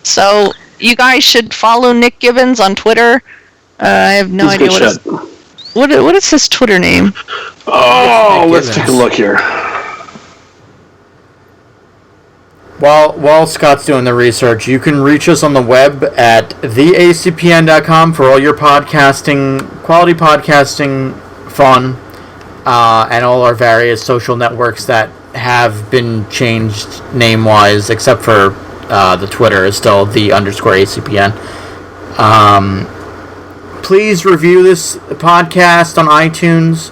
So, you guys should follow Nick Gibbons on Twitter. I have no He's idea good shit. what is his Twitter name? Oh, let's Gibbons. take a look here. While Scott's doing the research, you can reach us on the web at theacpn.com for all your podcasting, quality podcasting fun, and all our various social networks that have been changed name-wise, except for the Twitter is still _ACPN. Please review this podcast on iTunes,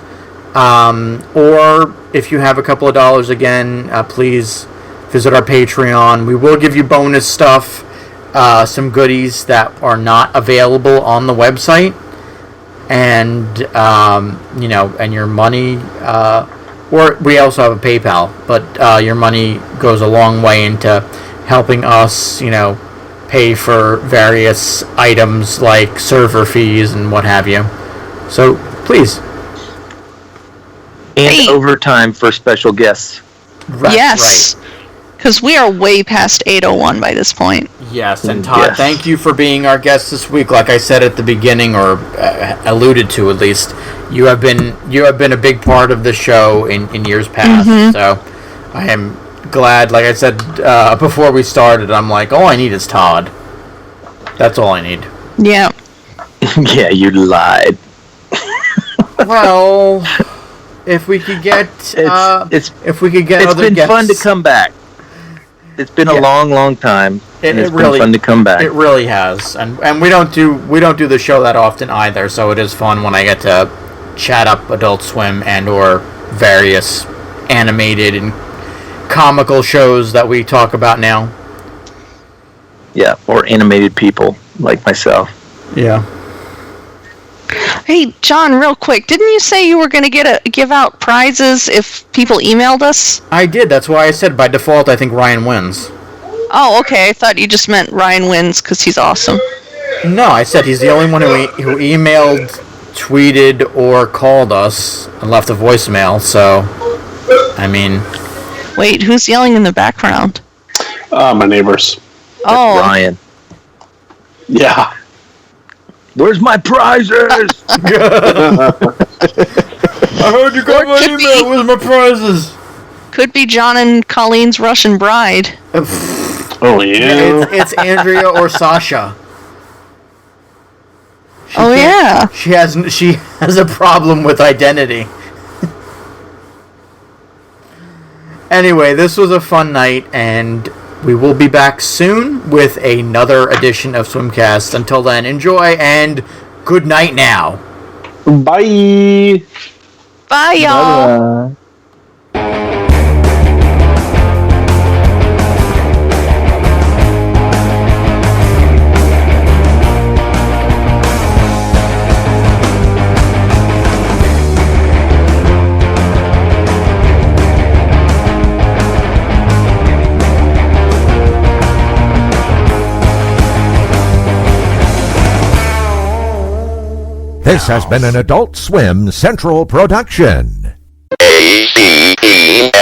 or if you have a couple of dollars again, please visit our Patreon. We will give you bonus stuff, some goodies that are not available on the website, and and your money. Or we also have a PayPal, but your money goes a long way into helping us, pay for various items like server fees and what have you. So please. And Hey. overtime for special guests. That's Yes. Because we are way past 8:01 by this point. Right. Yes, and Todd, Yes. thank you for being our guest this week. Like I said at the beginning, or alluded to at least, you have been a big part of the show in years past. So I am glad. Like I said before we started, I'm like, all I need is Todd. That's all I need. Yeah. Yeah, you lied. Well, if we could get if we could get It's other been guests, fun to come back. It's been a long time. And it's been fun to come back. It really has, and we don't do the show that often either. So it is fun when I get to chat up Adult Swim and or various animated and comical shows that we talk about now. Yeah, or animated people like myself. Yeah. Hey, John, real quick, didn't you say you were going to give out prizes if people emailed us? I did. That's why I said by default I think Ryan wins. Oh, okay. I thought you just meant Ryan wins because he's awesome. No, I said he's the only one who emailed, tweeted, or called us and left a voicemail. So, I mean, Wait, who's yelling in the background? My neighbors. Oh, Ryan. Yeah. Where's my prizes? I heard you got my could email. be. Where's my prizes? could be John and Colleen's Russian bride. Oh, yeah. It's Andrea or Sasha. She Oh, can't- yeah. She has a problem with identity. Anyway, this was a fun night, and we will be back soon with another edition of Swimcast. Until then, enjoy and good night now. Bye. Bye, y'all. This has been an Adult Swim Central production. ATHF.